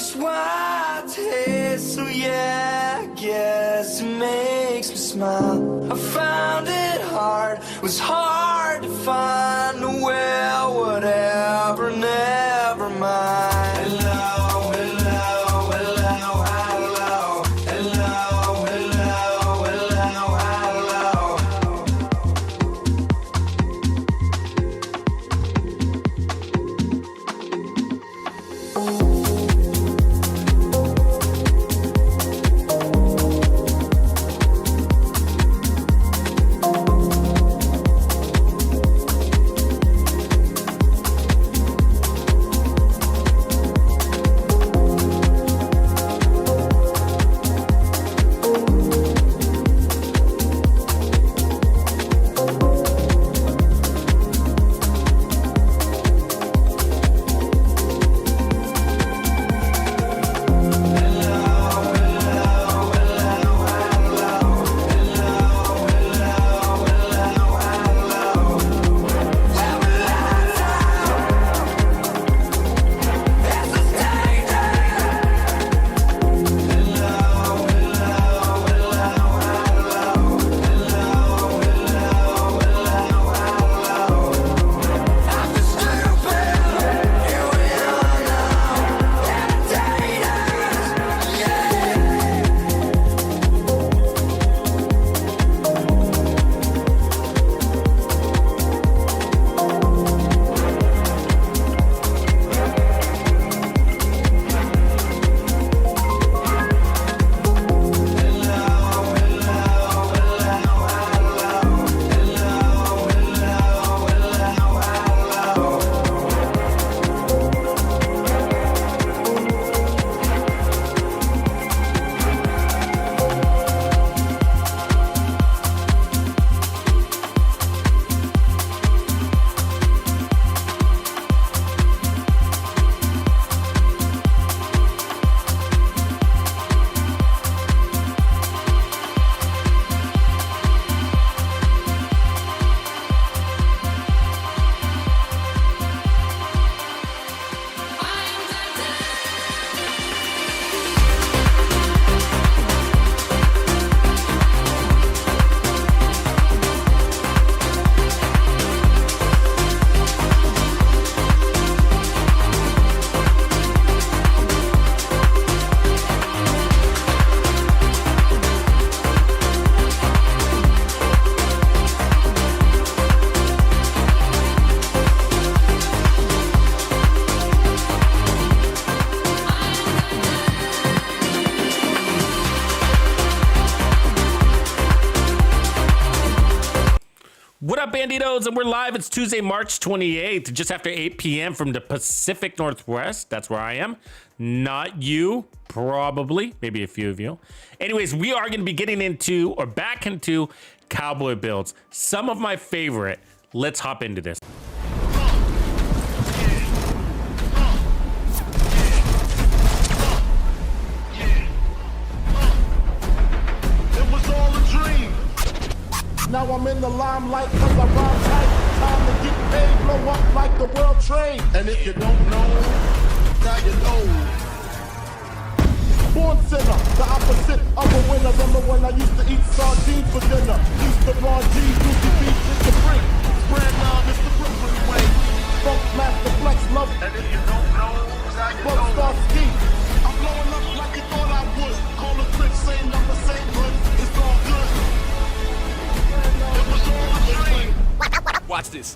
just white taste, so yeah, I guess it makes me smile. I found it hard, was hard to find. Well, whatever, never mind. Hello, hello, hello, hello, hello, hello, hello, hello. What up, Bandidos? And we're live. It's Tuesday, March 28th, just after 8 p.m. from the Pacific Northwest. That's where I am. Not you, probably. Maybe a few of you. Anyways, we are going to be getting into, or back into, Cowboy builds. Some of my favorite. Let's hop into this. Now I'm in the limelight cause I rhyme tight. Time to get paid, blow up like the world trade. And if you don't know, now you know. Born sinner, the opposite of a winner. Remember when I used to eat sardines for dinner? Used to Ron G, Lucy B, Mr. Free. Spread love, it's the Brooklyn way. Funk master flex love. And if you don't know, now you know. Star ski. I'm blowing up like you thought I would. Call the trick, same number, same hood. It's all good. Watch this.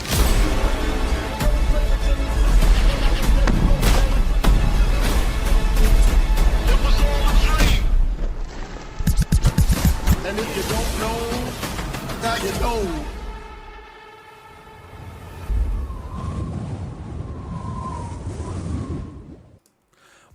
And if you don't know, now you know.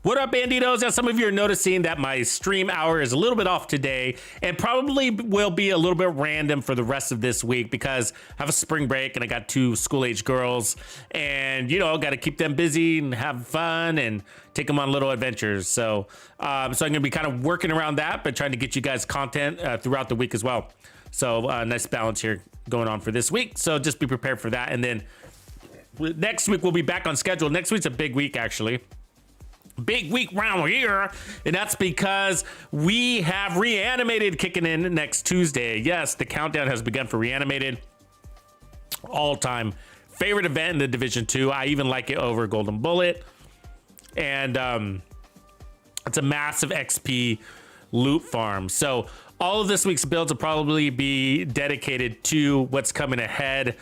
What up, Bandidos? Now, some of you are noticing that my stream hour is a little bit off today and probably will be a little bit random for the rest of this week because I have a spring break and I got 2 school-age girls and, you know, got to keep them busy and have fun and take them on little adventures. So I'm going to be kind of working around that, but trying to get you guys content throughout the week as well. So nice balance here going on for this week. So just be prepared for that. And then next week, we'll be back on schedule. Next week's a big week, actually. Big week round here, and that's because we have Reanimated kicking in next Tuesday. Yes, the countdown has begun for Reanimated. All-time favorite event in the Division 2. I even like it over Golden Bullet. And it's a massive XP loot farm. So all of this week's builds will probably be dedicated to what's coming ahead.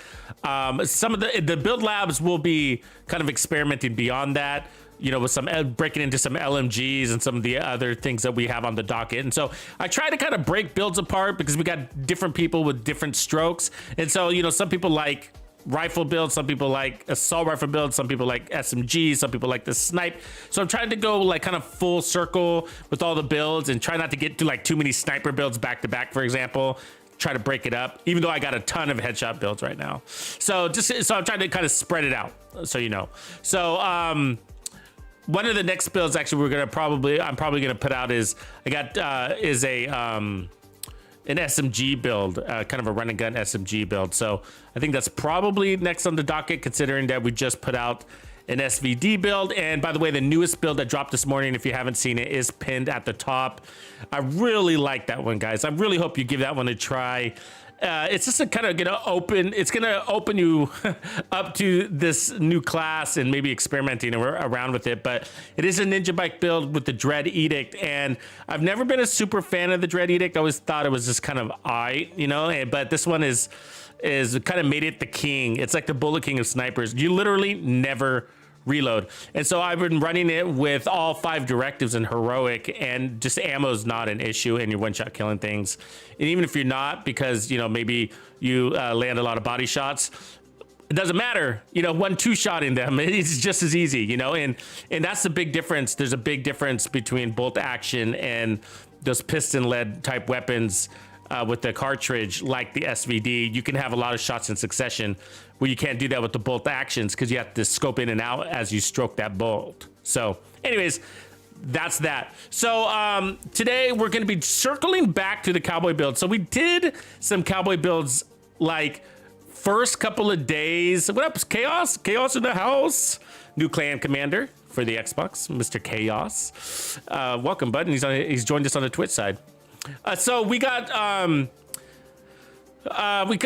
Some of the build labs will be kind of experimenting beyond that, you know, with some breaking into some LMGs and some of the other things that we have on the docket. And so I try to kind of break builds apart because we got different people with different strokes. And so, you know, some people like rifle builds, some people like assault rifle builds, some people like SMG, some people like the snipe. So I'm trying to go like kind of full circle with all the builds and try not to get to like too many sniper builds back to back, for example. Try to break it up, even though I got a ton of headshot builds right now. So I'm trying to kind of spread it out, so you know. So one of the next builds actually I'm probably gonna put out is an SMG build, kind of a run and gun SMG build. So I think that's probably next on the docket, considering that we just put out an SVD build. And by the way, the newest build that dropped this morning, if you haven't seen it, is pinned at the top. I really like that one, guys. I really hope you give that one a try. It's just gonna open you up to this new class and maybe experimenting around with it. But it is a ninja bike build with the Dread Edict, and I've never been a super fan of the Dread Edict. I always thought it was just kind of you know. But this one is kind of made it the king. It's like the Bullet King of snipers. You literally never reload. And so I've been running it with all 5 directives in heroic, and just ammo's not an issue, and you're one-shot killing things. And even if you're not, because, you know, maybe you land a lot of body shots, it doesn't matter, you know, 1-2 shotting them, it's just as easy, you know. And that's the big difference. There's a big difference between bolt action and those piston led type weapons with the cartridge, like the SVD. You can have a lot of shots in succession, where you can't do that with the bolt actions because you have to scope in and out as you stroke that bolt. So anyways, that's that. So today we're going to be circling back to the Cowboy build. So we did some Cowboy builds like first couple of days. What up, Chaos? Chaos in the house. New clan commander for the Xbox, Mr. Chaos. Welcome, bud. And he's joined us on the Twitch side. So we got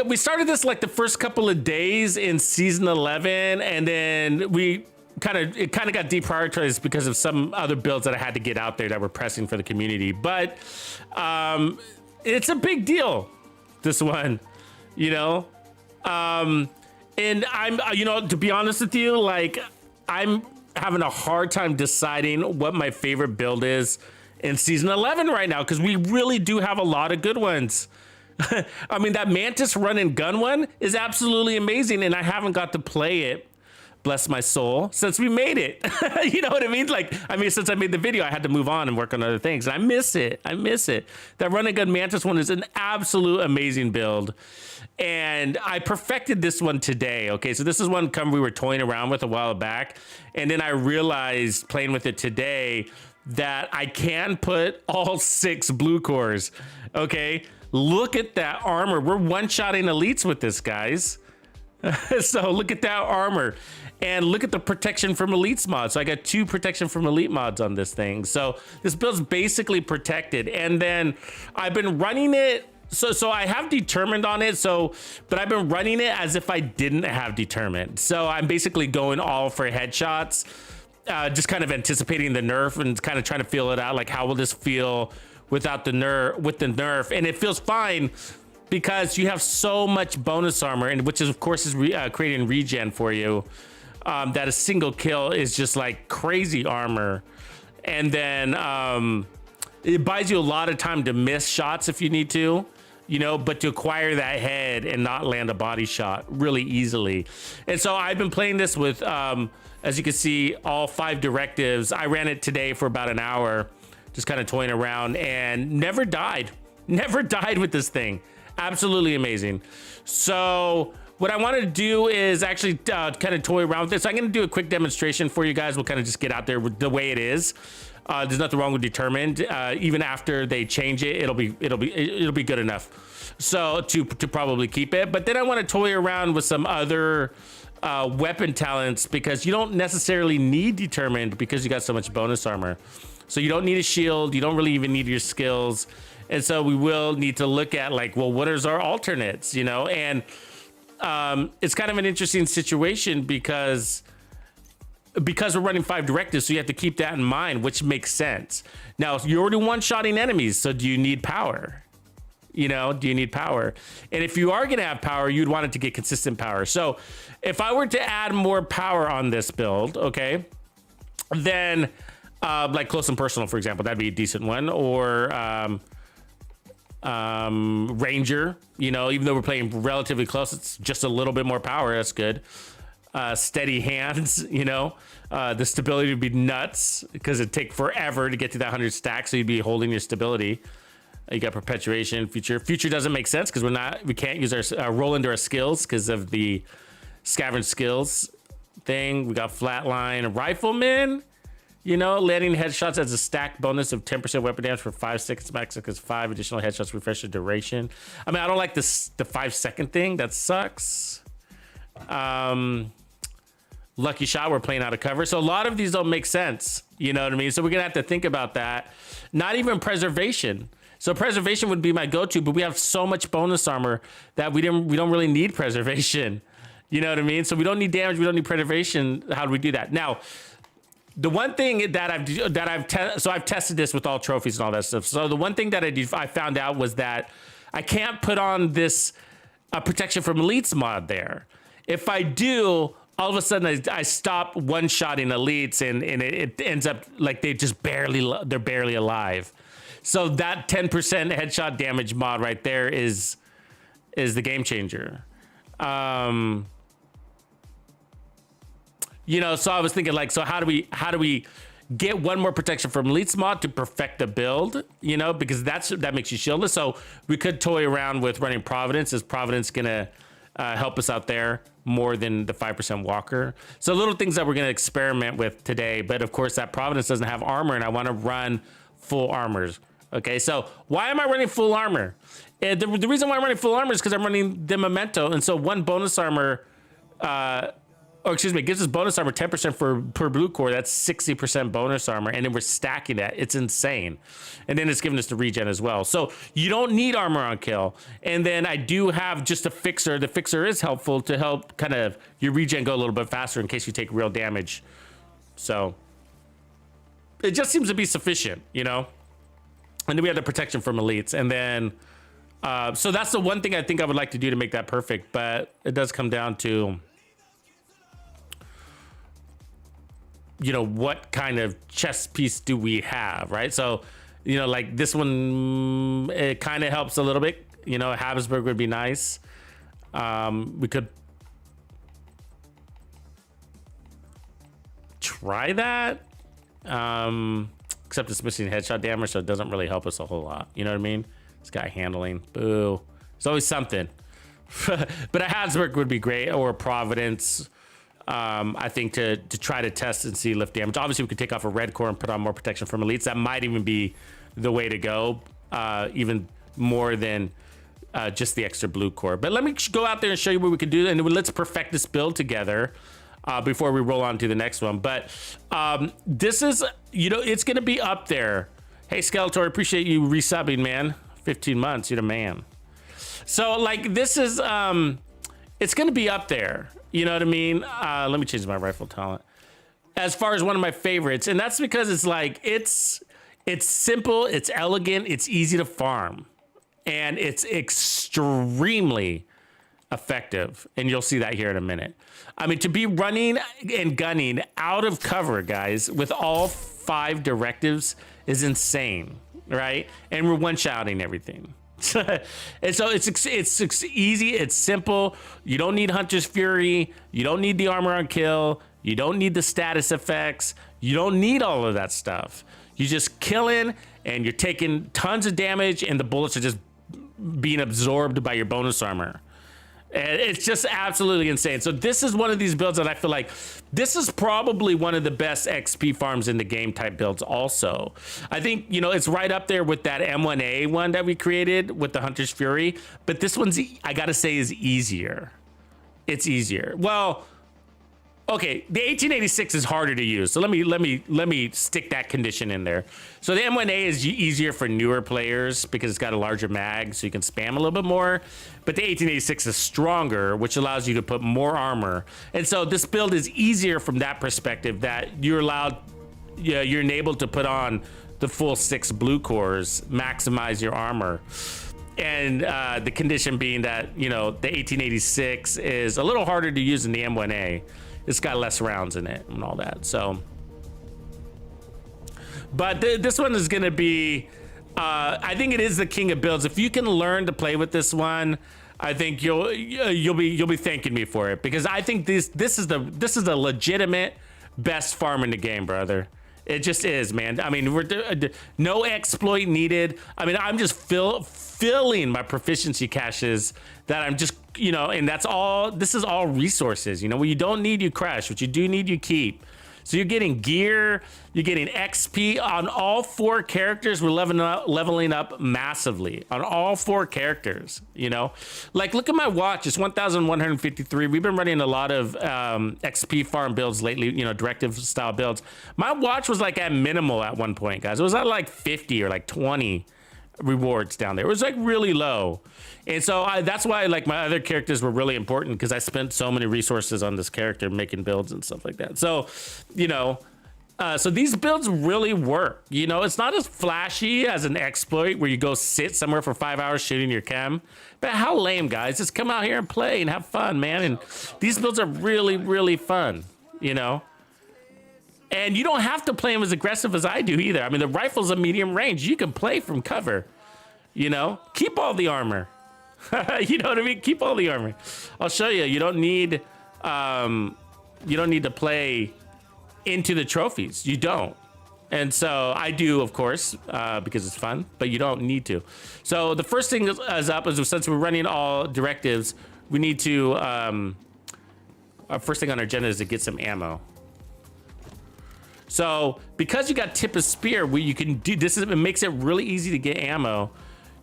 we started this like the first couple of days in season 11, and then it kind of got deprioritized because of some other builds that I had to get out there that were pressing for the community. But it's a big deal, this one, you know. And I'm, you know, to be honest with you, like I'm having a hard time deciding what my favorite build is in season 11 right now, because we really do have a lot of good ones. I mean, that Mantis run and gun one is absolutely amazing, and I haven't got to play it, bless my soul, since we made it. You know what I mean? Like, I mean, since I made the video, I had to move on and work on other things, and I miss it. I miss it. That run and gun Mantis one is an absolute amazing build, and I perfected this one today. Okay, so this is one we were toying around with a while back, and then I realized playing with it today that I can put all 6 blue cores. Okay, look at that armor. We're one-shotting elites with this, guys. So look at that armor, and look at the protection from elites mod. So I got 2 protection from elite mods on this thing. So this build's basically protected. And then I've been running it. So I have determined on it. But I've been running it as if I didn't have determined. So I'm basically going all for headshots. Just kind of anticipating the nerf and kind of trying to feel it out. Like, how will this feel without the nerf, with the nerf? And it feels fine because you have so much bonus armor, and which is of course is creating regen for you. That a single kill is just like crazy armor, and then it buys you a lot of time to miss shots if you need to, you know, but to acquire that head and not land a body shot really easily. And so I've been playing this with, as you can see, all 5 directives. I ran it today for about an hour, just kind of toying around, and never died with this thing. Absolutely amazing. So what I wanted to do is actually kind of toy around with this. I'm going to do a quick demonstration for you guys. We'll kind of just get out there with the way it is. There's nothing wrong with determined. Even after they change it, it'll be good enough. So to probably keep it. But then I want to toy around with some other weapon talents because you don't necessarily need determined because you got so much bonus armor. So you don't need a shield. You don't really even need your skills. And so we will need to look at like, well, what is our alternates, you know? And it's kind of an interesting situation because we're running 5 directives. So you have to keep that in mind, which makes sense. Now, you're already one-shotting enemies. So do you need power? You know, do you need power? And if you are going to have power, you'd want it to get consistent power. So if I were to add more power on this build, okay, then like close and personal, for example, that'd be a decent one. Or Ranger, you know, even though we're playing relatively close, it's just a little bit more power. That's good. Steady hands, you know, the stability would be nuts because it'd take forever to get to that 100 stack. So you'd be holding your stability. You got perpetuation. Future doesn't make sense because we can't use our roll into our skills because of the scavenge skills thing. We got flatline. Rifleman, you know, landing headshots as a stack bonus of 10% weapon damage for 5 seconds max because 5 additional headshots refresh the duration. I mean, I don't like the 5-second thing. That sucks. Lucky shot, we're playing out of cover. So a lot of these don't make sense. You know what I mean? So we're gonna have to think about that. Not even preservation. So preservation would be my go-to, but we have so much bonus armor that we don't really need preservation. You know what I mean? So we don't need damage, we don't need preservation. How do we do that? Now, the one thing that I've tested this with all trophies and all that stuff. So the one thing that I found out was that I can't put on this protection from elites mod there. If I do, all of a sudden I stop one-shotting elites and it ends up like they're barely alive. So that 10% headshot damage mod right there is the game changer. You know, so I was thinking like, so how do we get one more protection from elites mod to perfect the build? You know, because that makes you shieldless. So we could toy around with running Providence. Is Providence gonna help us out there more than the 5% walker? So little things that we're gonna experiment with today. But of course, that Providence doesn't have armor, and I want to run full armors. Okay, so why am I running full armor? And the reason why I'm running full armor is because I'm running the memento, and so one bonus armor, gives us bonus armor 10% per blue core. That's 60% bonus armor, and then we're stacking that. It's insane. And then it's giving us the regen as well. So you don't need armor on kill. And then I do have just a fixer. The fixer is helpful to help kind of your regen go a little bit faster in case you take real damage. So it just seems to be sufficient, you know? And then we have the protection from elites. And then, so that's the one thing I think I would like to do to make that perfect. But it does come down to, you know, what kind of chess piece do we have, right? So, you know, like this one, it kind of helps a little bit. You know, Habsburg would be nice. We could try that. Except it's missing headshot damage, so it doesn't really help us a whole lot. You know what I mean? This guy handling, boo. There's always something. But a Habsburg would be great, or a Providence. I think to try to test and see lift damage. Obviously, we could take off a red core and put on more protection from elites. That might even be the way to go, even more than just the extra blue core. But let me go out there and show you what we can do, and let's perfect this build together. Before we roll on to the next one. But this is, you know, it's going to be up there. Hey, Skeletor, appreciate you resubbing, man. 15 months, you're the man. So, like, this is, it's going to be up there. You know what I mean? Let me change my rifle talent. As far as one of my favorites, and that's because it's like, it's simple, it's elegant, it's easy to farm, and it's extremely effective. And you'll see that here in a minute. I mean, to be running and gunning out of cover, guys, with all 5 directives is insane, right? And we're one-shotting everything. And so it's easy, it's simple. You don't need Hunter's Fury. You don't need the armor on kill. You don't need the status effects. You don't need all of that stuff. You're just killing, and you're taking tons of damage, and the bullets are just being absorbed by your bonus armor. And it's just absolutely insane. So this is one of these builds that I feel like this is probably one of the best XP farms in the game type builds also. I think, you know, it's right up there with that M1A one that we created with the Hunter's Fury. But this one's, I gotta say, is easier. It's easier. Well, Okay, the 1886 is harder to use, so let me stick that condition in there. So the M1A is easier for newer players because it's got a larger mag, so you can spam a little bit more. But the 1886 is stronger, which allows you to put more armor. And so this build is easier from that perspective, that you're enabled to put on the full 6 blue cores, maximize your armor. And the condition being that, you know, the 1886 is a little harder to use than the M1A. It's got less rounds in it and all that. So, but this one is going to be, I think it is the king of builds. If you can learn to play with this one, I think you'll be thanking me for it, because I think this is the legitimate best farm in the game, brother. It just is, man. I mean, no exploit needed. I mean, I'm just filling my proficiency caches that I'm just, you know, and that's all. This is all resources. You know, what you don't need, you crash. What you do need, you keep. So you're getting gear, you're getting XP on all 4 characters. We're leveling up massively on all 4 characters, you know? Like, look at my watch, it's 1,153. We've been running a lot of XP farm builds lately, you know, directive style builds. My watch was like at minimal at one point, guys. It was at like 50 or like 20 rewards down there. It was like really low. And so that's why like my other characters were really important, because I spent so many resources on this character making builds and stuff like that. So, you know, so these builds really work. You know, it's not as flashy as an exploit where you go sit somewhere for 5 hours shooting your chem. But how lame, guys. Just come out here and play and have fun, man. And these builds are really, really fun, you know. And you don't have to play them as aggressive as I do either. I mean, the rifle's a medium range. You can play from cover, you know. Keep all the armor. You know what I mean? Keep all the armor. I'll show you. You don't need to play into the trophies. You don't. And so I do, of course, because it's fun, but you don't need to. So the first thing is up is, since we're running all directives, we need to, our first thing on our agenda is to get some ammo. So because you got tip of spear, you can do this. It makes it really easy to get ammo.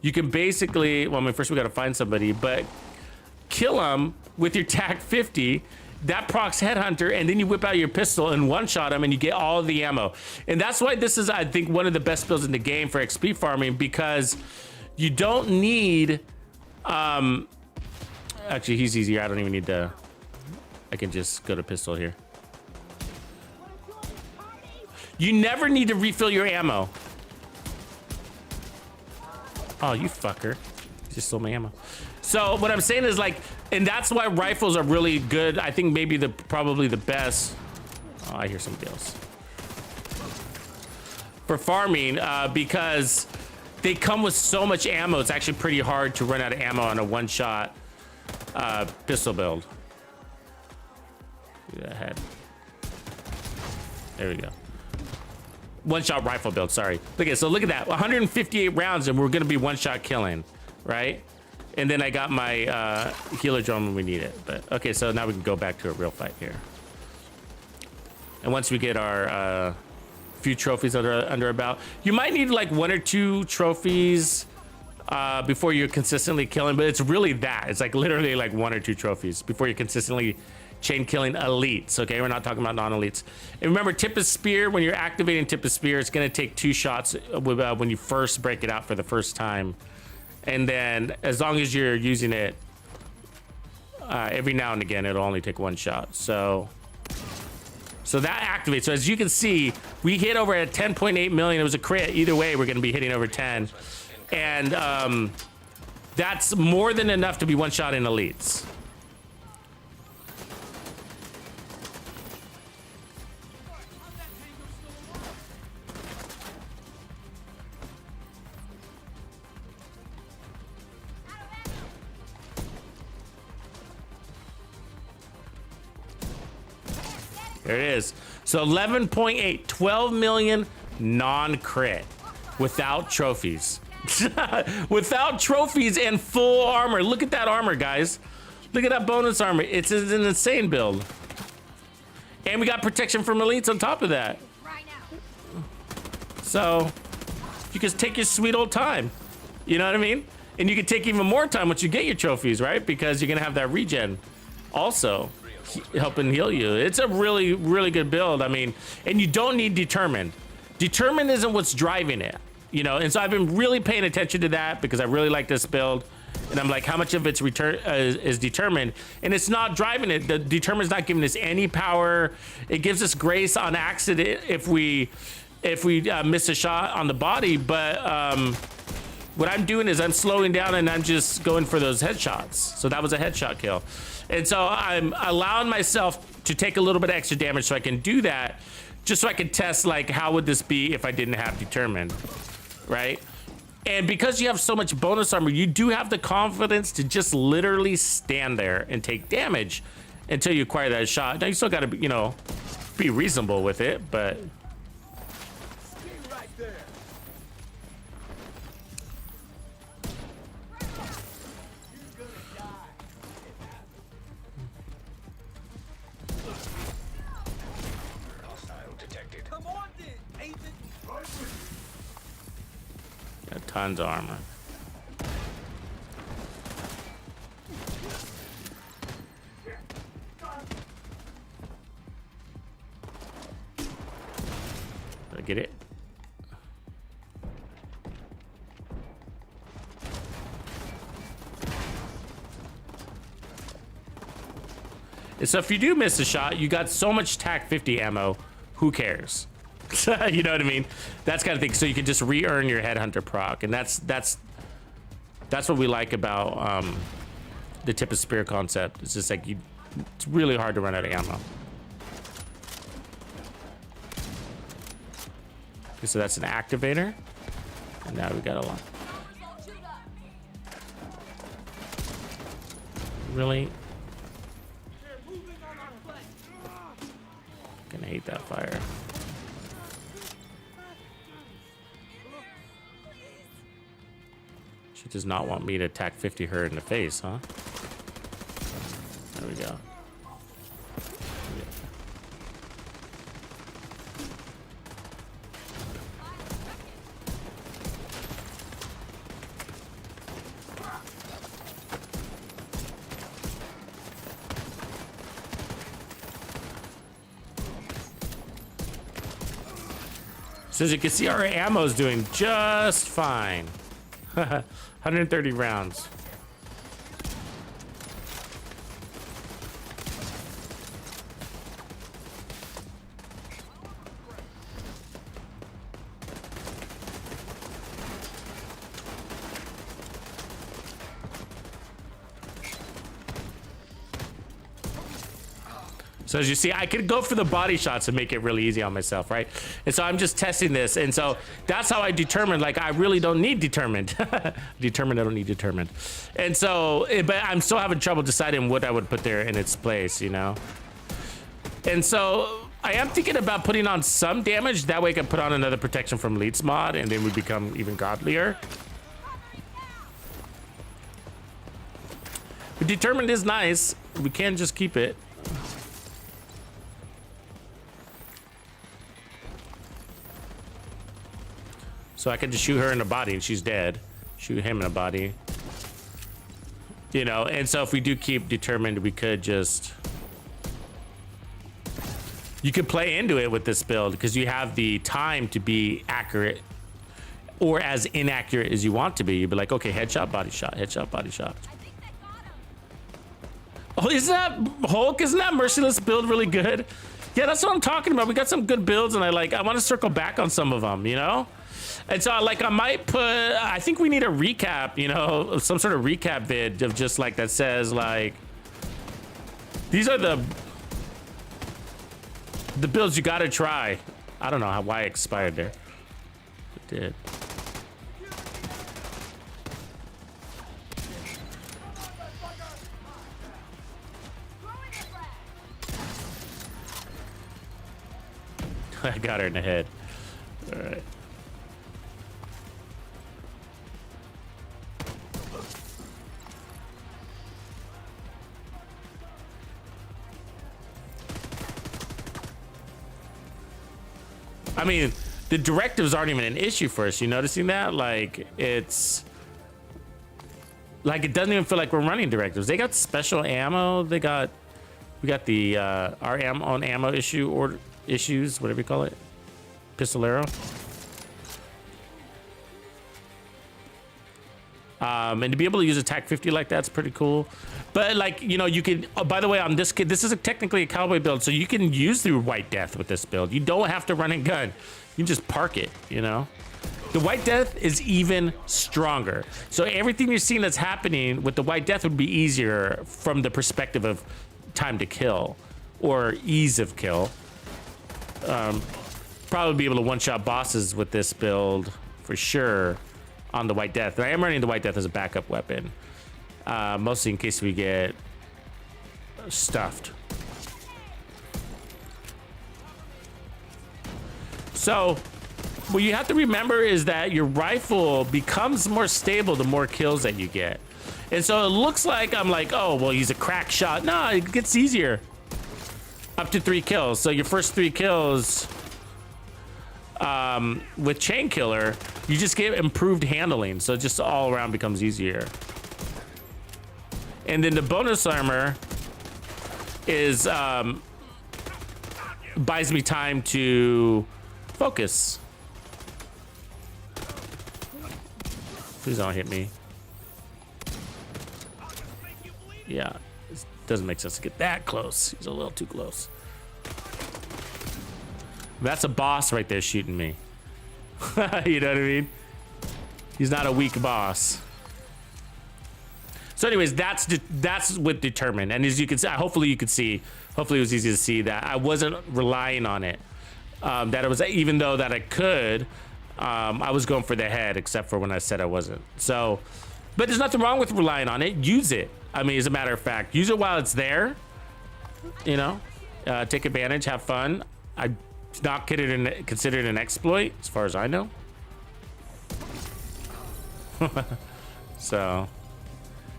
You can basically, well, I mean, first we got to find somebody, but kill them with your TAC 50. That procs Headhunter, and then you whip out your pistol and one-shot them, and you get all of the ammo. And that's why this is, I think, one of the best builds in the game for XP farming, because you don't need. Actually, he's easier. I don't even need to. I can just go to pistol here. You never need to refill your ammo. Oh, you fucker. You just stole my ammo. So what I'm saying is, like, and that's why rifles are really good. I think maybe probably the best. Oh, I hear somebody else. For farming, because they come with so much ammo. It's actually pretty hard to run out of ammo on a one-shot pistol build. Do that head. There we go. One-shot rifle build, sorry. Look at that, 158 rounds, and we're gonna be one-shot killing, right? And then I got my healer drone when we need it. But okay, so now we can go back to a real fight here. And once we get our few trophies under our belt, you might need like 1 or 2 trophies before you're consistently killing, but it's really that. It's like literally like 1 or 2 trophies before you're consistently chain killing elites. Okay, we're not talking about non-elites. And remember, tip of spear, when you're activating tip of spear, it's going to take 2 shots when you first break it out for the first time, and then as long as you're using it every now and again, it'll only take 1 shot. So that activates. So as you can see, we hit over at 10.8 million. It was a crit. Either way, we're going to be hitting over 10, and that's more than enough to be one-shot in elites. There it is. So 11.8, 12 million non-crit without trophies. Without trophies and full armor. Look at that armor, guys. Look at that bonus armor. It's an insane build. And we got protection from elites on top of that. So you can take your sweet old time. You know what I mean? And you can take even more time once you get your trophies, right? Because you're gonna have that regen also. helping heal you. It's a really, really good build. I mean, and you don't need determined. Determined isn't what's driving it, you know? And so I've been really paying attention to that because I really like this build. And I'm like, how much of its return is determined? And it's not driving it. The determine's not giving us any power. It gives us grace on accident if we miss a shot on the body. But what I'm doing is I'm slowing down and I'm just going for those headshots. So that was a headshot kill. And so I'm allowing myself to take a little bit of extra damage so I can do that, just so I can test, like, how would this be if I didn't have determined, right? And because you have so much bonus armor, you do have the confidence to just literally stand there and take damage until you acquire that shot. Now you still gotta, you know, be reasonable with it, but. Got tons of armor. Did I get it? And so if you do miss a shot, you got so much TAC 50 ammo, who cares? You know what I mean? That's kind of thing. So you can just re-earn your headhunter proc, and that's what we like about the tip of spear concept. It's just like it's really hard to run out of ammo. Okay, so that's an activator, and now we got a lot. Really? Gonna hate that fire. She does not want me to attack 50 her in the face, huh? There we go. So as you can see, our ammo is doing just fine. 130 rounds. So as you see, I could go for the body shots and make it really easy on myself, right? And so I'm just testing this. And so that's how I determined, like, I really don't need determined. Determined, I don't need determined. And so, but I'm still having trouble deciding what I would put there in its place, you know? And so I am thinking about putting on some damage. That way I can put on another protection from Leets mod, and then we become even godlier. But determined is nice. We can just keep it. So I can just shoot her in the body and she's dead. Shoot him in the body. You know, and so if we do keep determined, we could just... You could play into it with this build because you have the time to be accurate or as inaccurate as you want to be. You'd be like, okay, headshot, body shot, headshot, body shot. Oh, isn't that Hulk? Isn't that merciless build really good? Yeah, that's what I'm talking about. We got some good builds and I want to circle back on some of them, you know? And so, like, I might put, I think we need a recap, you know, some sort of recap vid of just, like, that says, like, these are the builds you gotta try. I don't know why it expired there. It did. I got her in the head. All right. I mean, the directives aren't even an issue for us. You noticing that? Like, it's... Like, it doesn't even feel like we're running directives. They got special ammo. They got We got the our ammo issue or issues, whatever you call it, pistolero. And to be able to use attack 50 like that's pretty cool. But like, you know, you can, oh, by the way, on this kid, this is technically a cowboy build, so you can use the White Death with this build. You don't have to run and gun. You can just park it, you know? The White Death is even stronger. So everything you're seeing that's happening with the White Death would be easier from the perspective of time to kill or ease of kill. Probably be able to one-shot bosses with this build for sure on the White Death. And I am running the White Death as a backup weapon, mostly in case we get stuffed. So what you have to remember is that your rifle becomes more stable the more kills that you get. And so it looks like I'm like, oh, well, he's a crack shot. No, it gets easier. Up to 3 kills. So your first 3 kills with Chain Killer, you just get improved handling. So it just all around becomes easier. And then the bonus armor is buys me time to focus. Please don't hit me. Yeah, it doesn't make sense to get that close. He's a little too close. That's a boss right there shooting me. You know what I mean? He's not a weak boss. So anyways, that's with determined. And as you can see, hopefully you could see, hopefully it was easy to see that I wasn't relying on it. That it was, even though that I could, I was going for the head, except for when I said I wasn't. So, but there's nothing wrong with relying on it. Use it. I mean, as a matter of fact, use it while it's there. You know, take advantage, have fun. I not considered an exploit, as far as I know. So,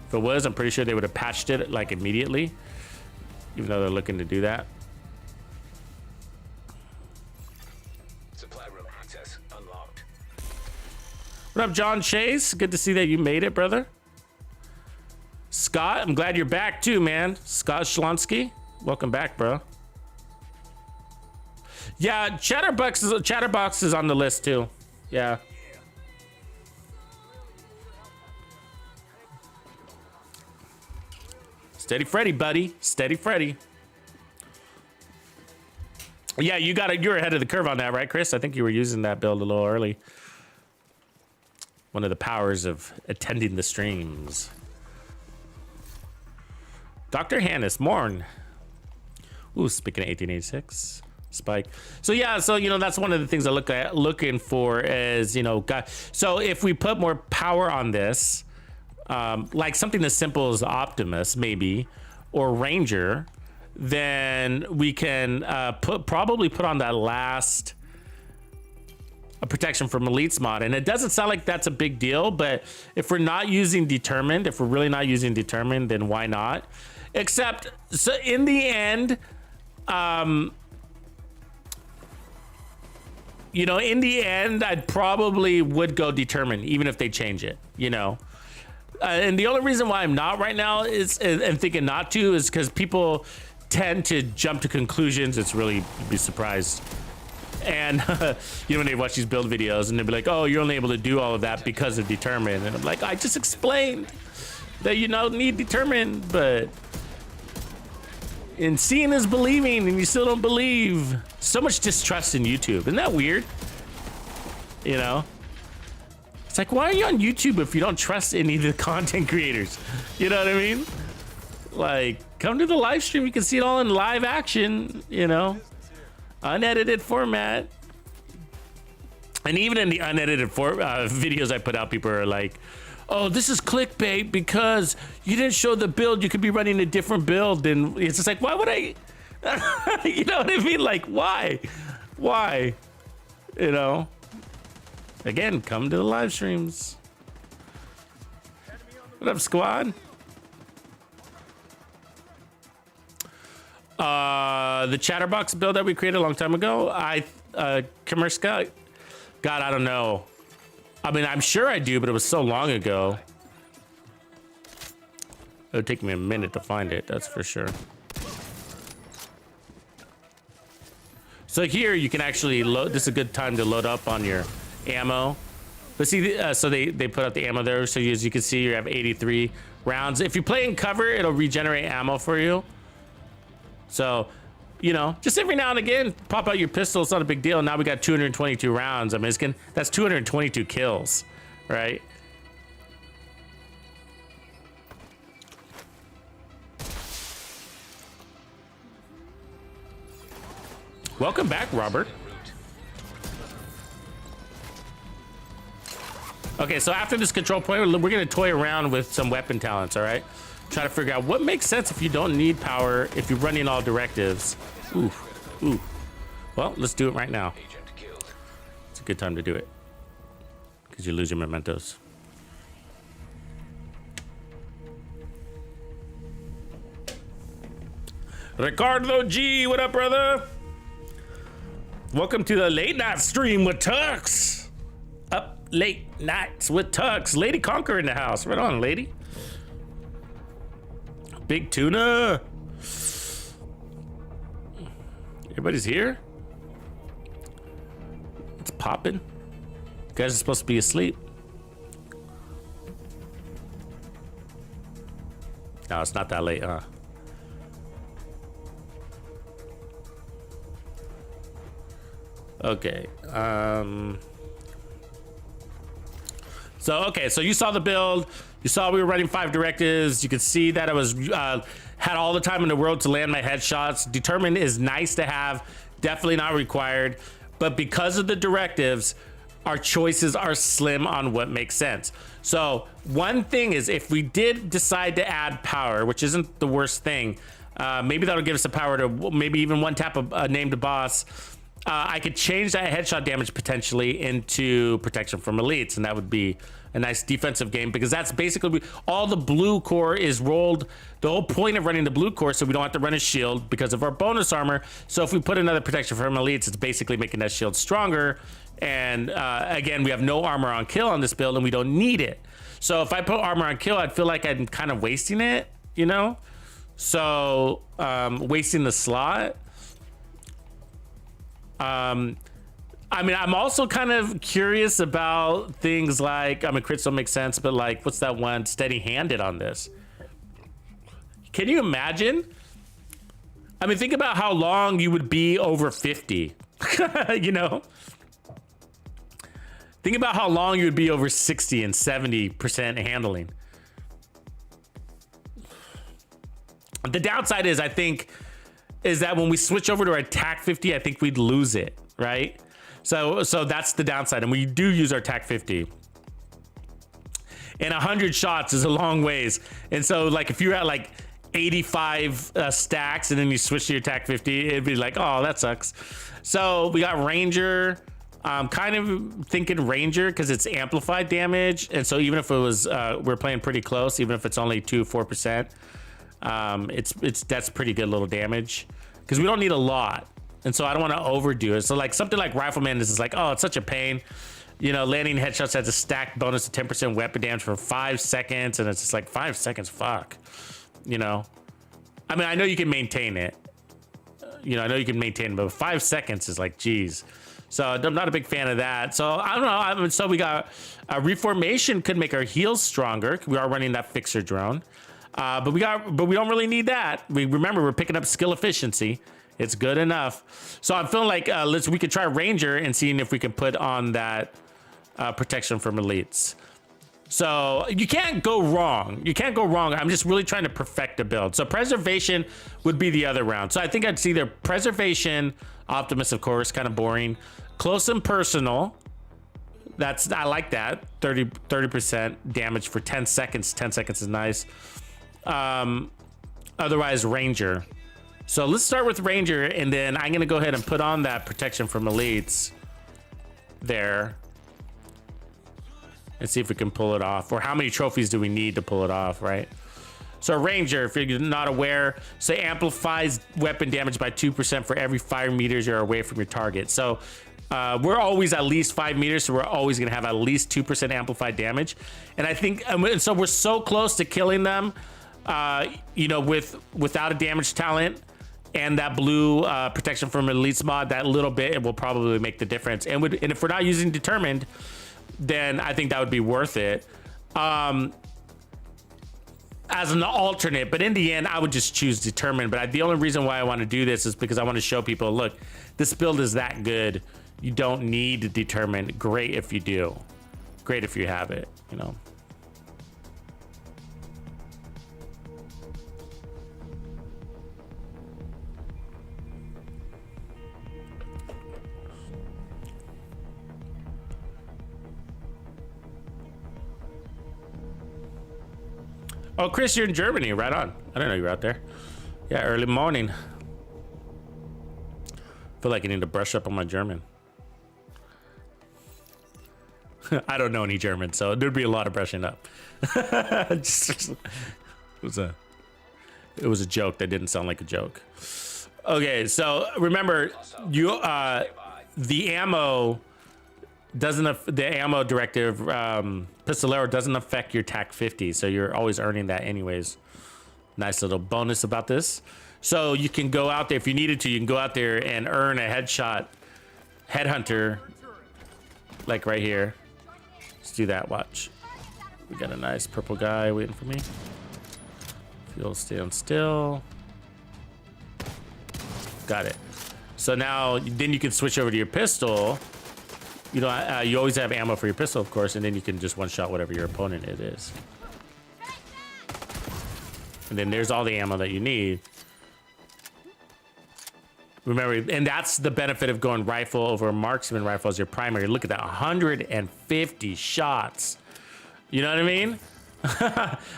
if it was, I'm pretty sure they would have patched it like immediately, even though they're looking to do that. Supply room access unlocked. What up, John Chase? Good to see that you made it, brother. Scott, I'm glad you're back too, man. Scott Shlonsky, welcome back, bro. Yeah, Chatterbox is on the list too. Yeah. Steady Freddy, buddy. Steady Freddy. Yeah, you're ahead of the curve on that, right, Chris? I think you were using that build a little early. One of the powers of attending the streams. Dr. Hannes, Morn. Ooh, speaking of 1886. Spike. So yeah, so you know that's one of the things I looking for is, you know, so if we put more power on this, like something as simple as Optimus maybe or Ranger, then we can probably put on that last protection from Elites mod. And it doesn't sound like that's a big deal, but if we're not using Determined, if we're really not using Determined, then why not? Except, so in the end, you know, in the end, I probably would go Determined, even if they change it, you know. And the only reason why I'm not right now is, and thinking not to, is because people tend to jump to conclusions. It's really, you'd be surprised. And, you know, when they watch these build videos and they'll be like, oh, you're only able to do all of that because of Determined. And I'm like, I just explained that you don't need Determined, but... And seeing is believing, and you still don't believe. So much distrust in YouTube. Isn't that weird? You know? It's like, why are you on YouTube if you don't trust any of the content creators? You know what I mean? Like, come to the live stream. You can see it all in live action, you know? Unedited format. And even in the unedited videos I put out, people are like, oh, this is clickbait because you didn't show the build. You could be running a different build. And it's just like, why would I? You know what I mean? Like, why? Why? You know? Again, come to the live streams. What up, squad? The Chatterbox build that we created a long time ago, Commerce God, I don't know. I mean, I'm sure I do, but it was so long ago. It would take me a minute to find it, that's for sure. So here you can actually load. This is a good time to load up on your ammo. But see, so they put up the ammo there. So as you can see, you have 83 rounds. If you play in cover, it'll regenerate ammo for you. So, you know, just every now and again, pop out your pistol. It's not a big deal. Now we got 222 rounds. I mean, that's 222 kills, right? Welcome back, Robert. Okay, so after this control point, we're gonna toy around with some weapon talents, all right? Try to figure out what makes sense if you don't need power, if you're running all directives. Ooh, ooh. Well, let's do it right now. It's a good time to do it, because you lose your mementos. Ricardo G, what up, brother? Welcome to the late night stream with Tux. Up late nights with Tux. Lady Conquer in the house. Right on, lady. Big Tuna. Everybody's here. It's popping. You guys are supposed to be asleep. No, it's not that late, huh? Okay. So you saw the build. You saw we were running 5 directives. You could see that I was had all the time in the world to land my headshots. Determined is nice to have, definitely not required. But because of the directives, our choices are slim on what makes sense. So one thing is, if we did decide to add power, which isn't the worst thing, maybe that'll give us the power to maybe even one tap a named boss. I could change that headshot damage potentially into protection from elites, and that would be a nice defensive game, because that's basically all the blue core is rolled. The whole point of running the blue core, so we don't have to run a shield because of our bonus armor. So if we put another protection from elites, it's basically making that shield stronger. And again, we have no armor on kill on this build, and we don't need it. So if I put armor on kill, I'd feel like I'm kind of wasting it, you know? So wasting the slot. I mean, I'm also kind of curious about things like, I mean, crits don't make sense, but like, what's that one? Steady-handed on this. Can you imagine? I mean, think about how long you would be over 50, you know? Think about how long you would be over 60 and 70% handling. The downside is, I think, is that when we switch over to our TAC 50, I think we'd lose it, right? So that's the downside, and we do use our TAC 50. And 100 shots is a long ways. And so, like, if you're at like 85 stacks and then you switch to your TAC 50, it'd be like, oh, that sucks. So we got Ranger. Kind of thinking Ranger because it's amplified damage, and so even if it was we're playing pretty close, even if it's only 2-4%. That's pretty good little damage, because we don't need a lot, and so I don't want to overdo it. So like something like Rifleman is like, oh, it's such a pain, you know. Landing headshots has a stacked bonus to 10% weapon damage for 5 seconds, and it's just like 5 seconds, fuck, you know. I mean, I know you can maintain it, you know, I know you can maintain it, but 5 seconds is like, geez. So I'm not a big fan of that. So I don't know. I mean, so we got reformation could make our heals stronger. We are running that fixer drone. But we don't really need that. Remember, we're picking up skill efficiency. It's good enough. So I'm feeling like we could try Ranger and seeing if we can put on that protection from elites. So you can't go wrong. You can't go wrong. I'm just really trying to perfect the build. So preservation would be the other round. So I think I'd see either preservation, Optimus, of course, kind of boring. Close and personal. I like that. 30% damage for 10 seconds. 10 seconds is nice. Otherwise, Ranger. So let's start with Ranger, and then I'm gonna go ahead and put on that protection from elites there and see if we can pull it off, or how many trophies do we need to pull it off, right? So Ranger, if you're not aware, so amplifies weapon damage by 2% for every 5 meters you're away from your target. So we're always at least 5 meters, so we're always gonna have at least 2% amplified damage. And I think, so we're so close to killing them, you know, without a damage talent, and that blue protection from elites mod, that little bit, it will probably make the difference. And if we're not using determined, then I think that would be worth it as an alternate. But in the end, I would just choose determined. But the only reason why I want to do this is because I want to show people, look, this build is that good. You don't need determined. Great if you do. Great if you have it, you know. Oh, Chris, you're in Germany. Right on. I didn't know you were out there. Yeah, early morning. Feel like I need to brush up on my German. I don't know any German, so there'd be a lot of brushing up. it was a joke that didn't sound like a joke. Okay, so remember, you the ammo directive Pistolero doesn't affect your TAC 50, so you're always earning that anyways. Nice little bonus about this. So you can go out there if you needed to. You can go out there and earn a headshot headhunter, like right here. Let's do that. Watch. We got a nice purple guy waiting for me. If you'll stand still. Got it. So now, then you can switch over to your pistol. You know, you always have ammo for your pistol, of course, and then you can just one-shot whatever your opponent it is. And then there's all the ammo that you need. Remember, and that's the benefit of going rifle over marksman rifle as your primary. Look at that, 150 shots. You know what I mean?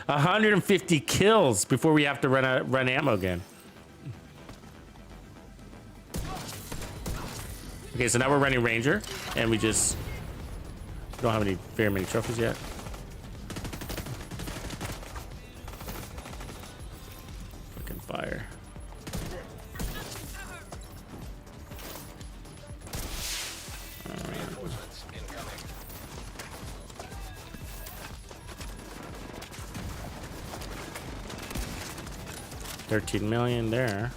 150 kills before we have to run ammo again. Okay, so now we're running Ranger, and we don't have very many trophies yet. Fucking fire. Reinforcements incoming. $13 million there.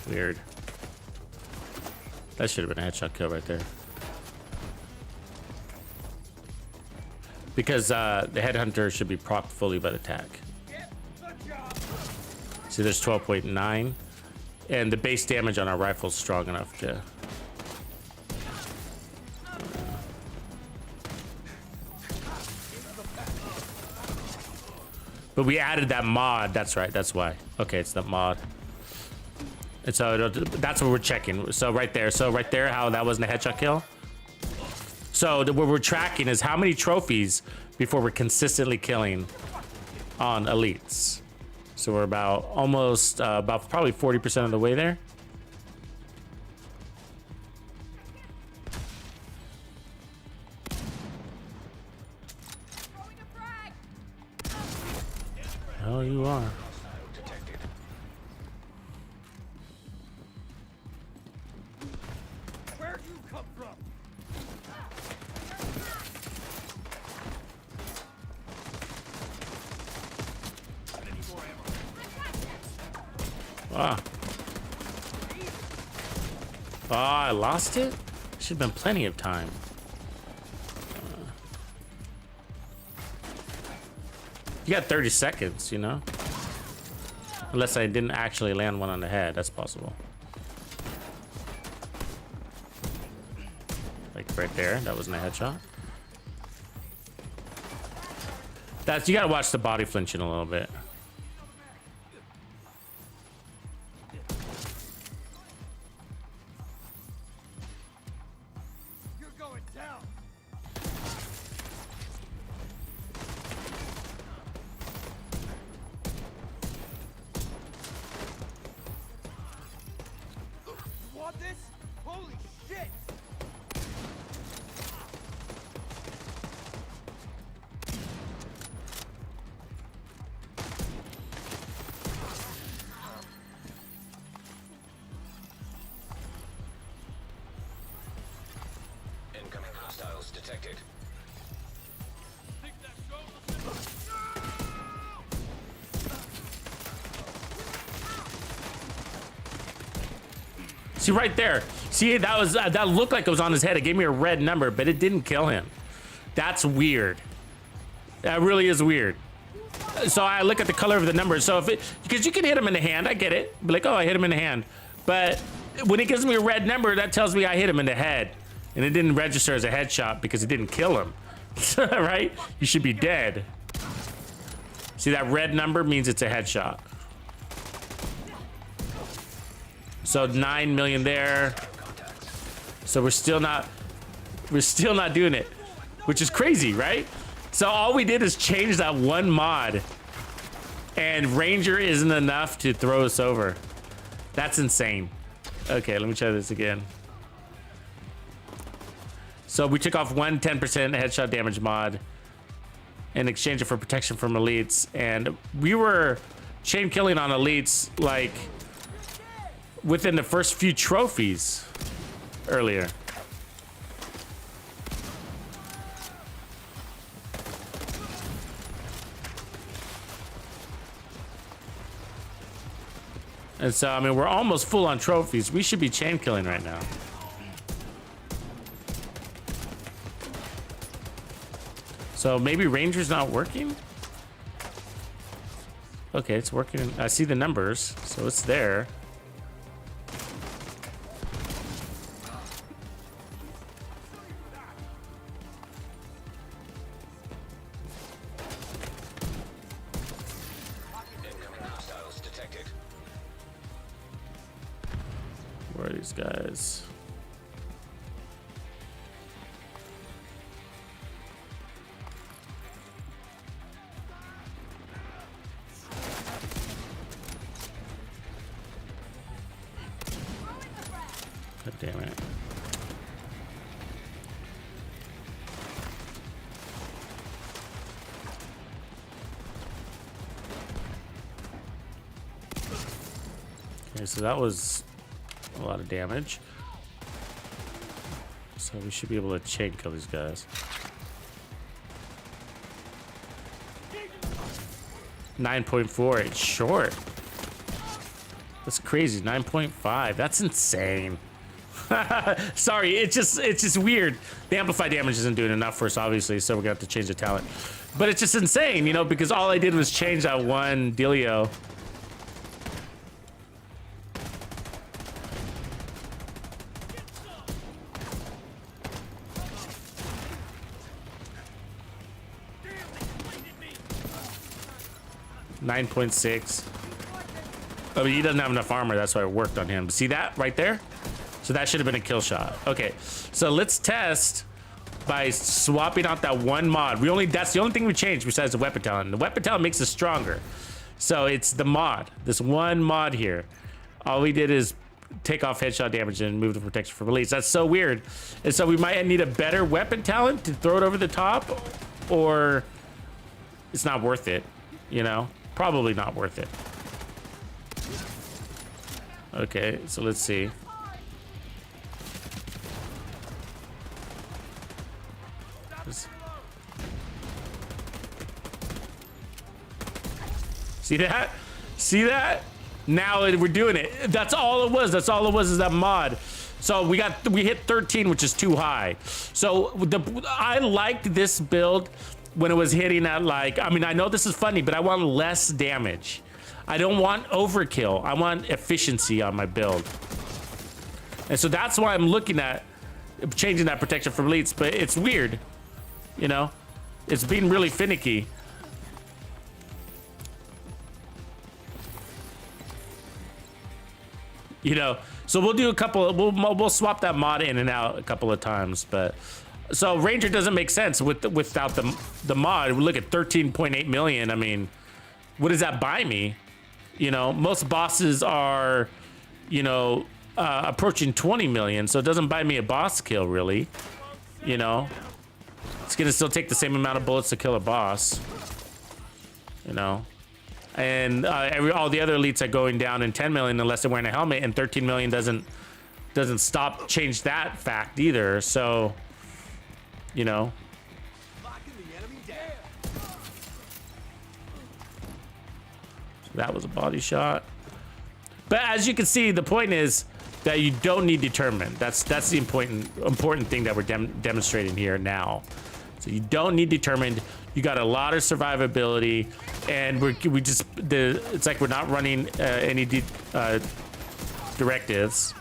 Weird. That should have been a headshot kill right there. Because the headhunter should be propped fully by the TAC. See, there's 12.9, and the base damage on our rifle is strong enough to. But we added that mod. That's right. That's why. Okay, it's that mod. And so that's what we're checking. So right there, how that wasn't a headshot kill. So what we're tracking is how many trophies before we're consistently killing on elites. So we're about about probably 40% of the way there. Oh, you are. Ah. Oh, I lost it? Should have been plenty of time. You got 30 seconds, you know? Unless I didn't actually land one on the head, that's possible. Like right there, that wasn't a headshot. You gotta watch the body flinching a little bit. detected. See right there. See, that was that looked like it was on his head. It gave me a red number, but it didn't kill him. That's weird. That really is weird. So I look at the color of the number. So if it, because you can hit him in the hand, I get it. Be like, oh, I hit him in the hand. But when it gives me a red number, that tells me I hit him in the head, and it didn't register as a headshot because it didn't kill him. Right? You should be dead. See, that red number means it's a headshot. So 9 million there. So we're still not doing it, which is crazy, right? So all we did is change that one mod, and Ranger isn't enough to throw us over. That's insane. Okay, let me try this again. So we took off one 10% headshot damage mod in exchange for protection from elites, and we were chain killing on elites like within the first few trophies earlier. And so, I mean, we're almost full on trophies. We should be chain killing right now. So maybe Ranger's not working? Okay, it's working. I see the numbers, so it's there. Where are these guys? God damn it. Okay, so that was a lot of damage. So we should be able to chain kill these guys. 9.4, it's short. That's crazy. 9.5. That's insane. Sorry, it's just weird. The amplified damage isn't doing enough for us, obviously, so we're gonna have to change the talent. But it's just insane, you know, because all I did was change that one dealio. .6. Oh, but he doesn't have enough armor. That's why I worked on him. See that right there? So that should have been a kill shot. Okay, so let's test by swapping out that one mod. That's the only thing we changed besides the weapon talent. The weapon talent makes us stronger. So it's the mod, this one mod here. All we did is take off headshot damage and move the protection for release. That's so weird. And so we might need a better weapon talent to throw it over the top, or it's not worth it, you know? Probably not worth it. Okay, so let's see. See that? See that? Now we're doing it. That's all it was. That's all it was, is that mod. So we hit 13, which is too high. So I liked this build when it was hitting at, like, I mean, I know this is funny, but I want less damage. I don't want overkill. I want efficiency on my build. And so that's why I'm looking at changing that protection from elites, but it's weird, you know? It's being really finicky. You know, so we'll do a couple, we'll swap that mod in and out a couple of times, but so Ranger doesn't make sense without the mod. We look at 13.8 million. I mean, what does that buy me? You know, most bosses are, you know, approaching 20 million, so it doesn't buy me a boss kill, really. You know, it's gonna still take the same amount of bullets to kill a boss. You know, and all the other elites are going down in 10 million unless they're wearing a helmet, and 13 million doesn't change that fact either. So you know. So that was a body shot. But as you can see, the point is that you don't need determined. That's the important thing that we're demonstrating here now. So you don't need determined. You got a lot of survivability, and it's like we're not running any directives.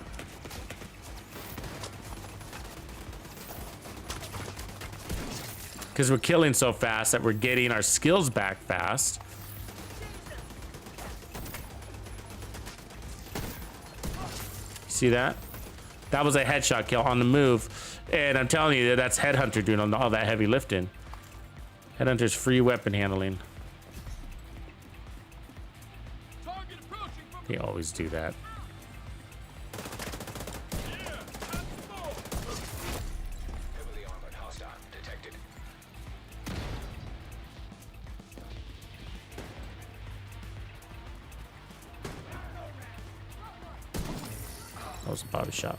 Because we're killing so fast that we're getting our skills back fast. See that? That was a headshot kill on the move. And I'm telling you, that's Headhunter doing all that heavy lifting. Headhunter's free weapon handling. He always do that. Heavily armored hostile detected. That was a body shot.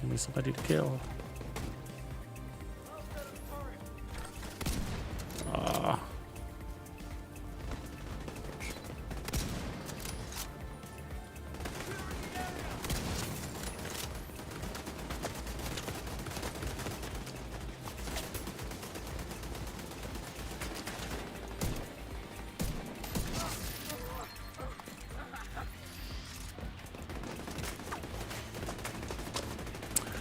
Give me somebody to kill.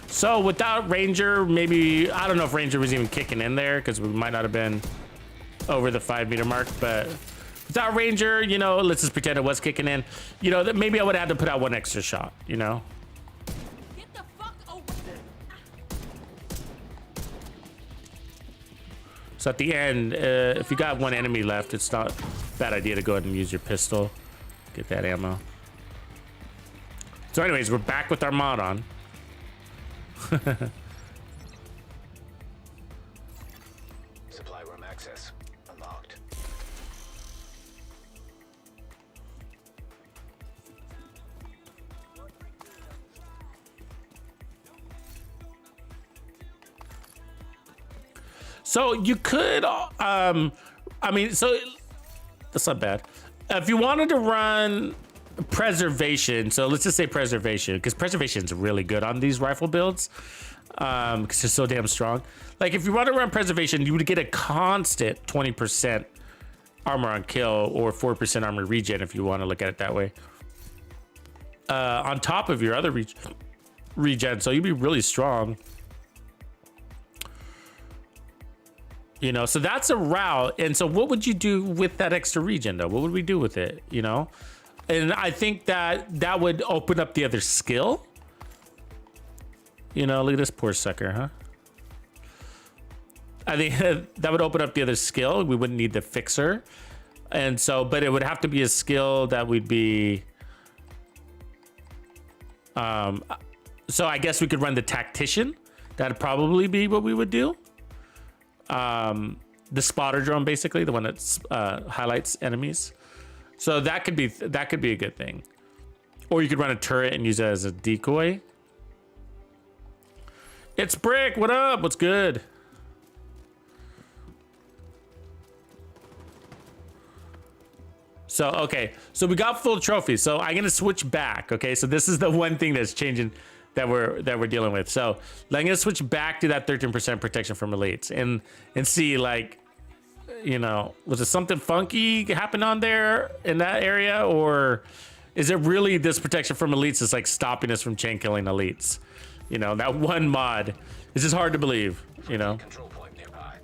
So without Ranger, maybe, I don't know if Ranger was even kicking in there because we might not have been over the 5 meter mark, but without Ranger, you know, let's just pretend it was kicking in, you know, that maybe I would have had to put out one extra shot, you know? Get the fuck away. So at the end, if you got one enemy left, it's not a bad idea to go ahead and use your pistol. Get that ammo. So anyways, we're back with our mod on. Supply room access unlocked. So you could, I mean, so that's not bad. If you wanted to run preservation, so let's just say preservation, because preservation is really good on these rifle builds, because they're so damn strong. Like if you want to run preservation, you would get a constant 20% armor on kill or 4% armor regen if you want to look at it that way. On top of your other regen, so you'd be really strong. You know, so that's a route. And so what would you do with that extra regen though? What would we do with it, you know? And I think that would open up the other skill. You know, look at this poor sucker, huh? I think that would open up the other skill. We wouldn't need the fixer. And so, but it would have to be a skill that would be... so I guess we could run the tactician. That'd probably be what we would do. The spotter drone, basically, the one that highlights enemies. So that could be a good thing. Or you could run a turret and use it as a decoy. It's Brick, what up? What's good? So, okay, so we got full trophies. So I'm gonna switch back, okay? So this is the one thing that's changing that we're dealing with. So I'm gonna switch back to that 13% protection from elites and see, like, you know, was it something funky happen on there in that area, or is it really this protection from elites is like stopping us from chain killing elites? You know, that one mod is just hard to believe, you know, Control point nearby.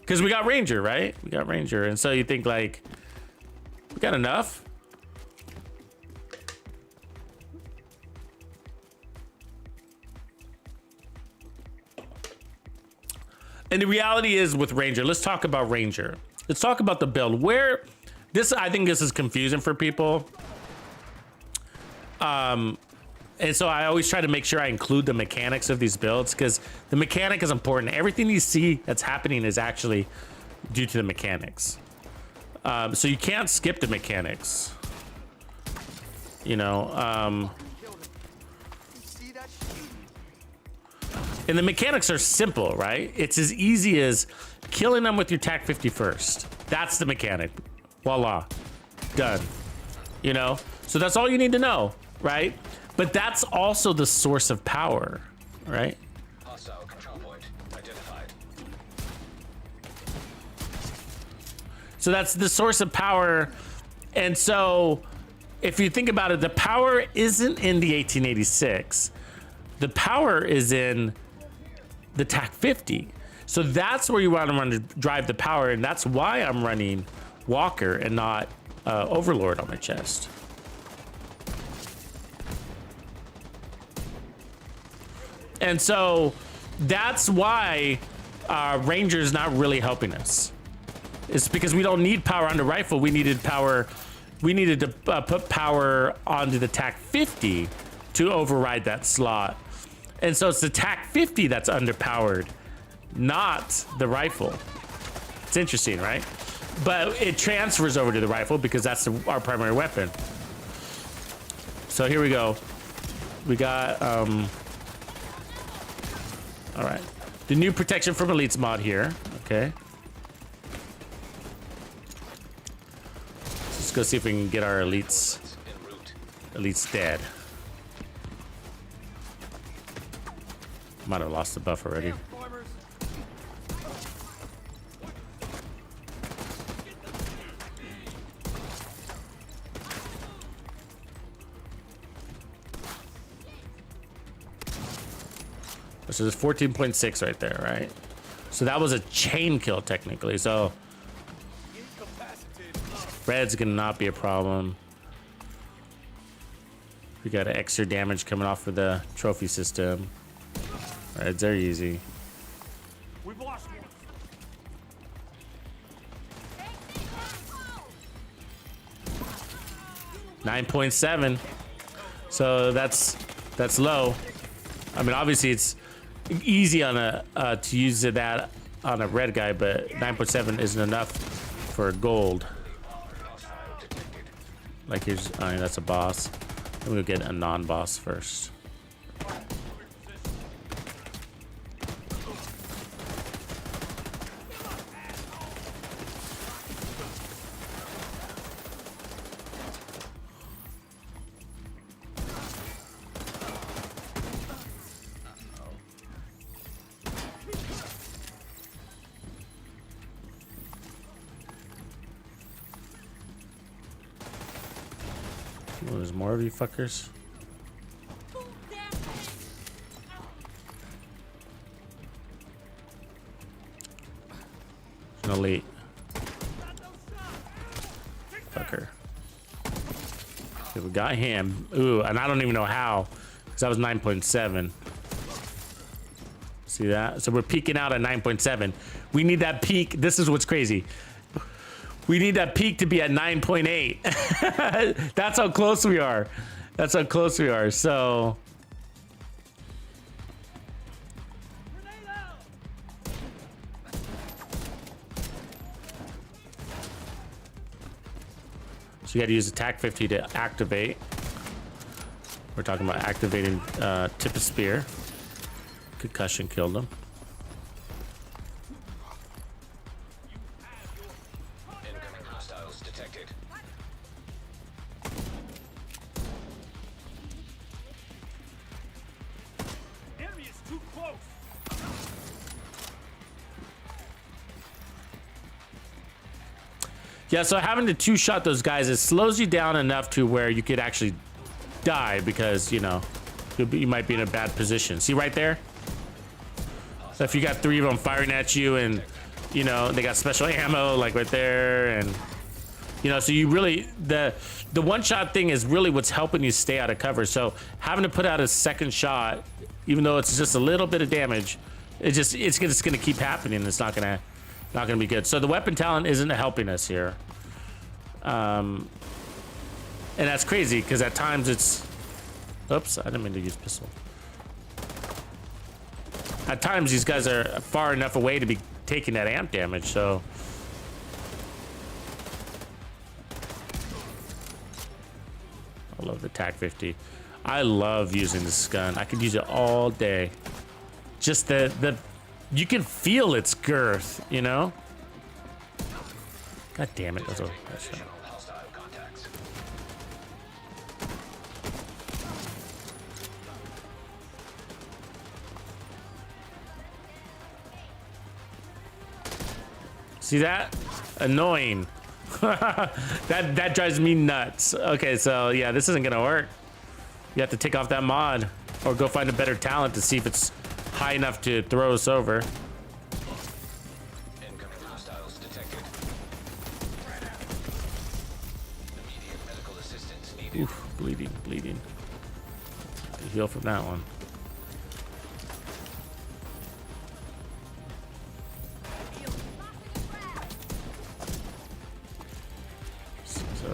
because we got Ranger, right? We got Ranger, and so you think like we got enough. And the reality is with Ranger, let's talk about Ranger. Let's talk about the build. Where this, I think this is confusing for people. And so I always try to make sure I include the mechanics of these builds because the mechanic is important. Everything you see that's happening is actually due to the mechanics. So you can't skip the mechanics. You know, and the mechanics are simple, right? It's as easy as killing them with your TAC 50 first. That's the mechanic. Voila. Done. You know? So that's all you need to know, right? But that's also the source of power, right? Hostile control point identified. So that's the source of power. And so if you think about it, the power isn't in the 1886. The power is in the TAC 50. So that's where you want to run to drive the power. And that's why I'm running Walker and not Overlord on my chest. And so that's why Ranger's not really helping us. It's because we don't need power on the rifle. We needed power. We needed to put power onto the TAC 50 to override that slot. And so it's the TAC 50 that's underpowered, not the rifle. It's interesting, right? But it transfers over to the rifle because that's our primary weapon. So here we go. We got, all right. The new protection from elites mod here. Okay. Let's go see if we can get our elites. Elites dead. Might have lost the buff already. So there's 14.6 right there, right? So that was a chain kill technically. So red's gonna not be a problem. We got extra damage coming off of the trophy system. Reds are easy. We've lost one. 9.7. So that's low. I mean, obviously it's easy on a to use that on a red guy, but 9.7 isn't enough for gold. Like here's, I mean, that's a boss. I'm gonna get a non-boss first. Oh, there's more of you fuckers. An elite. Fucker. Okay, we got him. Ooh, and I don't even know how, because that was 9.7. See that? So we're peaking out at 9.7. We need that peak. This is what's crazy. We need that peak to be at 9.8. That's how close we are. That's how close we are. So you got to use attack 50 to activate. We're talking about activating tip of spear. Concussion killed him. Incoming hostiles detected. Enemy is too close. Yeah, so having to two-shot those guys, it slows you down enough to where you could actually die because, you know, you might be in a bad position. See right there? So if you got 3 of them firing at you and, you know, they got special ammo like right there, and, you know, so you really, the one-shot thing is really what's helping you stay out of cover. So having to put out a second shot, even though it's just a little bit of damage, it's just gonna keep happening. It's not gonna be good. So the weapon talent isn't helping us here. And that's crazy because at times it's Oops, I didn't mean to use pistol. At times, these guys are far enough away to be taking that amp damage, so. I love the TAC 50. I love using this gun. I could use it all day. Just the you can feel its girth, you know? God damn it, that's a shot. Hostile contacts. See that? Annoying. that drives me nuts. Okay, so yeah, this isn't gonna work. You have to take off that mod or go find a better talent to see if it's high enough to throw us over. Incoming hostiles detected. Immediate medical assistance needed. Oof, bleeding, bleeding. Heal from that one. So.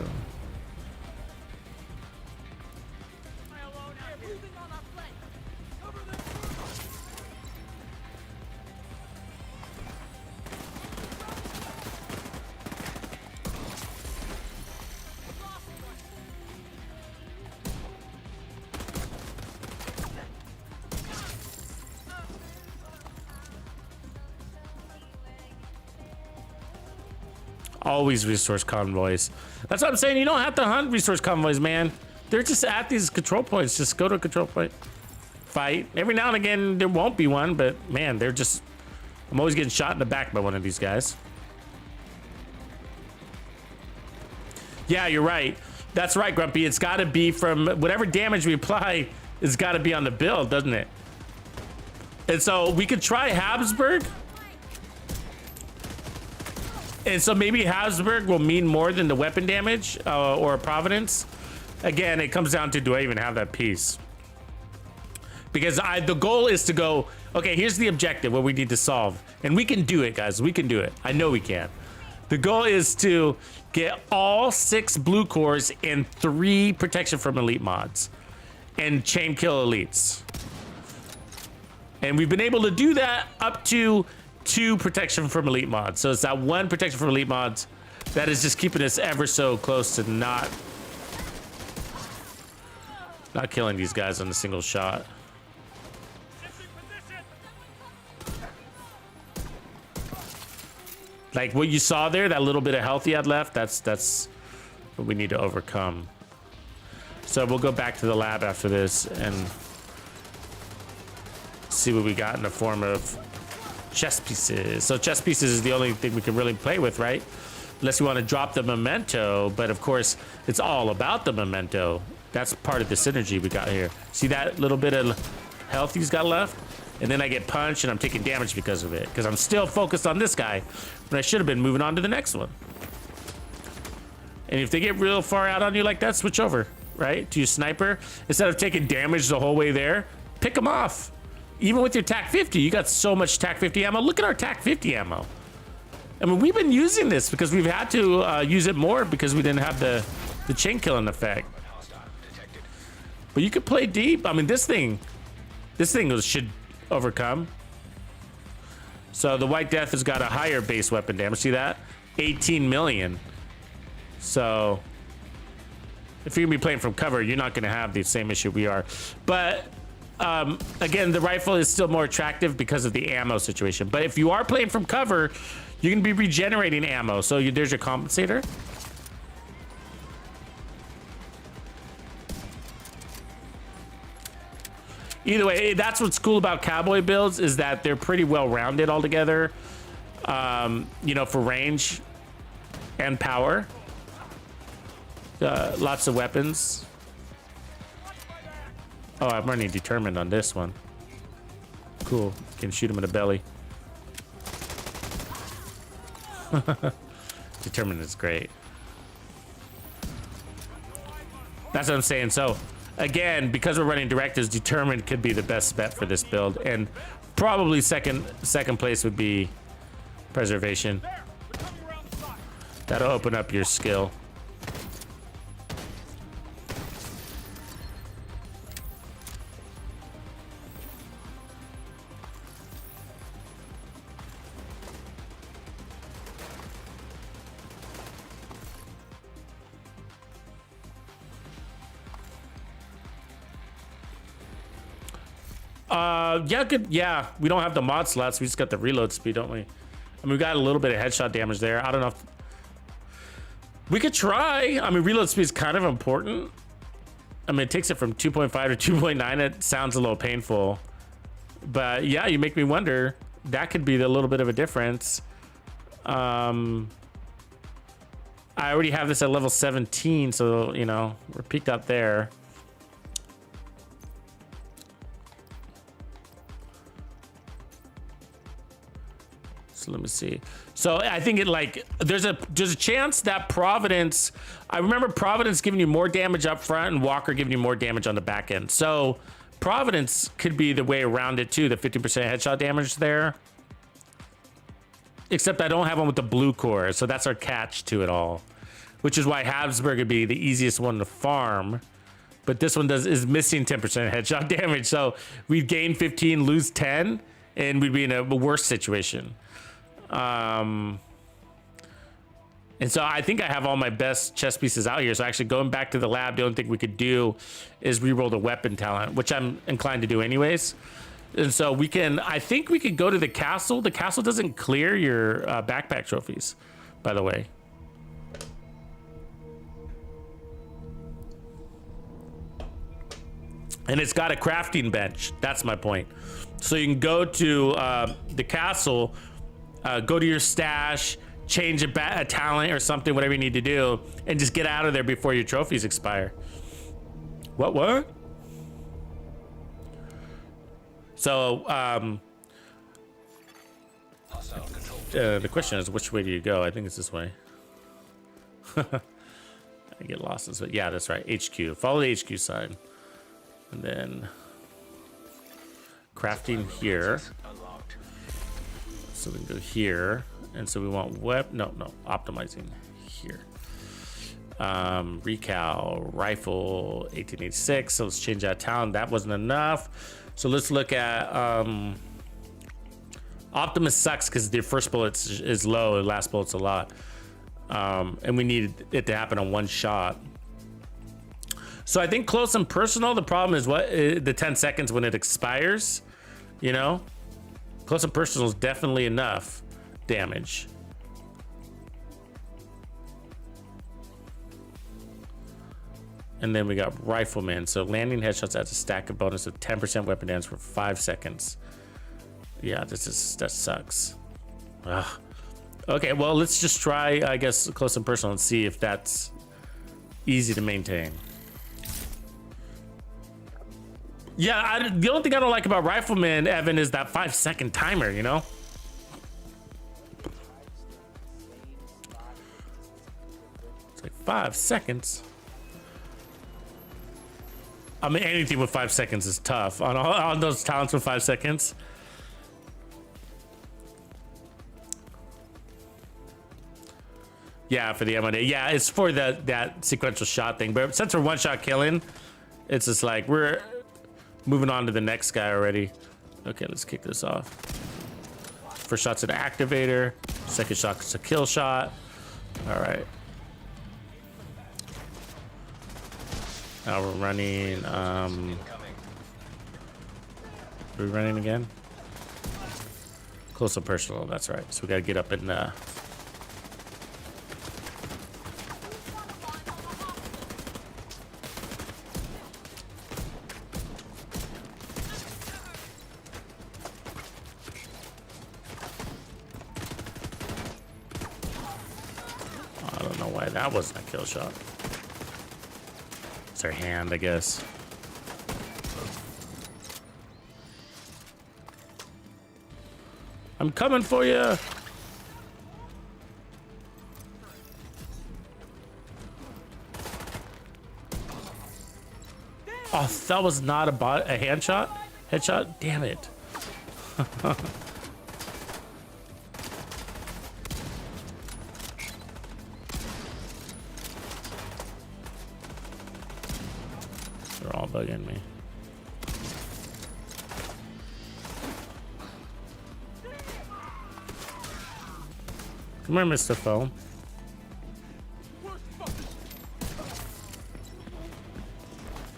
Always resource convoys. That's what I'm saying. You don't have to hunt resource convoys, man. They're just at these control points. Just go to a control point. Fight. Every now and again, there won't be one, but man, they're just... I'm always getting shot in the back by one of these guys. Yeah, you're right. That's right, Grumpy. It's got to be from... Whatever damage we apply, it's got to be on the build, doesn't it? And so we could try Habsburg. And so maybe Habsburg will mean more than the weapon damage or Providence. Again, it comes down to, do I even have that piece? Because the goal is to go, okay, here's the objective, what we need to solve. And we can do it, guys. We can do it. I know we can. The goal is to get all 6 blue cores and 3 protection from elite mods. And chain kill elites. And we've been able to do that up to 2 protection from elite mods. So it's that 1 protection from elite mods that is just keeping us ever so close to not killing these guys on a single shot. Like what you saw there, that little bit of health you had left, that's what we need to overcome. So we'll go back to the lab after this and see what we got in the form of chess pieces. So chess pieces is the only thing we can really play with, right? Unless we want to drop the memento, but of course it's all about the memento. That's part of the synergy we got here. See that little bit of health he's got left? And then I get punched and I'm taking damage because of it, because I'm still focused on this guy when I should have been moving on to the next one. And if they get real far out on you like that, switch over, right? To your sniper. Instead of taking damage the whole way there, pick them off. Even with your TAC 50, you got so much TAC 50 ammo. Look at our TAC 50 ammo. I mean, we've been using this because we've had to use it more because we didn't have the chain killing effect. But you could play deep. I mean, this thing should overcome. So the White Death has got a higher base weapon damage. See that? 18 million. So if you're gonna be playing from cover, you're not gonna have the same issue we are. But again, the rifle is still more attractive because of the ammo situation. But if you are playing from cover, you're gonna be regenerating ammo. So there's your compensator. Either way, that's what's cool about Cowboy builds, is that they're pretty well rounded altogether. You know, for range and power. Lots of weapons. Oh, I'm running determined on this one. Cool. Can shoot him in the belly. Determined is great. That's what I'm saying. So again, because we're running directives, determined could be the best bet for this build, and probably second place would be preservation. That'll open up your skill. Yeah, good. Yeah, we don't have the mod slots. We just got the reload speed, don't we? I mean, we got a little bit of headshot damage there. I don't know if we could try. I mean, reload speed is kind of important. I mean, it takes it from 2.5 to 2.9. It sounds a little painful, but yeah, you make me wonder. That could be a little bit of a difference. I already have this at level 17, so you know we're peaked out there. So let me see. So I think it like there's a chance that Providence. I remember Providence giving you more damage up front and Walker giving you more damage on the back end. So Providence could be the way around it too. The 50% headshot damage there. Except I don't have one with the blue core, so that's our catch to it all. Which is why Habsburg would be the easiest one to farm. But this one is missing 10% headshot damage. So we'd gain 15, lose 10, and we'd be in a worse situation. And so I think I have all my best chess pieces out here. So actually going back to the lab, the only thing we could do is reroll the weapon talent, which I'm inclined to do anyways. And so we can, I think we could go to the castle. The castle doesn't clear your backpack trophies, by the way. And it's got a crafting bench. That's my point. So you can go to the castle, go to your stash, change a talent or something, whatever you need to do, and just get out of there before your trophies expire. What? So, the question is, which way do you go? I think it's this way. I get lost in this way. Yeah, that's right. HQ. Follow the HQ side. And then crafting here. So we can go here. And so we want optimizing here. Recal, rifle, 1886. So let's change that talent. That wasn't enough. So let's look at Optimus sucks because the first bullet is low, the last bullet's a lot. And we needed it to happen on one shot. So I think close and personal, the problem is the 10 seconds when it expires, you know? Close and personal is definitely enough damage. And then we got Rifleman. So landing headshots adds a stack of bonus of 10% weapon damage for 5 seconds. Yeah, that sucks. Ugh. Okay, well, let's just try, I guess, close and personal and see if that's easy to maintain. Yeah, the only thing I don't like about Rifleman, Evan, is that 5-second timer, you know? It's like 5 seconds. I mean, anything with 5 seconds is tough. On those talents with 5 seconds. Yeah, for the M1A. Yeah, it's for that sequential shot thing. But since we're one-shot killing, it's just like we're moving on to the next guy already. Okay, let's kick this off. First shot's an activator. Second shot's a kill shot. All right. Now we're running. Are we running again? Close and personal. That's right. So we gotta get up in. I don't know why that wasn't a kill shot. It's her hand, I guess. I'm coming for you. Oh, that was not a hand shot? Headshot? Damn it. They're all bugging me. Come here, Mr. Foam.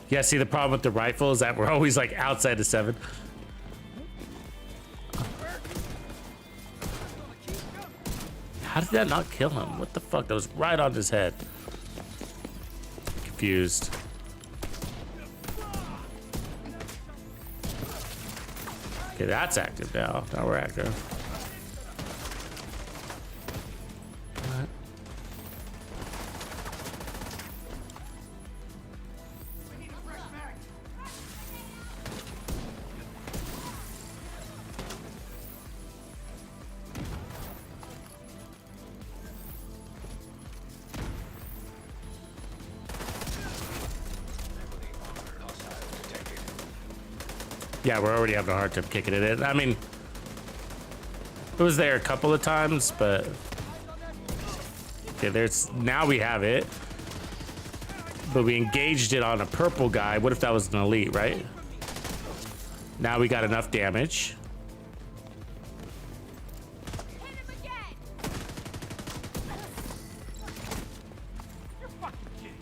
Yeah, see, the problem with the rifle is that we're always like outside the 7. How did that not kill him? What the fuck? That was right on his head. Confused. Okay, that's active now. Now we're active. What? Yeah, we're already having a hard time kicking it in. I mean, it was there a couple of times, but okay, there's now we have it. But we engaged it on a purple guy. What if that was an elite, right? Now we got enough damage. Hit him again. You're fucking kidding.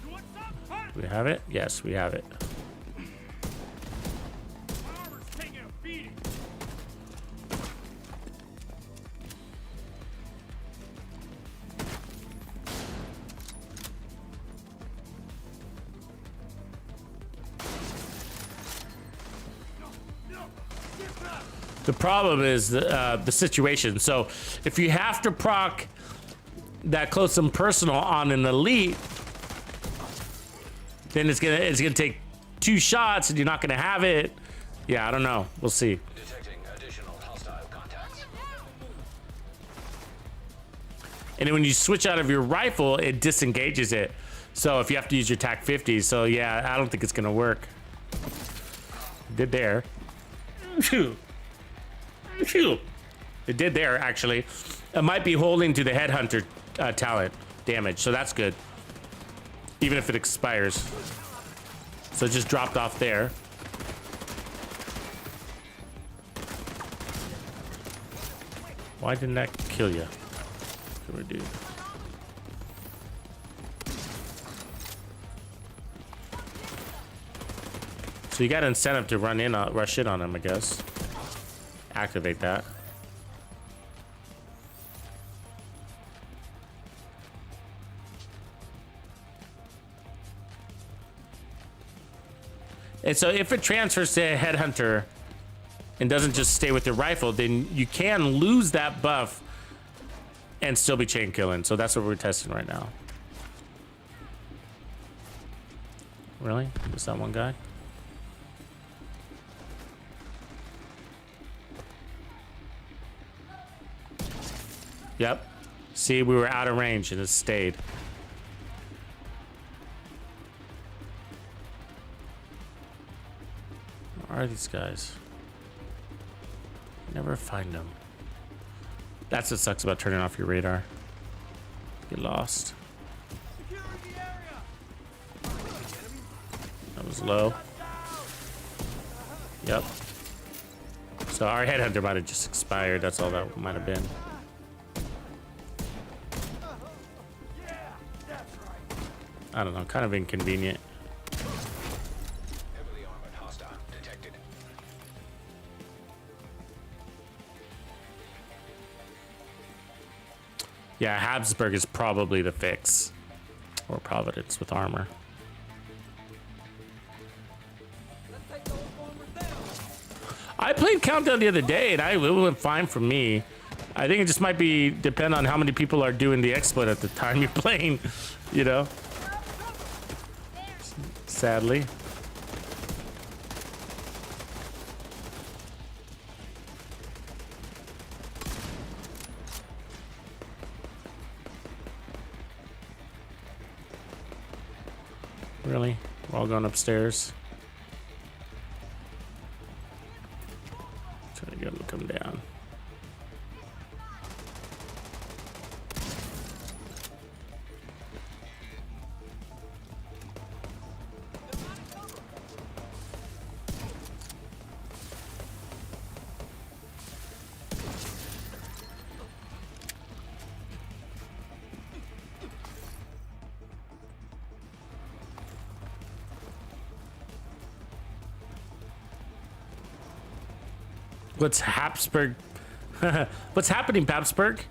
You want some? Huh? Do we have it? Yes, we have it. My armor's taking a beating. The problem is the situation. So if you have to proc that close and personal on an elite, then it's gonna take 2 shots and you're not gonna have it. Yeah, I don't know. We'll see. Detecting additional hostile contacts. And then when you switch out of your rifle, it disengages it. So if you have to use your TAC 50, so yeah, I don't think it's gonna work. Did there. Phew. Phew. It did there, actually. It might be holding to the headhunter talent damage, so that's good. Even if it expires. So it just dropped off there. Why didn't that kill you? Dude. So you got incentive to run in, rush in on him, I guess. Activate that. And so if it transfers to a headhunter and doesn't just stay with your rifle, then you can lose that buff and still be chain killing. So that's what we're testing right now. Really? Just that one guy? Yep. See, we were out of range and it stayed. Where are these guys? Never find them. That's what sucks about turning off your radar. Get lost. That was low. Yep. So our headhunter might have just expired. That's all that might have been. I don't know, kind of inconvenient. Heavily armored hostile detected. Yeah, Habsburg is probably the fix. Or Providence with armor. I played Countdown the other day and it went fine for me. I think it just might be depend on how many people are doing the exploit at the time you're playing, you know? Sadly. Really? We're all going upstairs. Trying to get him to come down. What's Habsburg? What's happening, Habsburg?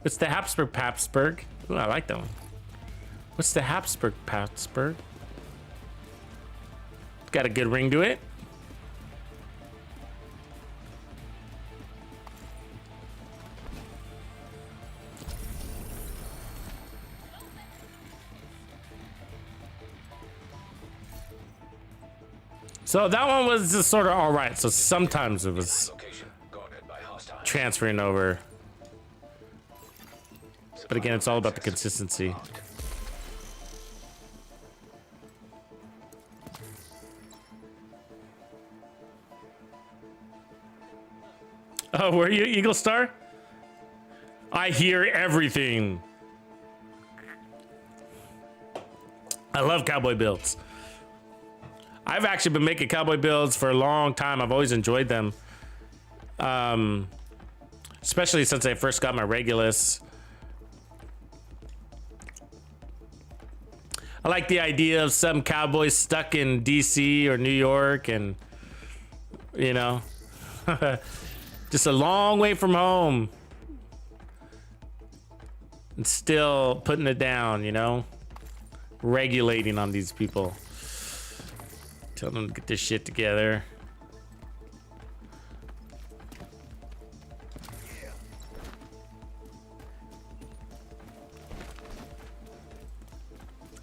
What's the Habsburg? Ooh, I like that one. What's the Habsburg? Got a good ring to it. So that one was just sort of all right. So sometimes it was Location guarded by hostiles. transferring over. But again, it's all about the consistency. Oh, were you Eagle Star? I hear everything. I love cowboy builds. I've actually been making cowboy builds for a long time. I've always enjoyed them. Especially since I first got my Regulus. I like the idea of some cowboys stuck in DC or New York and, you know, just a long way from home and still putting it down, you know, regulating on these people. Tell them to get this shit together.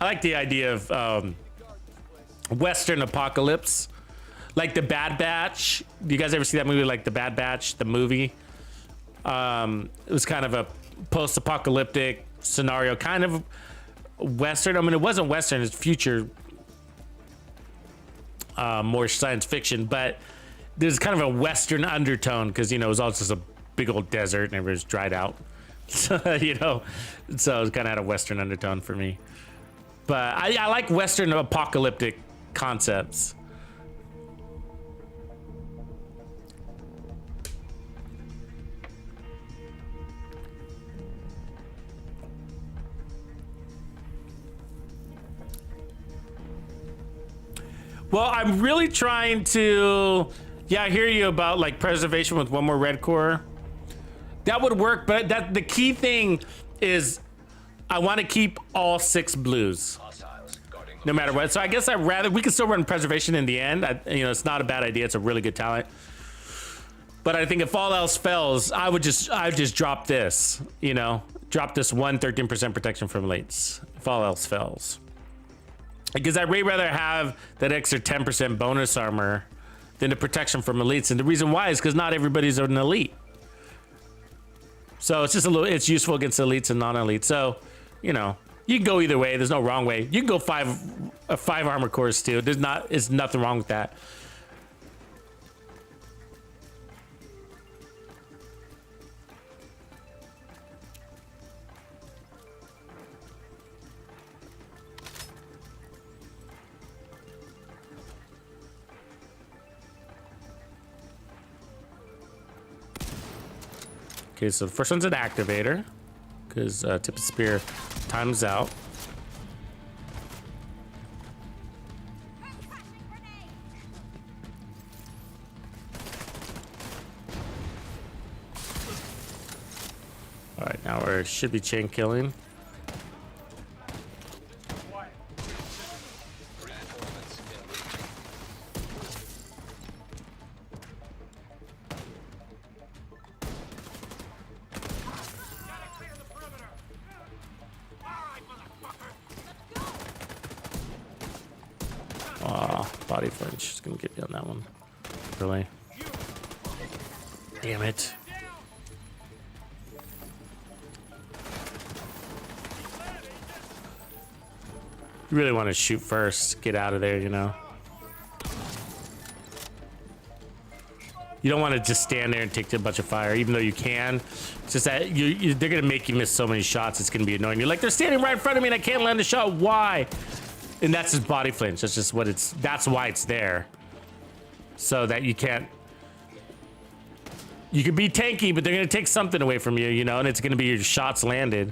I like the idea of Western apocalypse, like the Bad Batch. Do you guys ever see that movie, like the Bad Batch, the movie? It was kind of a post-apocalyptic scenario, kind of Western. I mean, it wasn't Western; it's future, more science fiction. But there's kind of a Western undertone because, you know, it was all just a big old desert and everything's dried out. So, you know, so it kind of had a Western undertone for me. But I like Western apocalyptic concepts. Well, I'm really trying to, yeah, I hear you about like preservation with one more red core. That would work, but that the key thing is I want to keep all 6 blues, no matter what. So I guess we can still run preservation in the end. You know, it's not a bad idea. It's a really good talent. But I think if all else fails, I would just drop this. You know, drop this 13% protection from elites if all else fails. Because I'd way rather have that extra 10% bonus armor than the protection from elites. And the reason why is because not everybody's an elite. So it's just it's useful against elites and non-elites. So, you know, you can go either way. There's no wrong way. You can go 5 armor cores too. There's nothing wrong with that. Okay, so the first one's an activator, because Tip of Spear times out. All right, now we should be chain killing. Body flinch. Just gonna get you on that one. Really? Damn it. You really want to shoot first. Get out of there, you know. You don't want to just stand there and take a bunch of fire, even though you can. It's just that they're gonna make you miss so many shots. It's gonna be annoying. You're like, they're standing right in front of me and I can't land a shot. Why? And that's just body flinch. That's just what it's. That's why it's there, so that you can't. You can be tanky, but they're gonna take something away from you, you know, and it's gonna be your shots landed.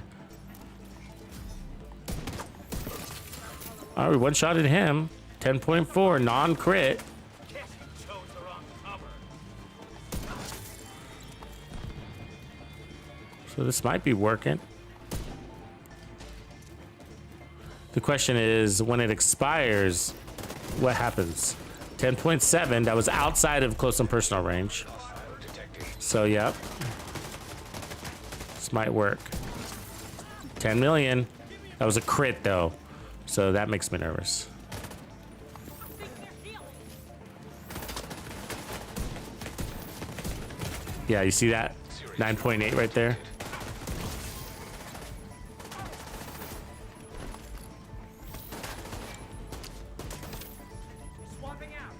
All right, we one-shotted him. 10.4 non-crit. So So this might be working. The question is, when it expires, what happens? 10.7, that was outside of close and personal range. So, yep. This might work. 10 million. That was a crit, though. So that makes me nervous. Yeah, you see that? 9.8 right there. Swapping out.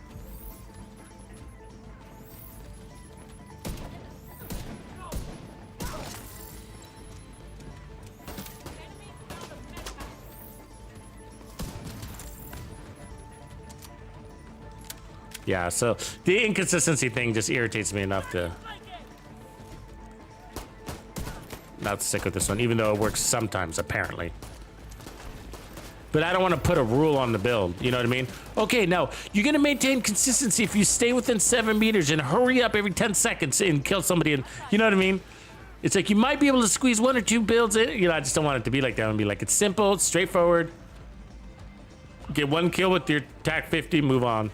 Yeah, so the inconsistency thing just irritates me enough to not stick with this one, even though it works sometimes, apparently. But I don't want to put a rule on the build, you know what I mean? Okay, now, you're going to maintain consistency if you stay within 7 meters and hurry up every 10 seconds and kill somebody, and you know what I mean? It's like you might be able to squeeze 1 or 2 builds in. You know, I just don't want it to be like that. I want to be like, it's simple, it's straightforward. Get 1 kill with your TAC 50, move on.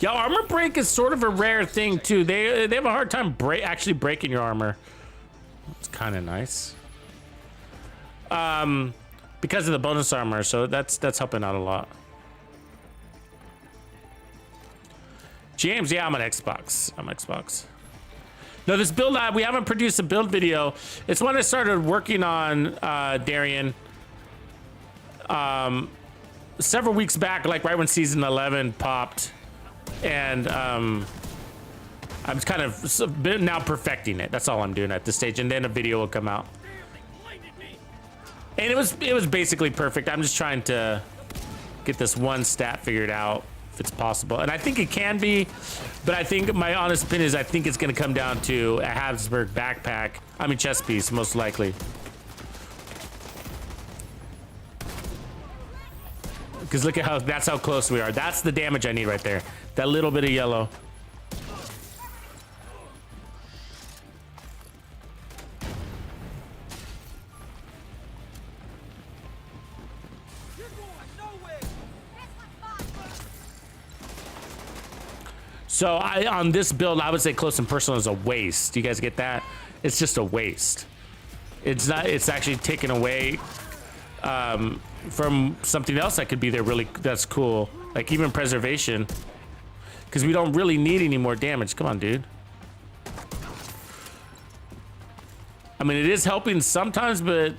Yeah, armor break is sort of a rare thing too. They have a hard time actually breaking your armor. It's kind of nice. Because of the bonus armor, so that's helping out a lot. James, yeah, I'm on Xbox. No, this build, we haven't produced a build video. It's when I started working on Darian. Several weeks back, like right when season 11 popped. And I'm kind of now perfecting it. That's all I'm doing at this stage, and then a video will come out. And it was basically perfect. I'm just trying to get this one stat figured out if it's possible, and I think it can be. But I think my honest opinion is I think it's going to come down to a Habsburg backpack. I mean chest piece, most likely. Because look at that's how close we are. That's the damage I need right there. That little bit of yellow. So on this build, I would say close and personal is a waste. Do you guys get that? It's just a waste. It's not. It's actually taken away from something else that could be there. Really, that's cool. Like even preservation. Because we don't really need any more damage. Come on, dude. I mean, it is helping sometimes, but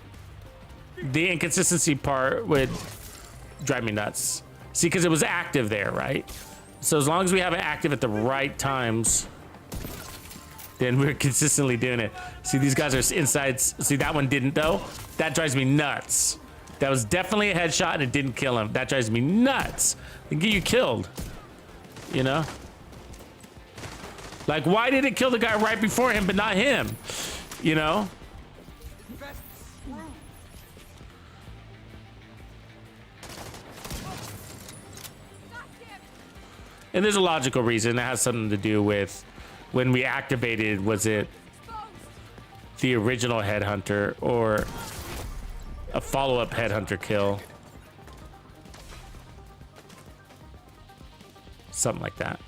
the inconsistency part would drive me nuts. See, because it was active there, right? So as long as we have it active at the right times, then we're consistently doing it. See, these guys are inside. See, that one didn't, though. That drives me nuts. That was definitely a headshot, and it didn't kill him. That drives me nuts. It can get you killed. You know? Like, why did it kill the guy right before him, but not him? You know? And there's a logical reason. It has something to do with when we activated, was it the original headhunter or a follow-up headhunter kill? Something like that.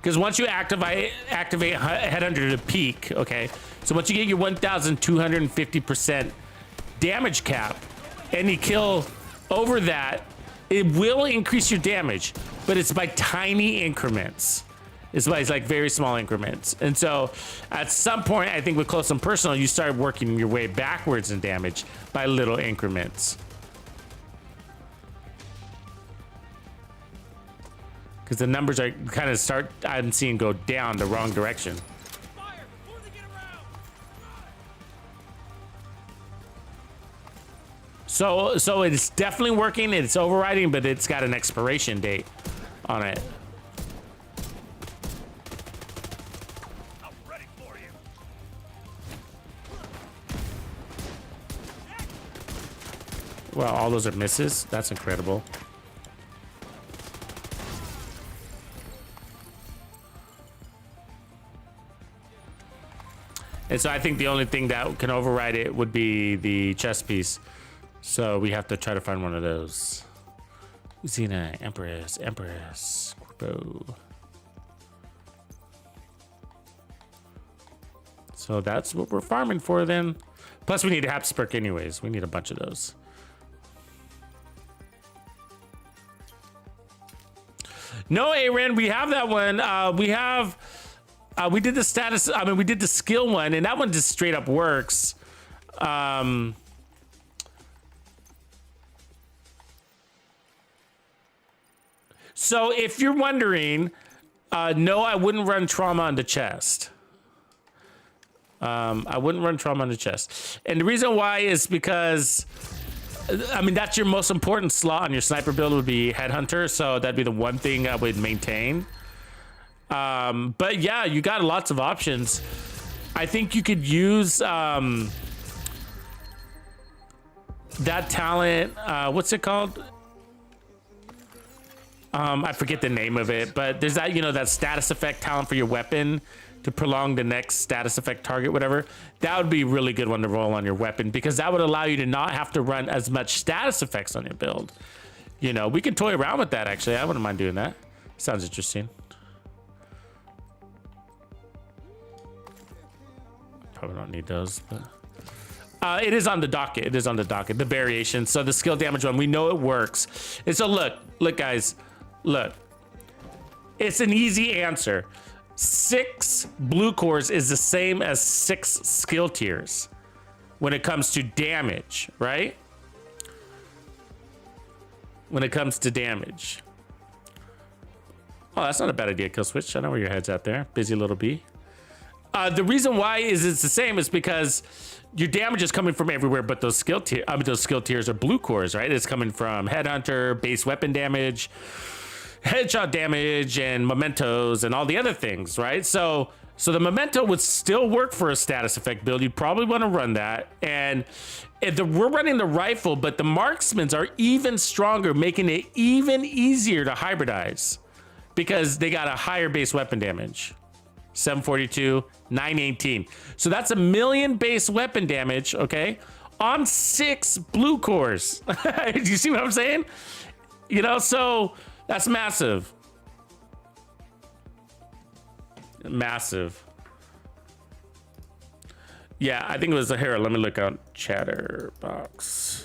Because once you activate headhunter to peak, okay, so once you get your 1,250% damage cap and you kill over that, it will increase your damage, but it's by tiny increments. It's like very small increments. And so at some point, I think with close and personal, you start working your way backwards in damage by little increments. Because the numbers are kind of I'm seeing go down the wrong direction. So it's definitely working. It's overriding, but it's got an expiration date on it. I'm ready for you. Well, all those are misses. That's incredible. And so I think the only thing that can override it would be the chest piece. So we have to try to find one of those. Xena, Empress, Corpo. So that's what we're farming for then. Plus we need a Haps perk anyways. We need a bunch of those. No, Aaron, we have that one. We did the status. I mean, we did the skill one, and that one just straight up works. So if you're wondering, no, I wouldn't run trauma on the chest. I wouldn't run trauma on the chest. And the reason why is because, I mean, that's your most important slot on your sniper build would be Headhunter. So that'd be the one thing I would maintain. But yeah, you got lots of options. I think you could use that talent. What's it called? I forget the name of it, but there's that, you know, that status effect talent for your weapon to prolong the next status effect target, whatever. That would be a really good one to roll on your weapon because that would allow you to not have to run as much status effects on your build. You know, we can toy around with that actually. I wouldn't mind doing that. Sounds interesting. Probably don't need those, but it is on the docket. It is on the docket. The variation. So the skill damage one, we know it works. And so look, guys, look. It's an easy answer. 6 blue cores is the same as 6 skill tiers when it comes to damage, right? When it comes to damage. Oh, that's not a bad idea, Kill Switch. I know where your head's at there. Busy little bee. The reason why is it's the same is because your damage is coming from everywhere, but those skill tiers are blue cores, right? It's coming from Headhunter, base weapon damage, headshot damage, and mementos, and all the other things, right? So the memento would still work for a status effect build. You'd probably want to run that. And we're running the rifle, but the marksmans are even stronger, making it even easier to hybridize because they got a higher base weapon damage. 742, 918. So that's 1,000,000 base weapon damage, okay, on 6 blue cores. Do you see what I'm saying? You know, so that's massive. Massive. Yeah, I think it was a here. Let me look out Chatterbox.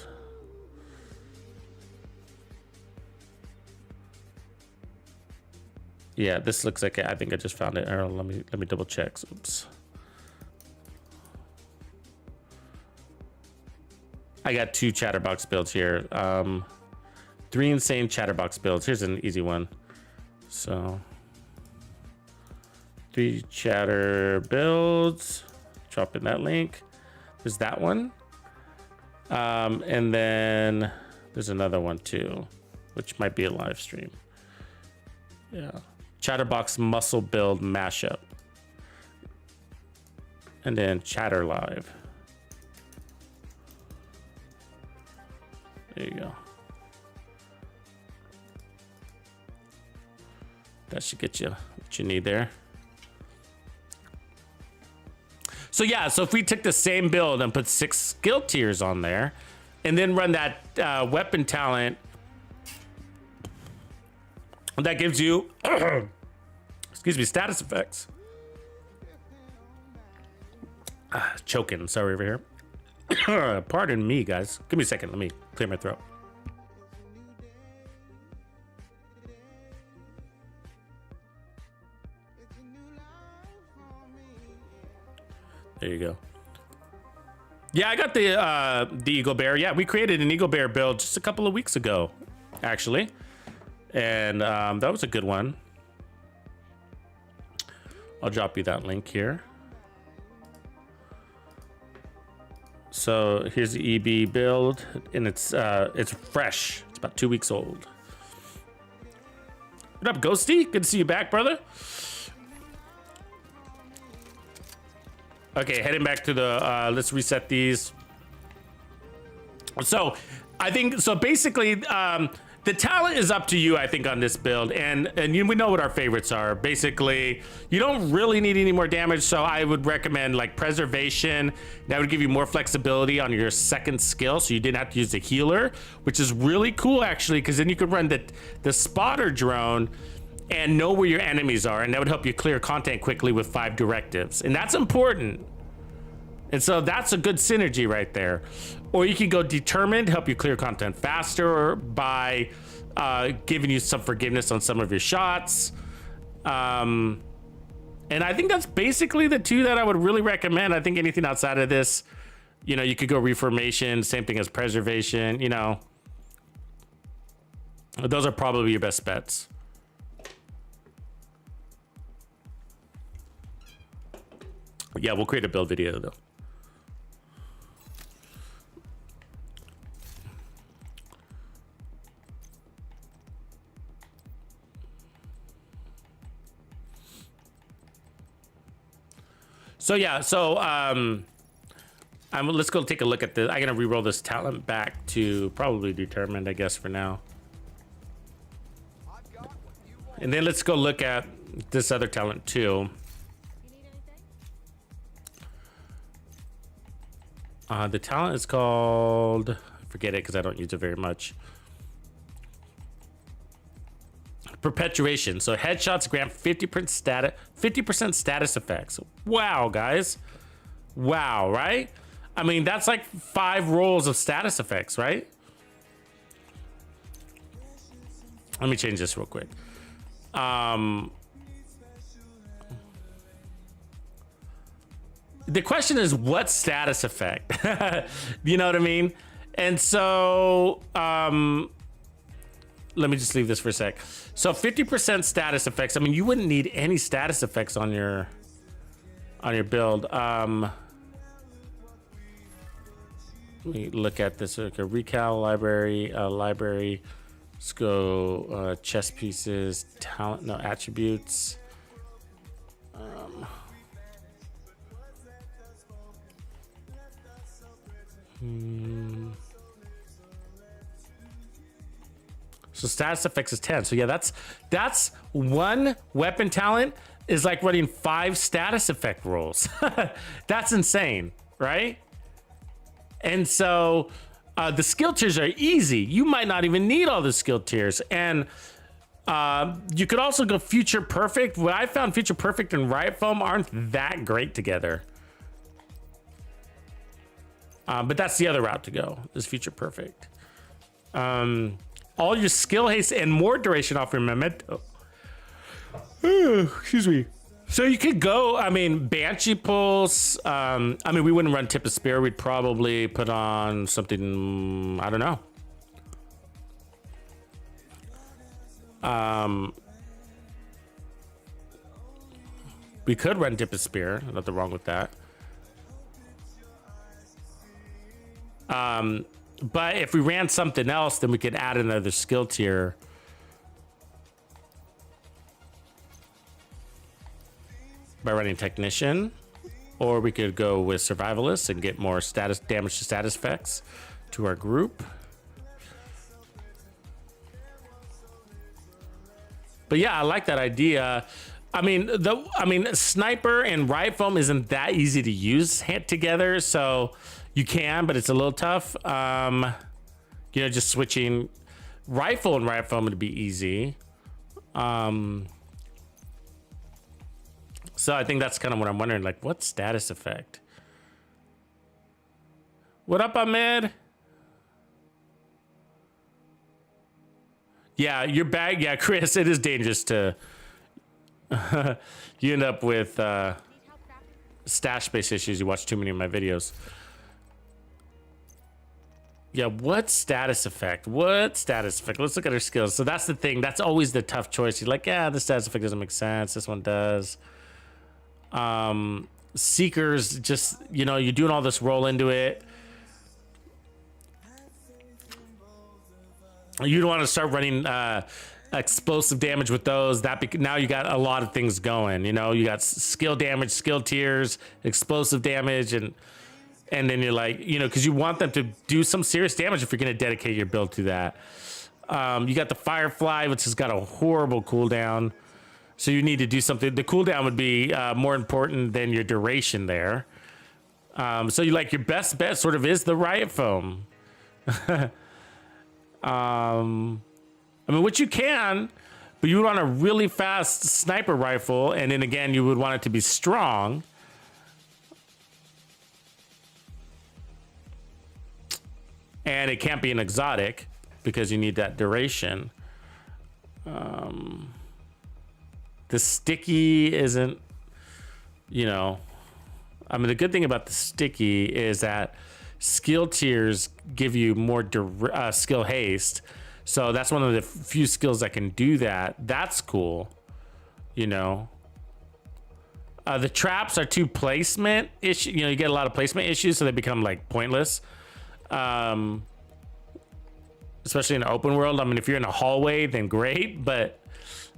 Yeah, this looks like it. I think I just found it. Let me double check. Oops. I got 2 Chatterbox builds here. 3 insane Chatterbox builds. Here's an easy one. So 3 chatter builds. Drop in that link. There's that one. And then there's another one too, which might be a live stream. Yeah. Chatterbox muscle build mashup. And then Chatter Live. There you go. That should get you what you need there. So yeah, so if we took the same build and put 6 skill tiers on there and then run that weapon talent, that gives you, excuse me, status effects. Choking, sorry over here. Pardon me, guys. Give me a second, let me clear my throat. There you go. Yeah, I got the Eagle Bear. Yeah, we created an Eagle Bear build just a couple of weeks ago, actually. And that was a good one. I'll drop you that link here. So here's the EB build, and it's fresh. It's about 2 weeks old. What up, Ghosty? Good to see you back, brother. Okay, heading back to the let's reset these. So I think so. Basically, the talent is up to you, I think, on this build, and we know what our favorites are. Basically, you don't really need any more damage, so I would recommend like preservation. That would give you more flexibility on your second skill, so you didn't have to use the healer, which is really cool actually, because then you could run the spotter drone and know where your enemies are, and that would help you clear content quickly with 5 directives, and that's important. And so that's a good synergy right there. Or you can go determined, help you clear content faster by giving you some forgiveness on some of your shots. And I think that's basically the 2 that I would really recommend. I think anything outside of this, you know, you could go reformation, same thing as preservation, you know. Those are probably your best bets. Yeah, we'll create a build video though. So yeah, so let's go take a look at this. I'm gonna re-roll this talent back to probably determined, I guess, for now. And then let's go look at this other talent too. The talent is called, forget it because I don't use it very much. Perpetuation. So headshots grant 50% status effects. Wow, guys. Wow, right? I mean, that's like 5 rolls of status effects, right? Let me change this real quick. The question is, what status effect? You know what I mean? And so, let me just leave this for a sec. So 50% status effects. I mean, you wouldn't need any status effects on your build. Let me look at this. Okay, recal library, library. Let's go chess pieces, talent, no attributes. So status effects is 10. So yeah, that's 1 weapon talent is like running 5 status effect rolls. That's insane, right? And so the skill tiers are easy. You might not even need all the skill tiers. And you could also go future perfect. What I found, future perfect and Riot foam aren't that great together. But that's the other route to go, is future perfect. All your skill haste and more duration off your memento. Excuse me. So you could go, I mean, Banshee Pulse. I mean, we wouldn't run Tip of Spear. We'd probably put on something, I don't know. We could run Tip of Spear. Nothing wrong with that. But if we ran something else, then we could add another skill tier. By running Technician. Or we could go with Survivalist and get more status damage to status effects to our group. But yeah, I like that idea. I mean, Sniper and Riot Foam isn't that easy to use together, so you can, but it's a little tough. You know, just switching Rifle and Riot Foam would be easy. So I think that's kind of what I'm wondering, like, what status effect? What up, Ahmed? Yeah, your bag. Yeah, Chris, it is dangerous to... you end up with stash space issues. You watch too many of my videos. Yeah, what status effect? What status effect? Let's look at our skills. So that's the thing. That's always the tough choice. You're like, yeah, this status effect doesn't make sense. This one does. Seekers, just, you know, you're doing all this roll into it. You don't want to start running explosive damage with those. Now you got a lot of things going. You know, you got skill damage, skill tiers, explosive damage, and And then you're like, you know, because you want them to do some serious damage if you're going to dedicate your build to that. You got the Firefly, which has got a horrible cooldown. So you need to do something. The cooldown would be more important than your duration there. So you like your best bet sort of is the Riot Foam. I mean, which you can, but you would want a really fast sniper rifle. And then again, you would want it to be strong. And it can't be an exotic because you need that duration. The sticky isn't, you know, I mean, the good thing about the sticky is that skill tiers give you more skill haste. So that's one of the few skills that can do that. That's cool, you know. The traps are too placement issue. You know, you get a lot of placement issues, so they become like pointless. Especially in the open world. I mean, if you're in a hallway, then great, but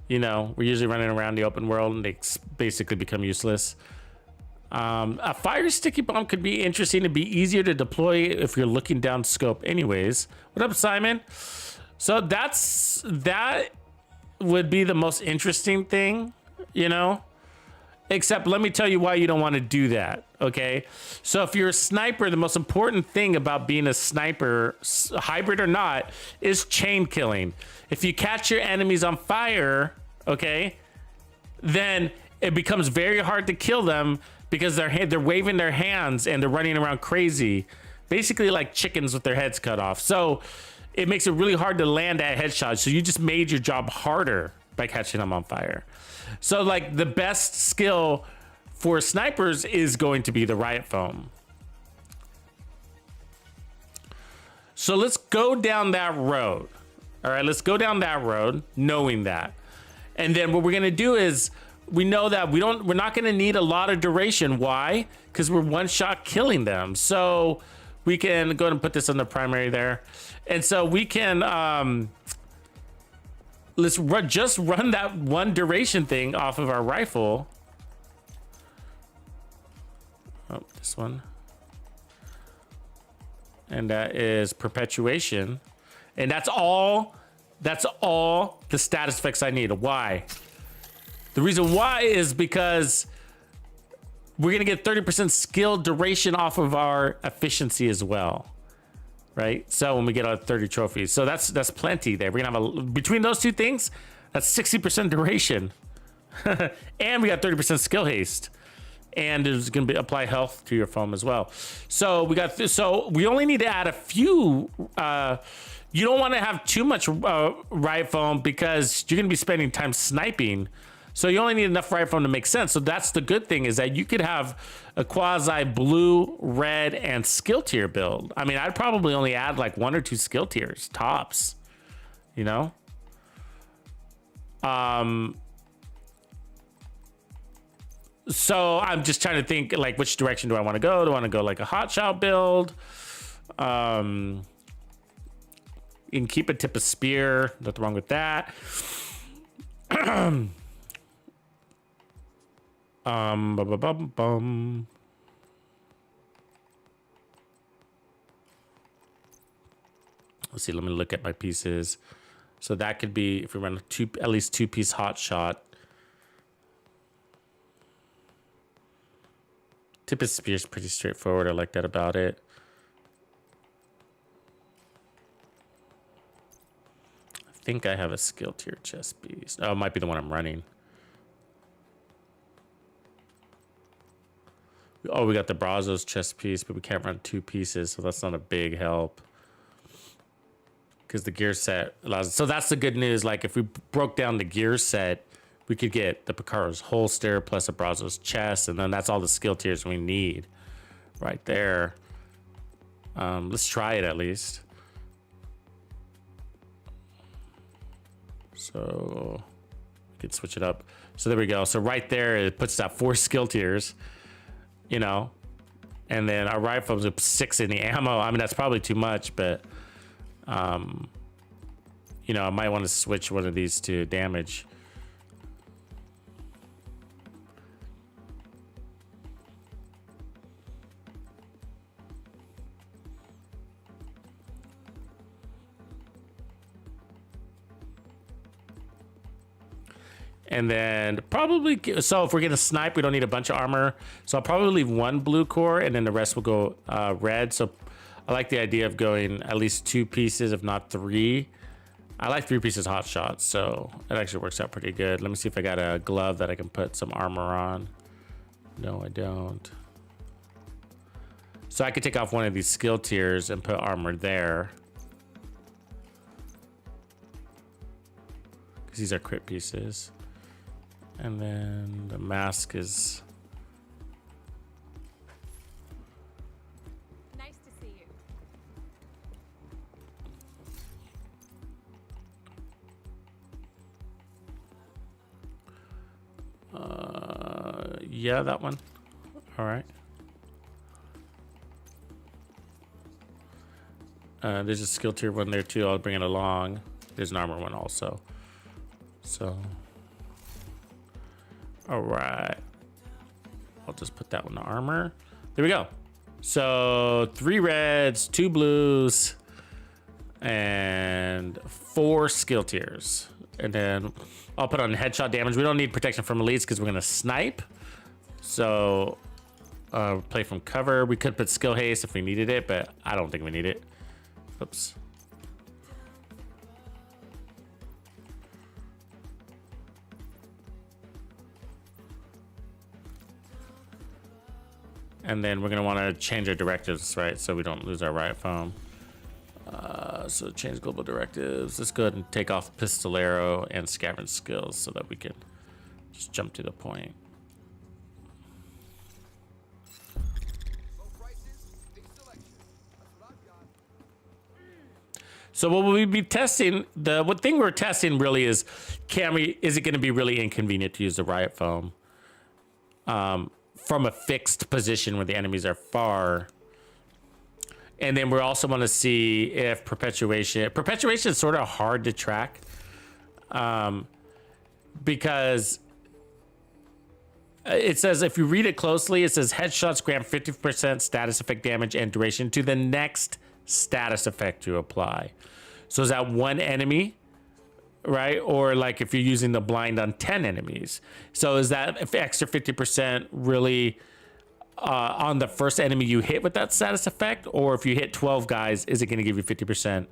you know, we're usually running around the open world and they basically become useless. A fire sticky bomb could be interesting to be easier to deploy if you're looking down scope anyways. What up, Simon? So that would be the most interesting thing, you know? Except let me tell you why you don't want to do that, okay? So if you're a sniper, the most important thing about being a sniper, hybrid or not, is chain killing. If you catch your enemies on fire, okay, then it becomes very hard to kill them because they're waving their hands and they're running around crazy, basically like chickens with their heads cut off. So it makes it really hard to land that headshot. So you just made your job harder by catching them on fire. So like the best skill for snipers is going to be the Riot Foam. So let's go down that road. All right, let's go down that road knowing that. And then what we're going to do is we know that we're not going to need a lot of duration. Why? Because we're one shot killing them. So we can go ahead and put this on the primary there. And so we can just run that one duration thing off of our rifle. Oh, this one. And that is perpetuation. And that's all the status effects I need. Why? The reason why is because we're gonna get 30% skill duration off of our efficiency as well. Right? So when we get our 30 trophies. So that's plenty there. We're gonna have between those two things, that's 60% duration. And we got 30% skill haste. And there's gonna be apply health to your foam as well. So we got so we only need to add a few. You don't want to have too much Riot Foam because you're gonna be spending time sniping. So you only need enough Riot Foam to make sense. So that's the good thing is that you could have a quasi blue, red, and skill tier build. I mean, I'd probably only add like 1 or 2 skill tiers tops, you know? So I'm just trying to think like which direction do I want to go? Do I want to go like a hot shot build? You can keep a tip of spear. Nothing wrong with that. Let's see. Let me look at my pieces. So that could be if we run at least 2-piece hot shot. Tip of spear is pretty straightforward. I like that about it. I think I have a skill tier chest piece. Oh, it might be the one I'm running. Oh, we got the Brazos chest piece, but we can't run 2 pieces, so that's not a big help. Because the gear set allows. So that's the good news. Like if we broke down the gear set, we could get the Picaro's holster plus a Brazos chest, and then that's all the skill tiers we need right there. Let's try it at least. So we could switch it up. So there we go. So right there, it puts that 4 skill tiers, you know, and then our rifles are 6 in the ammo. I mean, that's probably too much, but you know, I might want to switch one of these to damage. And then probably, so if we're gonna snipe, we don't need a bunch of armor. So I'll probably leave 1 blue core and then the rest will go red. So I like the idea of going at least 2 pieces, if not 3. I like 3 pieces hot shots, so it actually works out pretty good. Let me see if I got a glove that I can put some armor on. No, I don't. So I could take off one of these skill tiers and put armor there. Because these are crit pieces. And then the mask is... Nice to see you. Yeah, that one. All right. There's a skill tier one there too. I'll bring it along. There's an armor one also. So, all right. I'll just put that one to armor. There we go. So 3 reds, 2 blues, and 4 skill tiers. And then I'll put on headshot damage. We don't need protection from elites because we're gonna snipe. So play from cover. We could put skill haste if we needed it, but I don't think we need it. Oops. And then we're gonna want to change our directives, right? So we don't lose our riot foam. So change global directives. Let's go ahead and take off pistolero and scavenge skills so that we can just jump to the point. So what we'll be testing, what thing we're testing really is, is it going to be really inconvenient to use the riot foam from a fixed position where the enemies are far. And then we also want to see if perpetuation is sort of hard to track because it says, if you read it closely, it says headshots grant 50% status effect damage and duration to the next status effect to apply. So is that 1 enemy, right? Or like if you're using the blind on 10 enemies. So is that extra 50% really on the first enemy you hit with that status effect? Or if you hit 12 guys, is it going to give you 50%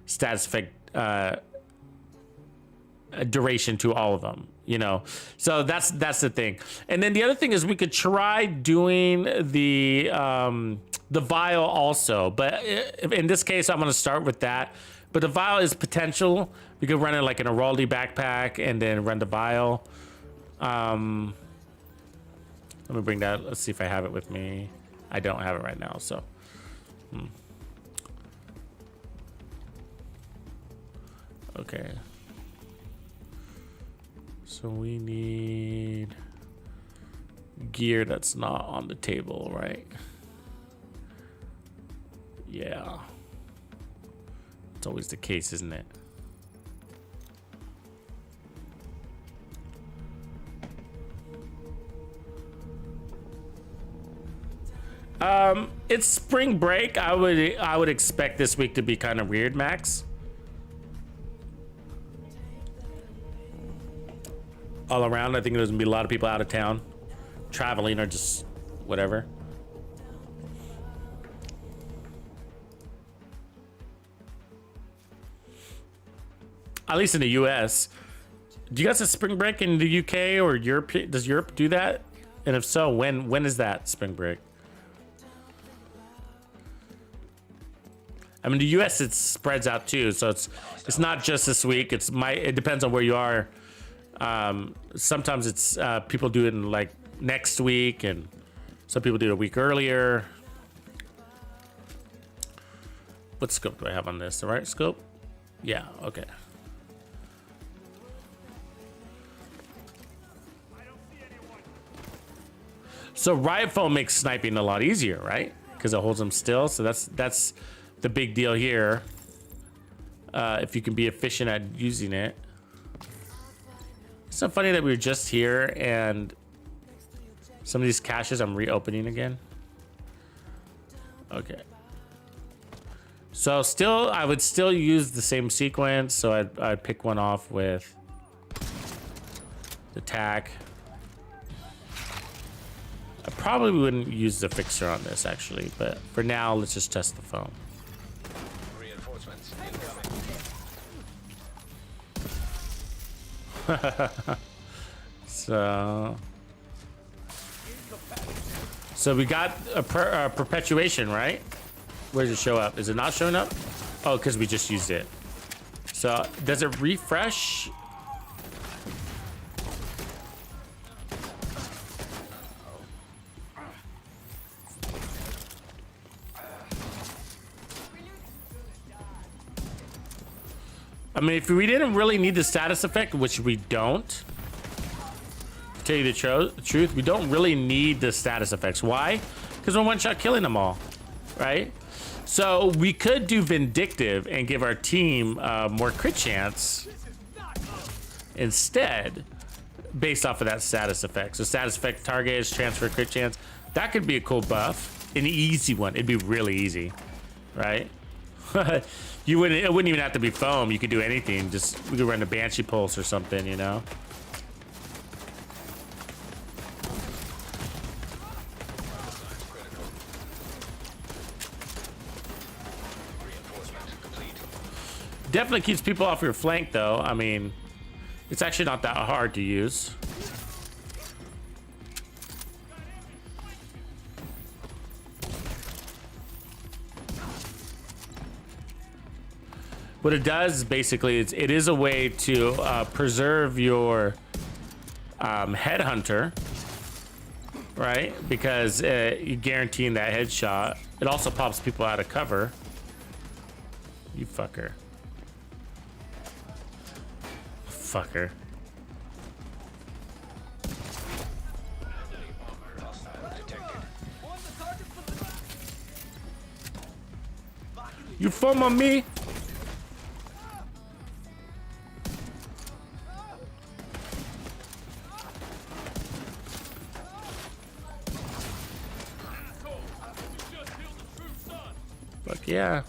status effect duration to all of them? You know, so that's the thing. And then the other thing is we could try doing the vial also, but in this case I'm going to start with that. But the vial is potential. We could run it like an Araldi backpack and then run the vial. Let me bring that. Let's see if I have it with me. I don't have it right now, so. Okay. So we need gear that's not on the table, right? Yeah. It's always the case, isn't it? It's spring break. I would expect this week to be kind of weird, Max. All around, I think there's gonna be a lot of people out of town, traveling or just whatever. At least in the US. Do you guys have spring break in the UK or Europe? Does Europe do that? And if so, when is that spring break? I mean, the US, it spreads out too, so it's not just this week. It depends on where you are. Sometimes it's people do it in like next week, and some people do it a week earlier. What scope do I have on this? The right scope? Yeah, okay. So riot foam makes sniping a lot easier, right? Because it holds them still. So that's the big deal here. If you can be efficient at using it. It's so funny that we were just here and some of these caches I'm reopening again. Okay. So still, I would still use the same sequence. So I'd pick one off with Attack. I probably wouldn't use the fixer on this actually, but for now, let's just test the foam. Reinforcements incoming. So we got a perpetuation, right? Where does it show up? Is it not showing up? Oh, because we just used it. So does it refresh? I mean, if we didn't really need the status effect, which we don't, to tell you the truth, we don't really need the status effects. Why? Because we're one-shot killing them all, right? So we could do Vindictive and give our team more crit chance instead, based off of that status effect. So status effect target is transfer crit chance. That could be a cool buff, an easy one. It'd be really easy, right? It wouldn't even have to be foam. You could do anything. Just we could run a Banshee Pulse or something, you know. Definitely keeps people off your flank, though. I mean, it's actually not that hard to use. What it does basically is it is a way to preserve your headhunter, right? Because you're guaranteeing that headshot. It also pops people out of cover. You fucker. Fucker. You foam on me? Fuck yeah.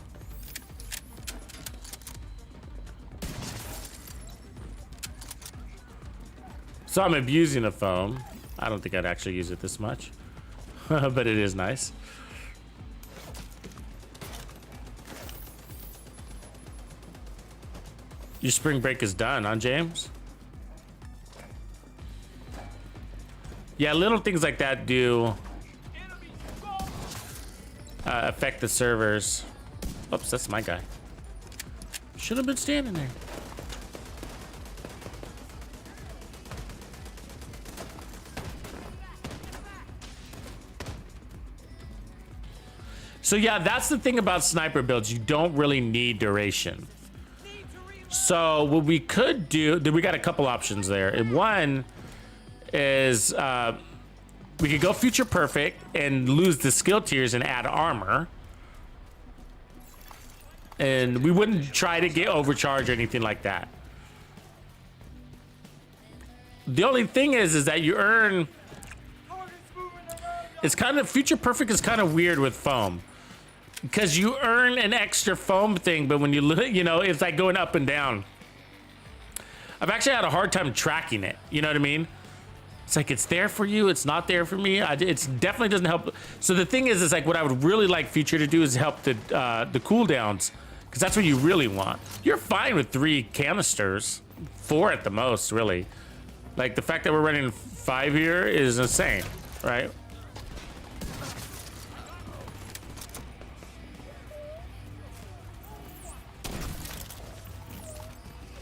So I'm abusing a foam. I don't think I'd actually use it this much, but it is nice. Your spring break is done, huh, James? Yeah, little things like that do affect the servers. Oops, that's my guy. Should have been standing there. So yeah, that's the thing about sniper builds. You don't really need duration. So what we could do, we got a couple options there. And one is we could go future perfect and lose the skill tiers and add armor. And we wouldn't try to get overcharged or anything like that. The only thing is that you earn, it's kind of, future perfect is kind of weird with foam. Because you earn an extra foam thing, but when you know, it's like going up and down. I've actually had a hard time tracking it. You know what I mean? It's like it's there for you, it's not there for me. It definitely doesn't help. So the thing is like what I would really like Future to do is help the cooldowns, because that's what you really want. You're fine with 3 canisters, 4 at the most, really. Like the fact that we're running 5 here is insane, right?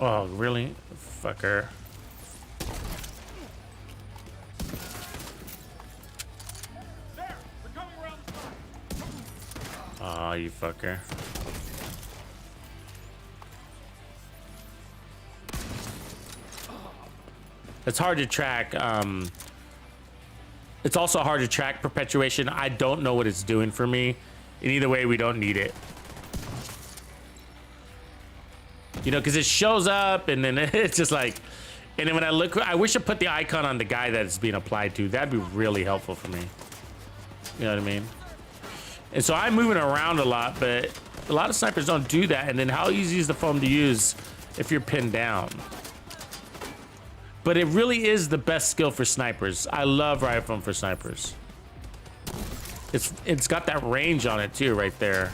Oh, really? Fucker. Oh, you fucker. It's hard to track. It's also hard to track perpetuation. I don't know what it's doing for me. In either way, we don't need it. You know, because it shows up and then it's just like, and then when I look, I wish I put the icon on the guy that it's being applied to. That'd be really helpful for me. You know what I mean? And so I'm moving around a lot, but a lot of snipers don't do that. And then how easy is the foam to use if you're pinned down? but it really is the best skill for snipers. I love rifle for snipers. It's got that range on it too, right there.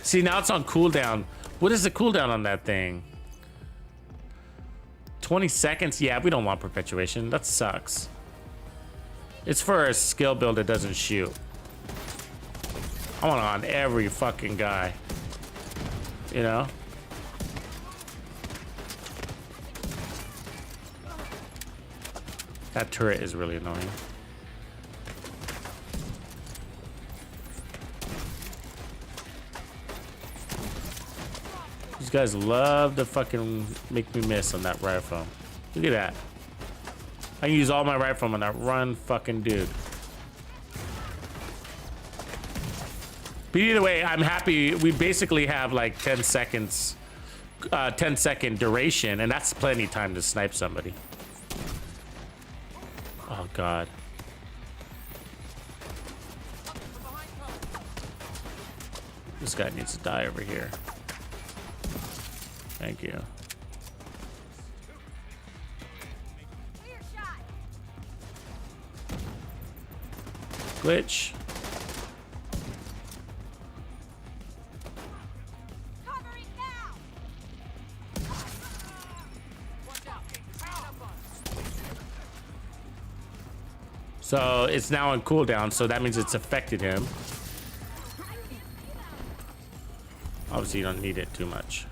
See, now it's on cooldown. What is the cooldown on that thing? 20 seconds? Yeah, we don't want perpetuation. That sucks. It's for a skill build that doesn't shoot. I want it on every fucking guy. You know? That turret is really annoying. These guys love to fucking make me miss on that rifle. Look at that. I can use all my rifle on that run fucking dude. But either way, I'm happy. We basically have like 10 seconds, 10-second duration, and that's plenty of time to snipe somebody. Oh God. This guy needs to die over here. Thank you. Glitch. So it's now on cooldown, so that means it's affected him. Obviously, you don't need it too much.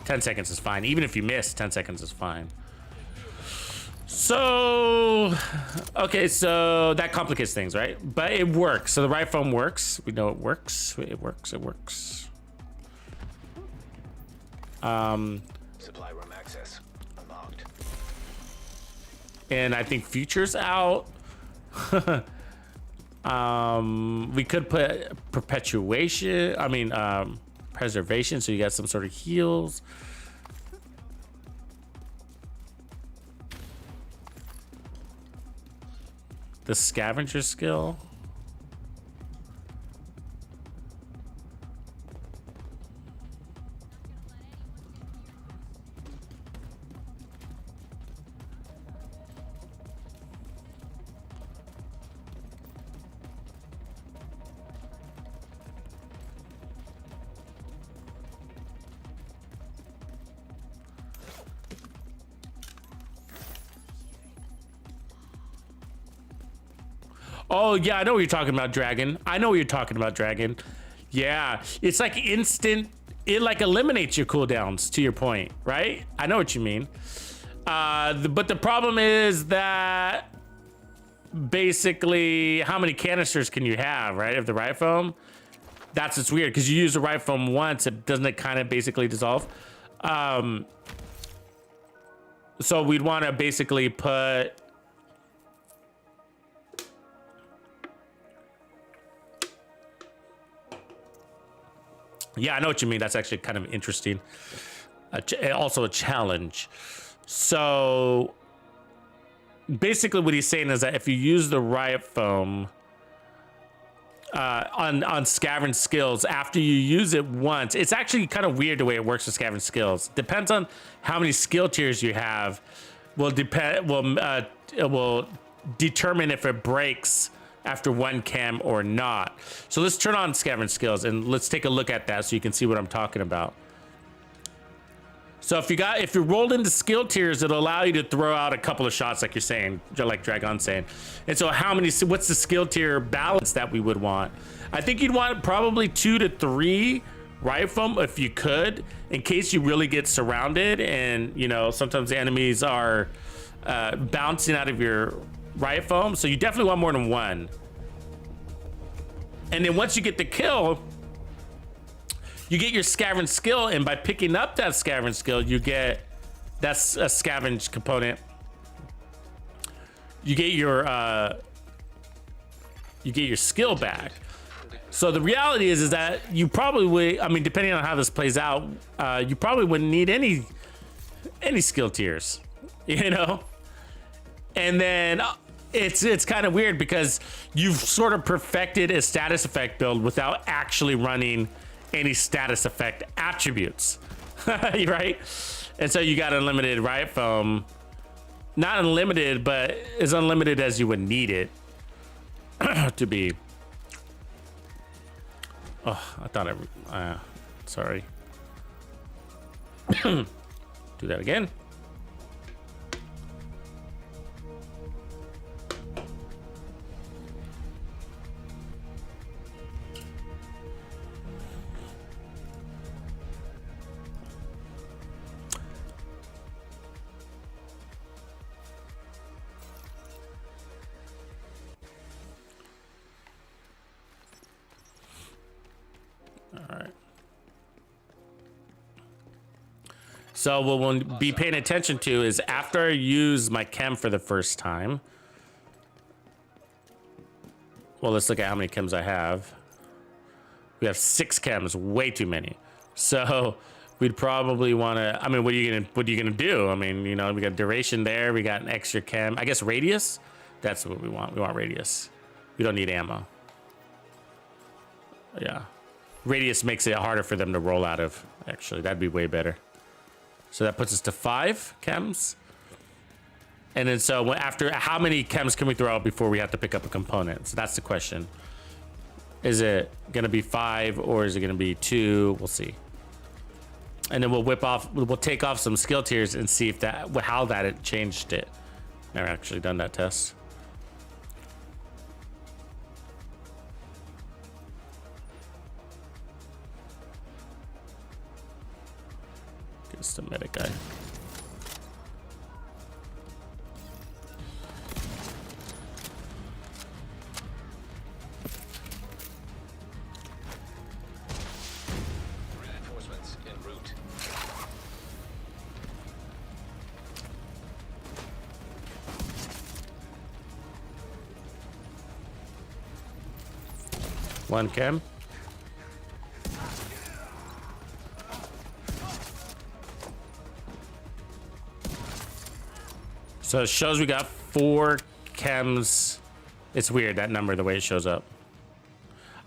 10 seconds is fine. Even if you miss, 10 seconds is fine. So, okay, so that complicates things, right? But it works. So the right foam works. We know it works. It works. It works. Supply room access unlocked. And I think future's out. We could put perpetuation. I mean, preservation. So you got some sort of heals. The scavenger skill. Oh, yeah, I know what you're talking about, Dragon. I know what you're talking about, Dragon. Yeah, it's like instant. It like eliminates your cooldowns, to your point, right? I know what you mean. But the problem is that basically how many canisters can you have, right? Of the right foam? That's what's weird, because you use the right foam once, doesn't it kind of basically dissolve? So we'd want to basically put... Yeah, I know what you mean. That's actually kind of interesting. Also a challenge. So basically what he's saying is that if you use the Riot foam on Scavenge skills, after you use it once, it's actually kind of weird the way it works with Scavenge skills. Depends on how many skill tiers you have. It will determine if it breaks after one chem or not. So let's turn on Scavenge skills and let's take a look at that so you can see what I'm talking about. So if you're rolled into skill tiers, it'll allow you to throw out a couple of shots, like you're saying, like Dragon's saying. And so what's the skill tier balance that we would want? I think you'd want probably 2 to 3 Riot foam if you could, in case you really get surrounded and, you know, sometimes the enemies are bouncing out of your Riot foam, so you definitely want more than 1. And then once you get the kill, you get your Scavenge skill, and by picking up that Scavenge skill, you get that's a Scavenge component. You get your skill back. So the reality is that you probably would, I mean, depending on how this plays out, you probably wouldn't need any skill tiers, you know? And then it's kind of weird because you've sort of perfected a status effect build without actually running any status effect attributes, right? And so you got unlimited Riot foam. Not unlimited, but as unlimited as you would need it to be. Oh, I thought sorry. Do that again. So what we'll be paying attention to is after I use my chem for the first time. Well, let's look at how many chems I have. We have 6 chems, way too many. So we'd probably want to. I mean, what are you gonna do? I mean, you know, we got duration there. We got an extra chem. I guess radius. That's what we want. We want radius. We don't need ammo. Yeah, radius makes it harder for them to roll out of. Actually, that'd be way better. So that puts us to 5 chems. And then so after, how many chems can we throw out before we have to pick up a component? So that's the question. Is it gonna be 5 or is it gonna be 2? We'll see. And then we'll take off some skill tiers and see if how that it changed it. Never actually done that test. It's the medic guy. Reinforcements en route. One chem. So it shows we got 4 chems. It's weird, that number, the way it shows up.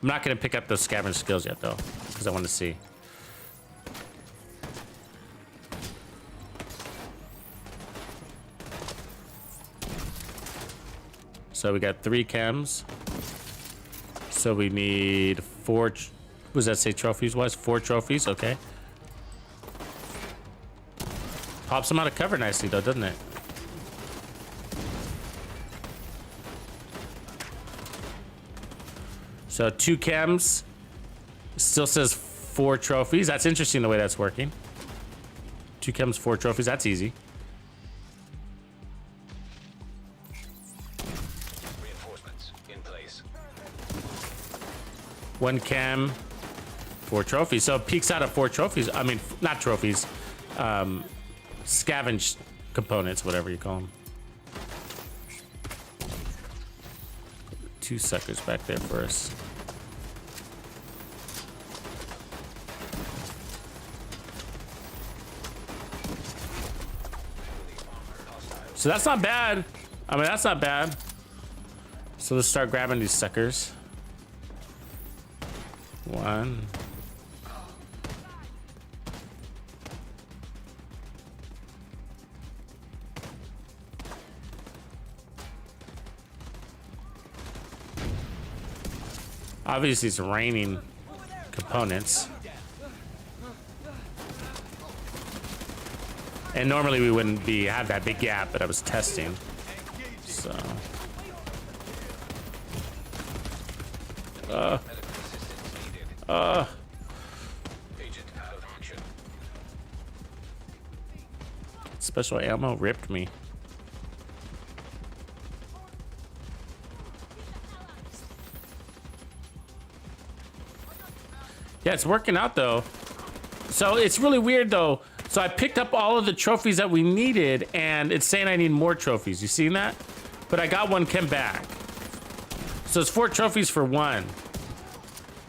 I'm not gonna pick up those scavenge skills yet though, because I want to see. So we got 3 chems. So we need 4, what does that say trophies wise? 4 trophies, okay. Pops them out of cover nicely though, doesn't it? So 2 chems, still says 4 trophies. That's interesting the way that's working. 2 chems, 4 trophies, that's easy. Reinforcements in place. 1 chem, 4 trophies. So it peaks out at 4 trophies. I mean, not trophies, scavenge components, whatever you call them. 2 suckers back there for us. So that's not bad. I mean, that's not bad. So let's start grabbing these suckers. 1. Obviously, it's raining components. And normally we wouldn't have that big gap, but I was testing. So. Agent out of action. Special ammo ripped me. Yeah, it's working out though. So it's really weird though. So I picked up all of the trophies that we needed and it's saying I need more trophies. You seen that? But I got 1 chem back. So it's 4 trophies for 1.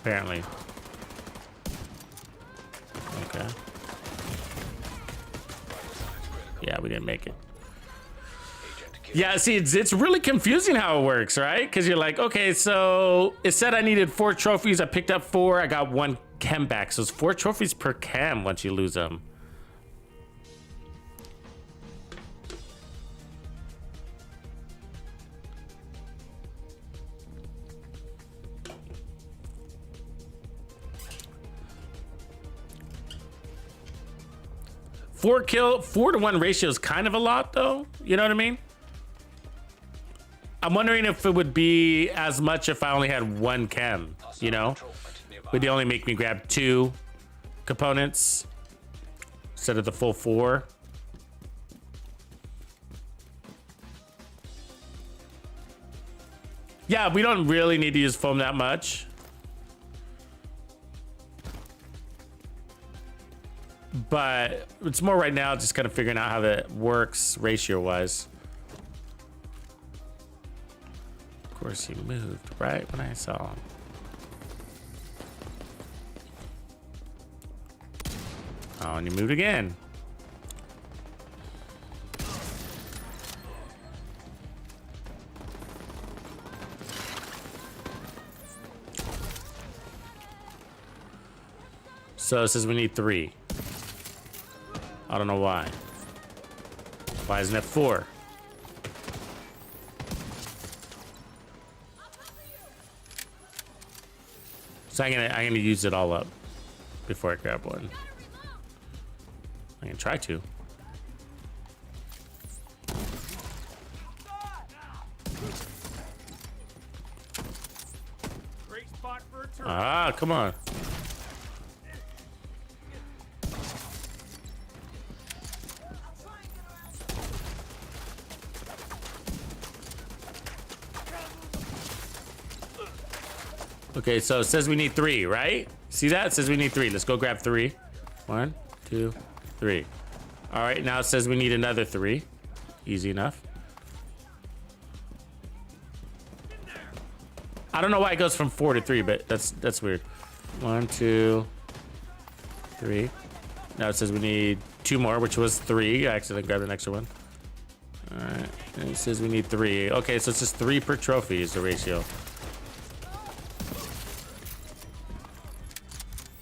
Apparently. Okay. Yeah, we didn't make it. Yeah, see, it's really confusing how it works, right? Because you're like, okay, so it said I needed 4 trophies. I picked up 4. I got 1 chem back. So it's 4 trophies per chem once you lose them. 4 to 1 ratio is kind of a lot though. You know what I mean? I'm wondering if it would be as much if I only had 1 chem, you know? Would they only make me grab 2 components instead of the full 4? Yeah, we don't really need to use foam that much. But it's more right now just kind of figuring out how that works ratio-wise. Of course, he moved right when I saw him. Oh, and he moved again. So it says we need 3. I don't know why. Why isn't it 4? So I'm gonna use it all up before I grab one. I can try to. Great spot for a turret. Ah, come on. Okay, so it says we need 3, right? See that? It says we need 3. Let's go grab 3. 1, 2, 3. All right, now it says we need another 3. Easy enough. I don't know why it goes from 4 to 3, but that's weird. 1, 2, 3. Now it says we need 2 more, which was 3. I accidentally grabbed an extra one. All right, and it says we need 3. Okay, so it's just 3 per trophy is the ratio.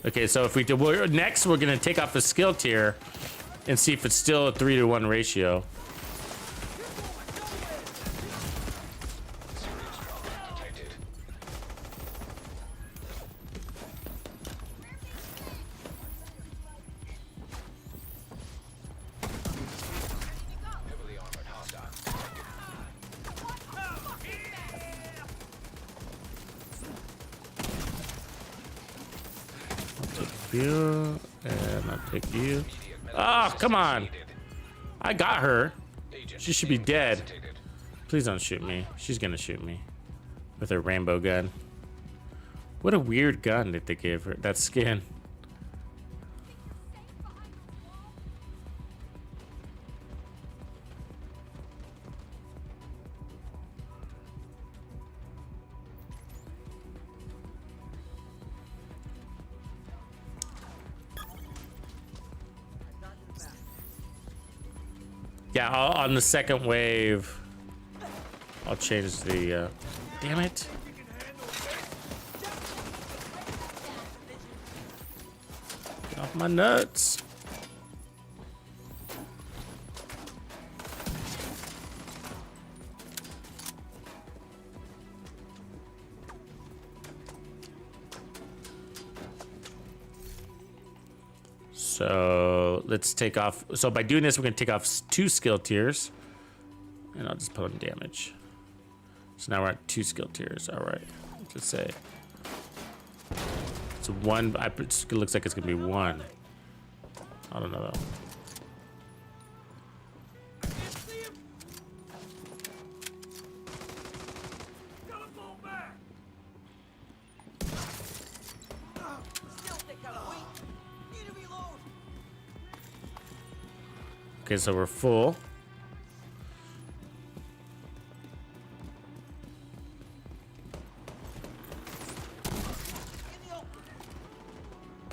Okay, so if we do, next we're gonna take off the skill tier and see if it's still a 3 to 1 ratio. You and I'll take you. Oh, come on. I got her. She should be dead. Please don't shoot me. She's gonna shoot me with her rainbow gun. What a weird gun that they gave her. That skin. Yeah, on the second wave, I'll change the, damn it. Get off my nuts. So let's take off. So by doing this, we're going to take off 2 skill tiers. And I'll just put on damage. So now we're at 2 skill tiers. All right. Let's say. It's 1. It looks like it's going to be 1. I don't know though. Okay, so we're full.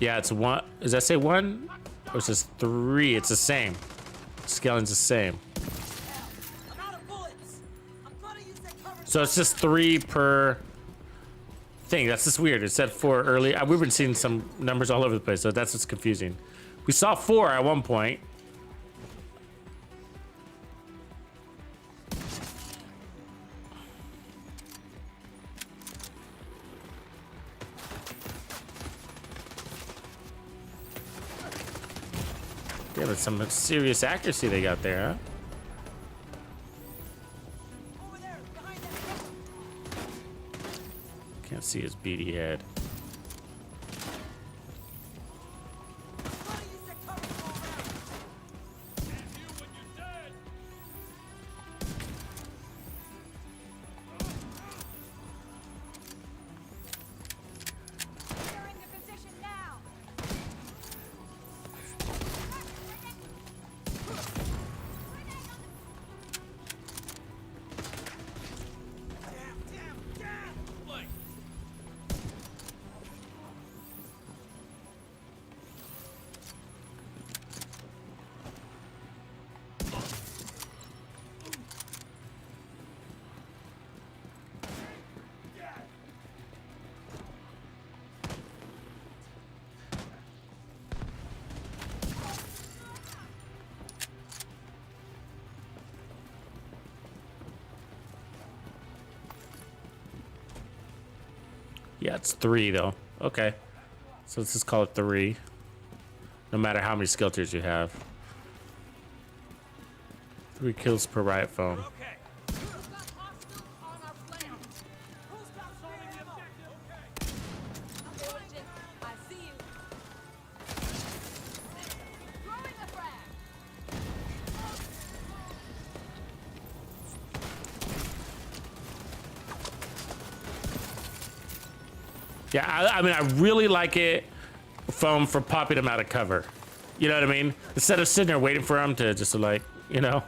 Yeah, it's 1. Does that say 1? Or it says 3? It's the same. Scaling's the same. So it's just 3 per thing. That's just weird. It said 4 earlier. We've been seeing some numbers all over the place, so that's what's confusing. We saw 4 at one point. Yeah, but some serious accuracy they got there, huh? Can't see his beady head. Yeah, it's 3 though. Okay. So let's just call it 3. No matter how many skill tiers you have. 3 kills per Riot phone. Okay. We've got hostiles on our flank. Who's got solving the objective? Okay. Agent, I see you. Throwing a frag. Yeah, I mean, I really like it foam for popping them out of cover. You know what I mean? Instead of sitting there waiting for them to just like, you know.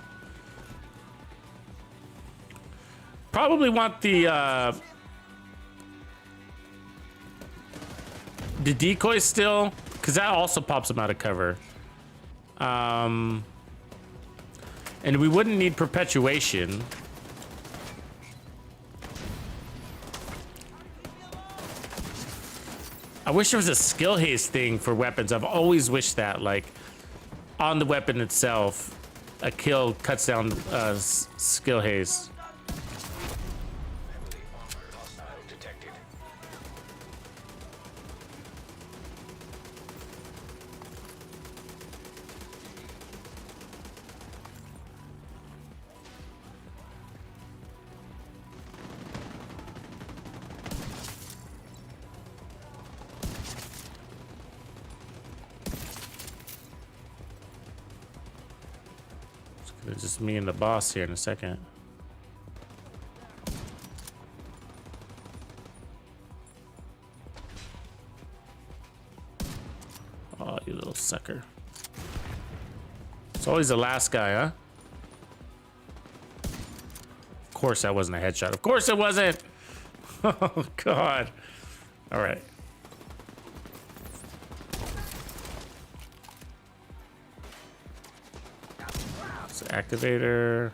Probably want the decoys still, because that also pops them out of cover. And we wouldn't need perpetuation. I wish there was a skill haste thing for weapons. I've always wished that, like, on the weapon itself, a kill cuts down skill haste. Heavily armored hostile detected. It's just me and the boss here in a second. Oh, you little sucker. It's always the last guy, huh? Of course that wasn't a headshot. Of course it wasn't. Oh, God. All right. So activator.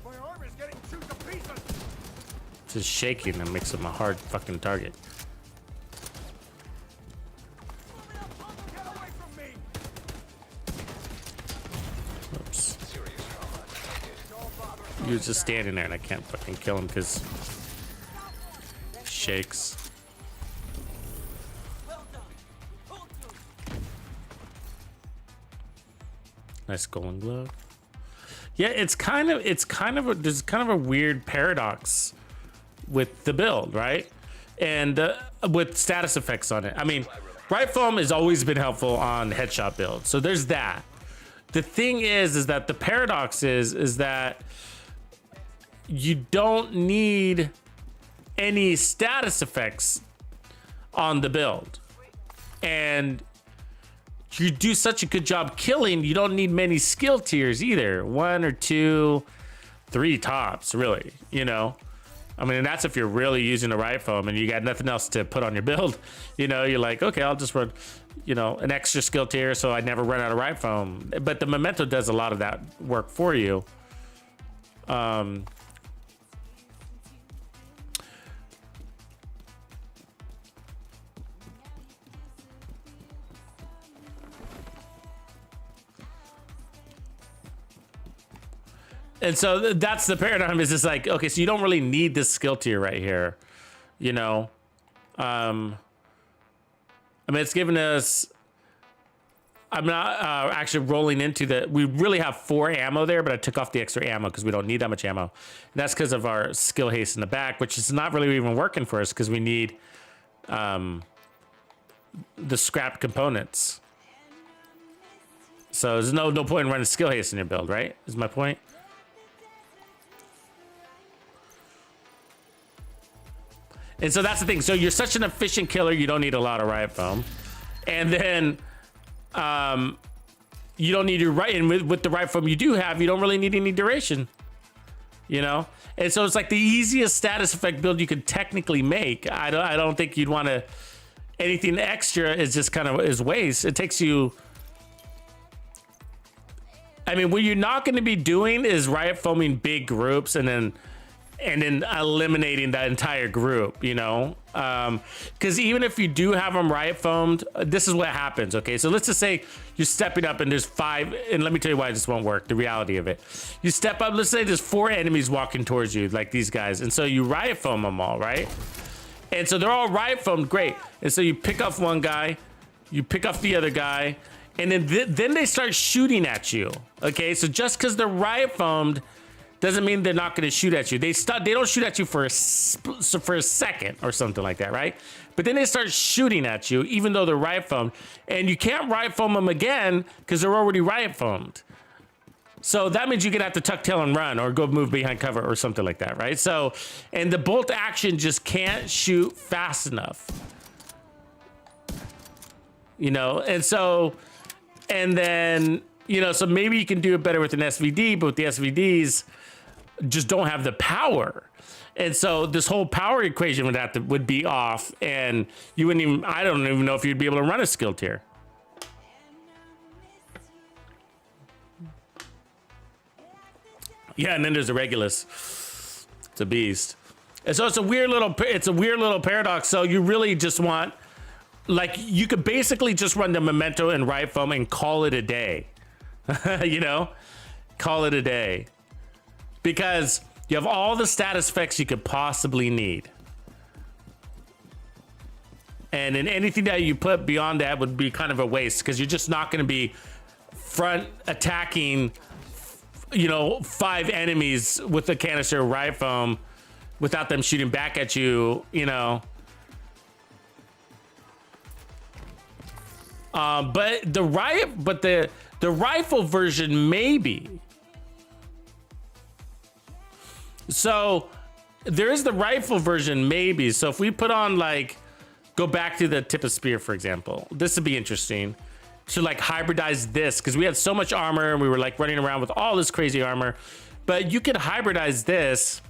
My armor is getting chewed to pieces. Just shaking that makes him a hard fucking target. Get away from me. Oops. Serious trauma detected. He was just standing there and I can't fucking kill him because he shakes. Nice golden glove. Yeah, it's kind of there's kind of a weird paradox with the build, right? And with status effects on it. I mean, Riot Foam has always been helpful on headshot builds, so there's that. The thing is that the paradox is that you don't need any status effects on the build, and you do such a good job killing, you don't need many skill tiers either. 1 or 2, 3 tops, really, you know? I mean, that's if you're really using a Riot Foam and you got nothing else to put on your build. You know, you're like, okay, I'll just run, you know, an extra skill tier so I never run out of Riot Foam. But the Memento does a lot of that work for you. And so that's the paradigm, is just like, okay, so you don't really need this skill tier right here, you know? I mean, it's given us, I'm not actually rolling into the, we really have 4 ammo there, but I took off the extra ammo because we don't need that much ammo. And that's because of our skill haste in the back, which is not really even working for us because we need the scrapped components. So there's no point in running skill haste in your build, right? Is my point. And so that's the thing. So you're such an efficient killer, you don't need a lot of riot foam. And then you don't need your right, and with the riot foam you do have, you don't really need any duration, you know? And so it's like the easiest status effect build you could technically make. I don't think you'd want to, anything extra is just kind of is waste. It takes you, I mean, what you're not going to be doing is riot foaming big groups and then eliminating that entire group, you know? Because even if you do have them riot foamed, this is what happens, okay? So let's just say you're stepping up and there's 5, and let me tell you why this won't work, the reality of it. You step up, let's say there's 4 enemies walking towards you, like these guys, and so you riot foam them all, right? And so they're all riot foamed, great. And so you pick off one guy, you pick off the other guy, and then they start shooting at you, okay? So just because they're riot foamed doesn't mean they're not going to shoot at you. They don't shoot at you for a second or something like that, right? But then they start shooting at you, even though they're riot foamed, and you can't riot foam them again because they're already riot foamed. So that means you're gonna have to tuck tail and run, or go move behind cover or something like that, right? So, and the bolt action just can't shoot fast enough, you know. And so, and then, you know, so maybe you can do it better with an SVD, but with the SVDs, just don't have the power. And so this whole power equation would be off, and you wouldn't even, I don't even know if you'd be able to run a skill tier. Yeah, and then there's the Regulus. It's a beast. And so it's a weird little paradox. So you really just want, like, you could basically just run the Memento and riot foam and call it a day. You know, call it a day, because you have all the status effects you could possibly need, and then anything that you put beyond that would be kind of a waste, because you're just not going to be front attacking, you know, 5 enemies with a canister of riot foam without them shooting back at you, you know. But the rifle version, maybe. So there is the rifle version, maybe. So if we put on, like, go back to the tip of spear, for example, this would be interesting to, like, hybridize this, because we had so much armor and we were, like, running around with all this crazy armor. But you could hybridize this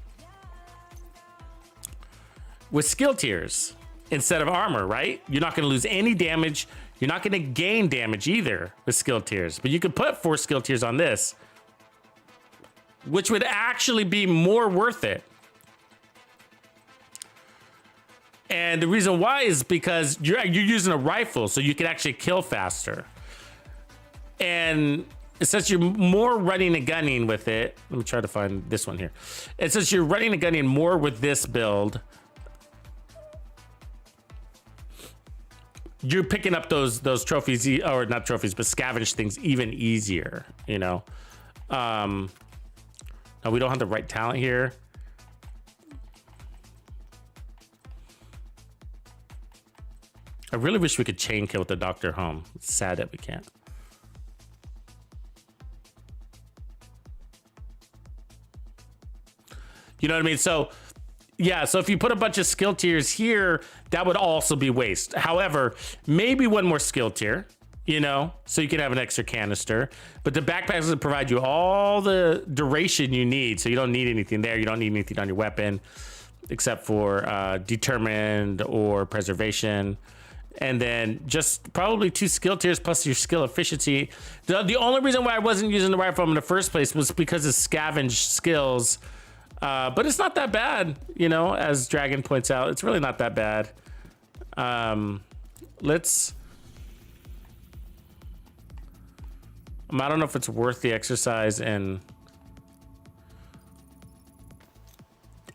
with skill tiers instead of armor, right? You're not going to lose any damage. You're not going to gain damage either with skill tiers, but you could put 4 skill tiers on this, which would actually be more worth it. And the reason why is because you're using a rifle, so you can actually kill faster. And since you're more running and gunning with it, let me try to find this one here. And since you're running and gunning more with this build, you're picking up those trophies, or not trophies, but scavenge things even easier, you know? No, we don't have the right talent here. I really wish we could chain kill with the Doctor Home. It's sad that we can't. You know what I mean? So, yeah, so if you put a bunch of skill tiers here, that would also be waste. However, maybe one more skill tier, you know, so you can have an extra canister. But the backpacks will provide you all the duration you need, so you don't need anything there. You don't need anything on your weapon, except for determined or preservation. And then just probably 2 skill tiers plus your skill efficiency. The only reason why I wasn't using the rifle in the first place was because of scavenge skills. But it's not that bad, you know, as Dragon points out. It's really not that bad. I don't know if it's worth the exercise, and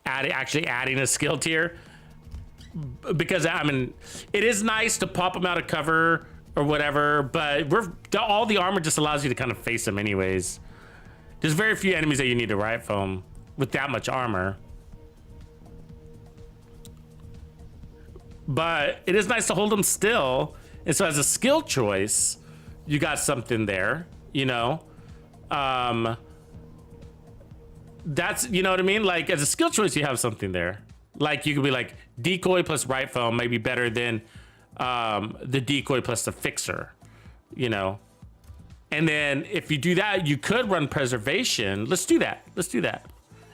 actually adding a skill tier, because I mean, it is nice to pop them out of cover or whatever, but all the armor just allows you to kind of face them anyways. There's very few enemies that you need to riot foam with that much armor. But it is nice to hold them still. And so as a skill choice, you got something there, you know? That's, you know what I mean? Like as a skill choice, you have something there. Like you could be like decoy plus riot foam may be better than the decoy plus the fixer, you know? And then if you do that, you could run preservation. Let's do that. Let's do that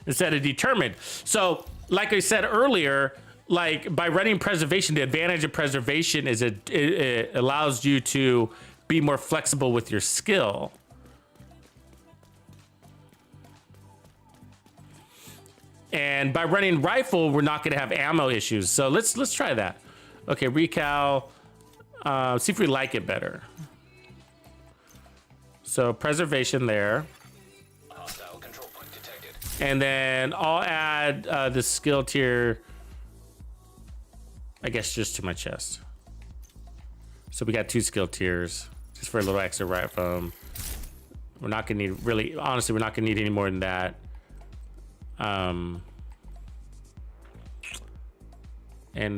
instead of determined. So like I said earlier, like by running preservation, the advantage of preservation is it allows you to be more flexible with your skill. And by running rifle, we're not going to have ammo issues. So let's try that. Okay, recal. See if we like it better. So preservation there. Hostile control point detected. And then I'll add the skill tier, I guess, just to my chest. So we got 2 skill tiers just for a little extra riot foam. We're not gonna need, really, honestly, we're not gonna need any more than that. And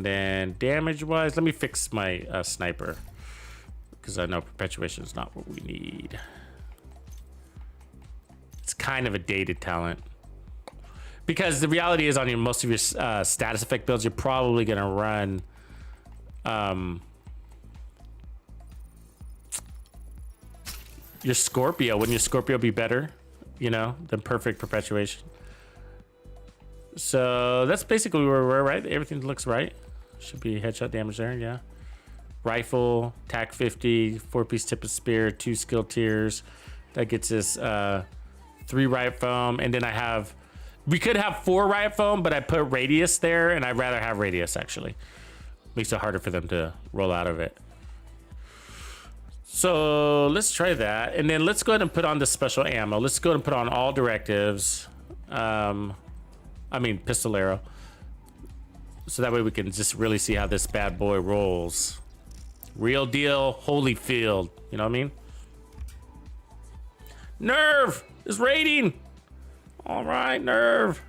then damage wise, let me fix my sniper, because I know perpetuation is not what we need. It's kind of a dated talent, because the reality is on most of your status effect builds, you're probably gonna run your Scorpio. Wouldn't your Scorpio be better, you know, than perfect perpetuation? So that's basically where we're, right? Everything looks right. Should be headshot damage there, yeah. Rifle, TAC 50, 4-piece tip of spear, 2 skill tiers. That gets us 3 riot foam, and then I have, we could have 4 riot foam, but I put radius there, and I'd rather have radius actually. Makes it harder for them to roll out of it. So let's try that, and then let's go ahead and put on the special ammo. Let's go ahead and put on all directives. I mean pistol arrow. So that way we can just really see how this bad boy rolls. Real deal, Holyfield. You know what I mean? Nerve is raiding. All right, Nerve.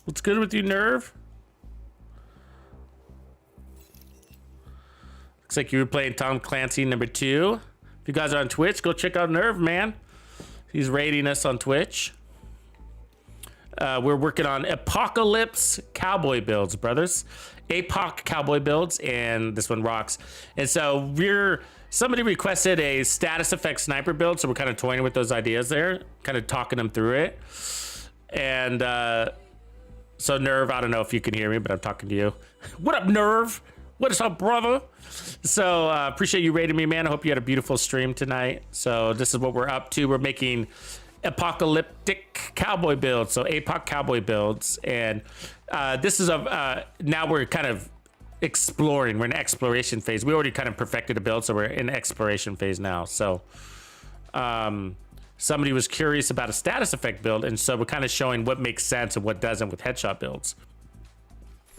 What's good with you, Nerve? Looks like you were playing Tom Clancy number 2. If you guys are on Twitch, go check out Nerve, man. He's raiding us on Twitch. We're working on Apocalypse Cowboy builds, brothers. Apoc Cowboy builds, and this one rocks. And so somebody requested a status effect sniper build, so we're kind of toying with those ideas there, kind of talking them through it. And so Nerve, I don't know if you can hear me, but I'm talking to you. What up, Nerve? What is up, brother? So appreciate you rating me, man. I hope you had a beautiful stream tonight. So this is what we're up to. We're making apocalyptic cowboy builds, so Apoc cowboy builds, and this is now we're kind of exploring. We're in exploration phase. We already kind of perfected a build, so we're in exploration phase now. So somebody was curious about a status effect build, and so we're kind of showing what makes sense and what doesn't with headshot builds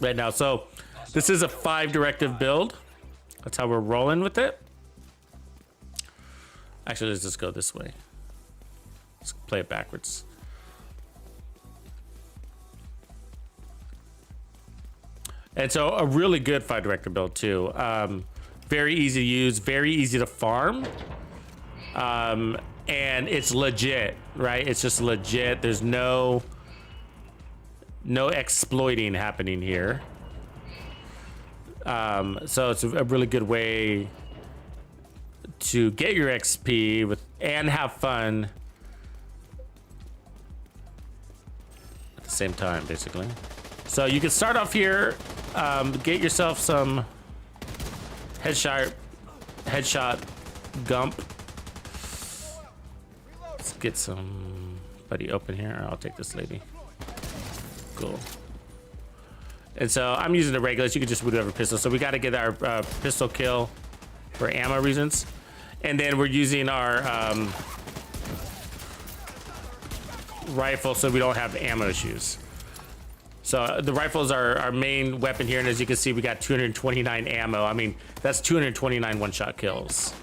right now. So this is a 5 directive build. That's how we're rolling with it. Actually, let's just go this way. Let's play it backwards. And so a really good 5 directive build too. Very easy to use, very easy to farm. And it's legit, right? It's just legit. There's no exploiting happening here. So it's a really good way to get your XP and have fun at the same time, basically. So you can start off here, get yourself some headshot gump. Let's get somebody open here. I'll take this lady. Cool. And so I'm using the regulars. You can just do whatever pistol. So we got to get our pistol kill. for ammo reasons. And then we're using our rifle so we don't have ammo issues. So the rifle is our main weapon here, and as you can see, we got 229 ammo. I mean, that's 229 one-shot kills.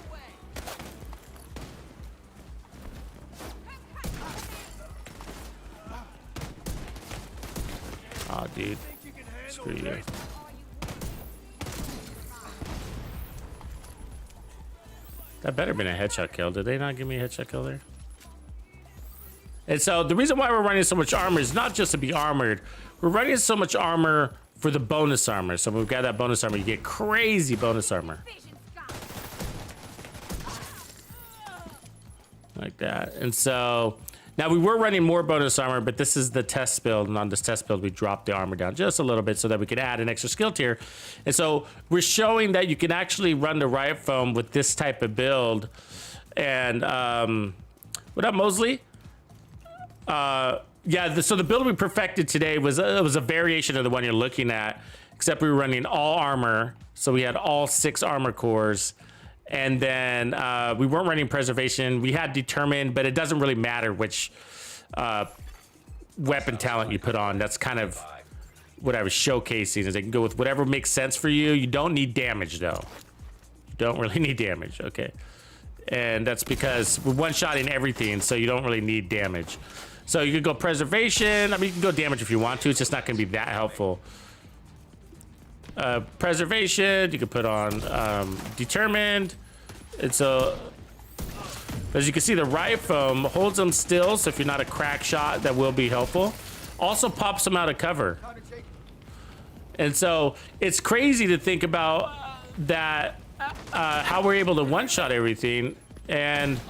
Oh, dude. Screw you. That better have been a headshot kill. Did they not give me a headshot kill there? And so the reason why we're running so much armor is not just to be armored. We're running so much armor for the bonus armor. So when we've got that bonus armor, you get crazy bonus armor. Like that. And so now we were running more bonus armor, but this is the test build. And on this test build, we dropped the armor down just a little bit so that we could add an extra skill tier. And so we're showing that you can actually run the Riot foam with this type of build. And what up, Mosley? Yeah, so the build we perfected today was a variation of the one you're looking at, except we were running all armor. So we had all 6 armor cores. And then we weren't running preservation. We had determined, but it doesn't really matter which weapon talent you put on. That's kind of what I was showcasing, is they can go with whatever makes sense for you. You don't need damage, though. You don't really need damage, okay. And that's because we're one-shotting everything, so you don't really need damage. So you could go preservation. I mean, you can go damage if you want to. It's just not going to be that helpful. Preservation, you can put on determined. And so, as you can see, the Riot foam holds them still. So if you're not a crack shot, that will be helpful. Also pops them out of cover. And so it's crazy to think about that, how we're able to one-shot everything and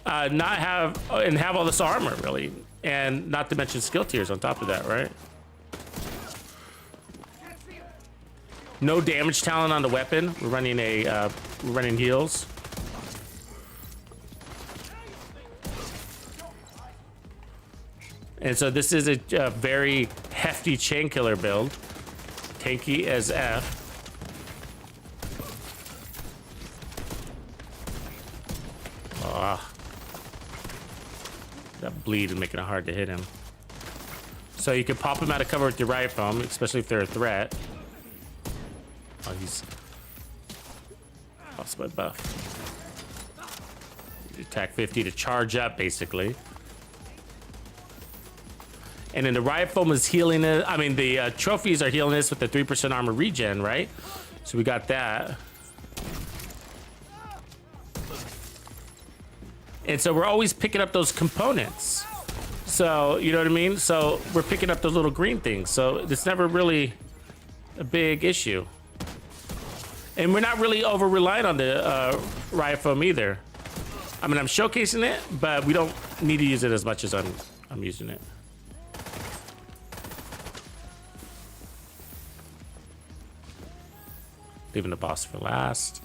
not have all this armor, really. And not to mention skill tiers on top of that, right? No damage talent on the weapon. We're running heals. And so this is a very hefty chain killer build. Tanky as F. Ah. That bleed and making it hard to hit him. So you can pop him out of cover with your Riot foam, especially if they're a threat. Oh, he's lost my buff. Attack 50 to charge up, basically. And then the Riot foam is healing it. I mean, the trophies are healing us with the 3% armor regen, right? So we got that. And so we're always picking up those components. So, you know what I mean? So we're picking up those little green things. So it's never really a big issue. And we're not really over reliant on the Riot foam either. I mean, I'm showcasing it, but we don't need to use it as much as I'm using it. Leaving the boss for last.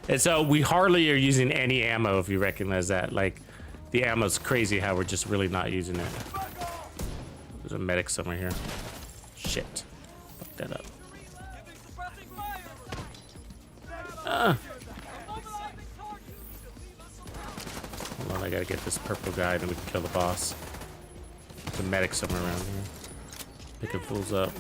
And so we hardly are using any ammo, if you recognize that. Like, the ammo's crazy how we're just really not using it. There's a medic somewhere here. Shit. Fuck that up. Hold on, I gotta get this purple guy, then we can kill the boss. There's a medic somewhere around here. Picking fools up.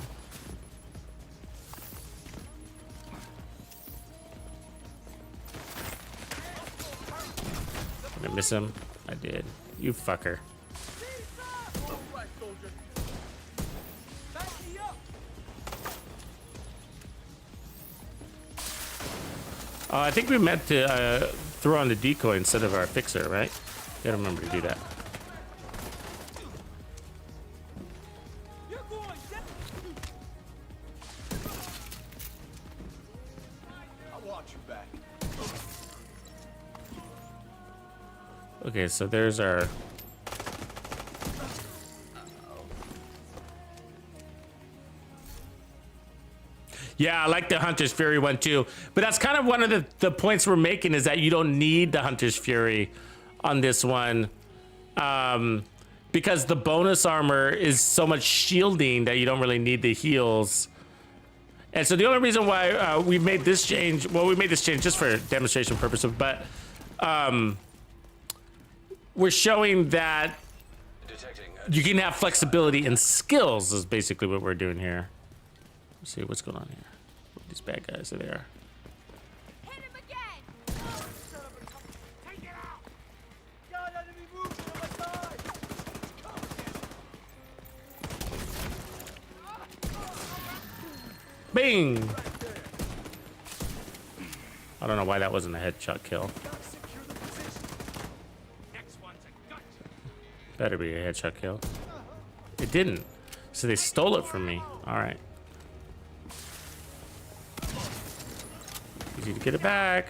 Did I miss him? I did. You fucker. I think we meant to throw on the decoy instead of our fixer, right? Gotta remember to do that. Okay, so there's our... Yeah, I like the Hunter's Fury one too. But that's kind of one of the points we're making, is that you don't need the Hunter's Fury on this one. because the bonus armor is so much shielding that you don't really need the heals. And so the only reason why we made this change, well, we made this change just for demonstration purposes, but we're showing that you can have flexibility in skills is basically what we're doing here. Let's see what's going on here. These bad guys are there. Hit him again! Take it out! Got enemy movement on my side! Bing! I don't know why that wasn't a headshot kill. Next one's a gut! Better be a headshot kill. It didn't. So they stole it from me. All right. Easy to get it back.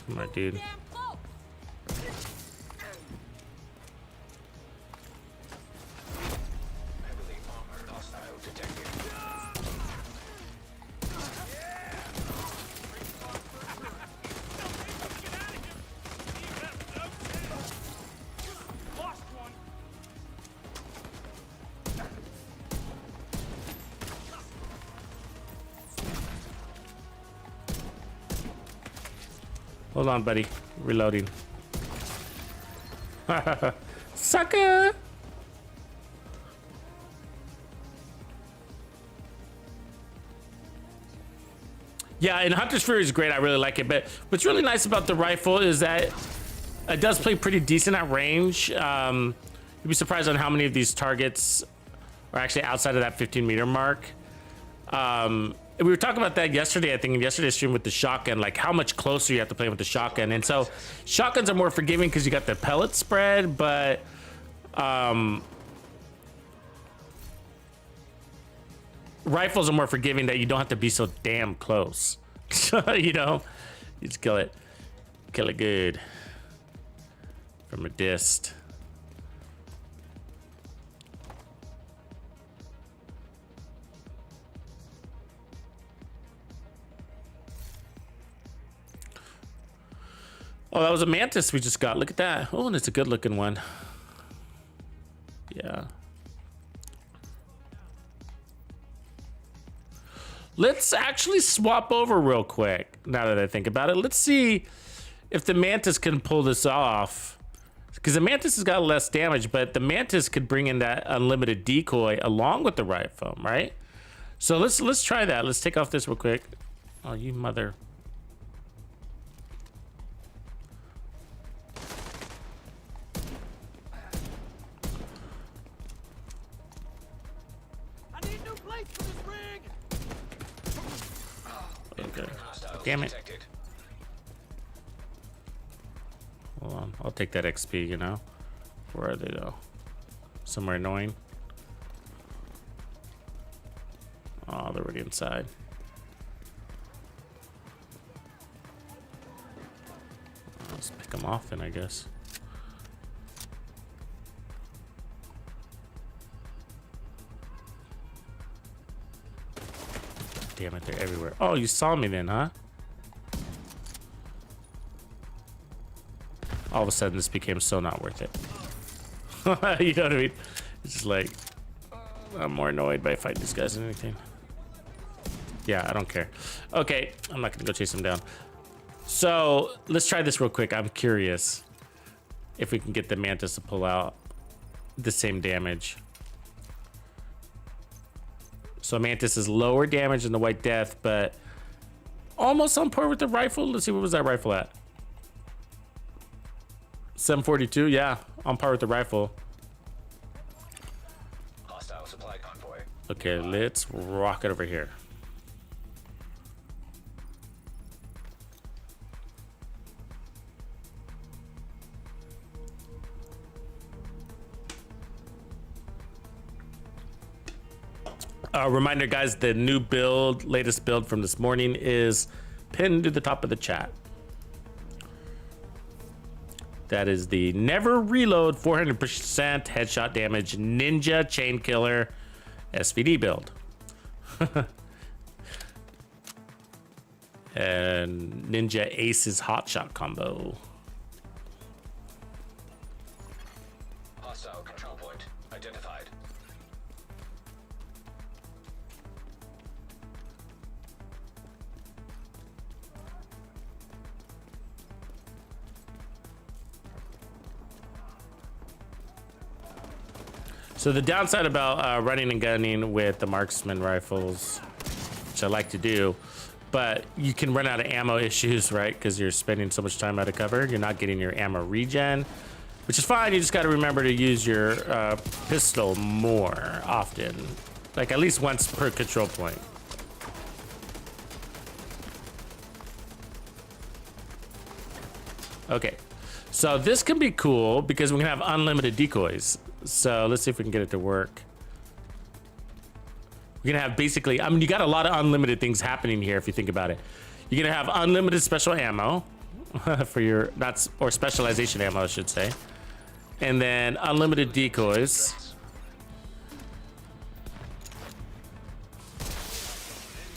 Come on, dude. Damn close! Heavily armored hostile detected. Lost one! Hold on, buddy. Reloading. Sucker! Yeah, and Hunter's Fury is great. I really like it. But what's really nice about the rifle is that it does play pretty decent at range. You'd be surprised on how many of these targets are actually outside of that 15-meter mark. We were talking about that yesterday, I think, in yesterday's stream with the shotgun, like how much closer you have to play with the shotgun. And so shotguns are more forgiving because you got the pellet spread, but rifles are more forgiving that you don't have to be so damn close. You know, you just kill it good from a dist. Oh, that was a Mantis we just got. Look at that. Oh, and it's a good looking one. Yeah. Let's actually swap over real quick. Now that I think about it, let's see if the Mantis can pull this off. Because the Mantis has got less damage, but the Mantis could bring in that unlimited decoy along with the riot foam, right? So let's try that. Let's take off this real quick. Oh, you mother. I need new plates for this rig! Okay. Hostiles Damn it. detected. Hold on. I'll take that XP, you know. Where are they though? Somewhere annoying. Oh, they're already inside. Let's pick them off then, I guess. Damn it, they're everywhere. Oh, you saw me then, huh? All of a sudden, this became so not worth it. You know what I mean? It's just like, I'm more annoyed by fighting these guys than anything. Yeah, I don't care. Okay, I'm not gonna go chase them down. So, let's try this real quick. I'm curious if we can get the Mantis to pull out the same damage. So Mantis is lower damage than the White Death, but almost on par with the rifle. Let's see, what was that rifle at? 742, yeah, on par with the rifle. Hostile supply convoy. Okay, let's rock it over here. Reminder, guys, the new build, latest build from this morning is pinned to the top of the chat. That is the Never Reload 400% headshot damage Ninja Chain Killer SVD build. And Ninja Ace's hotshot combo. Hostile control point identified. So the downside about running and gunning with the marksman rifles, which I like to do, but you can run out of ammo issues, right? Because you're spending so much time out of cover. You're not getting your ammo regen, which is fine. You just got to remember to use your pistol more often, like at least once per control point. Okay, so this can be cool because we can have unlimited decoys. So let's see if we can get it to work. We're gonna have basically, I mean, you got a lot of unlimited things happening here if you think about it. You're gonna have unlimited special ammo for your, or specialization ammo, I should say. And then unlimited decoys.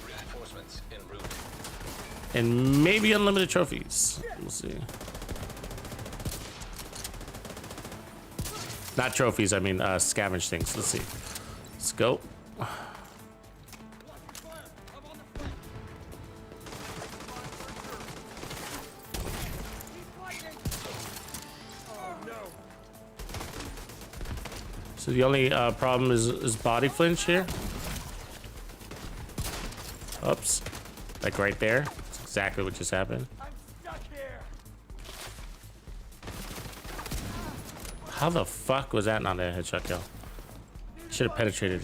Reinforcements en route. And maybe unlimited trophies. We'll see. Not trophies, I mean scavenge things. Let's see. Let's go. So the only problem is body flinch here. Oops. Like right there. That's exactly what just happened. How the fuck was that not a headshot kill? Should have penetrated.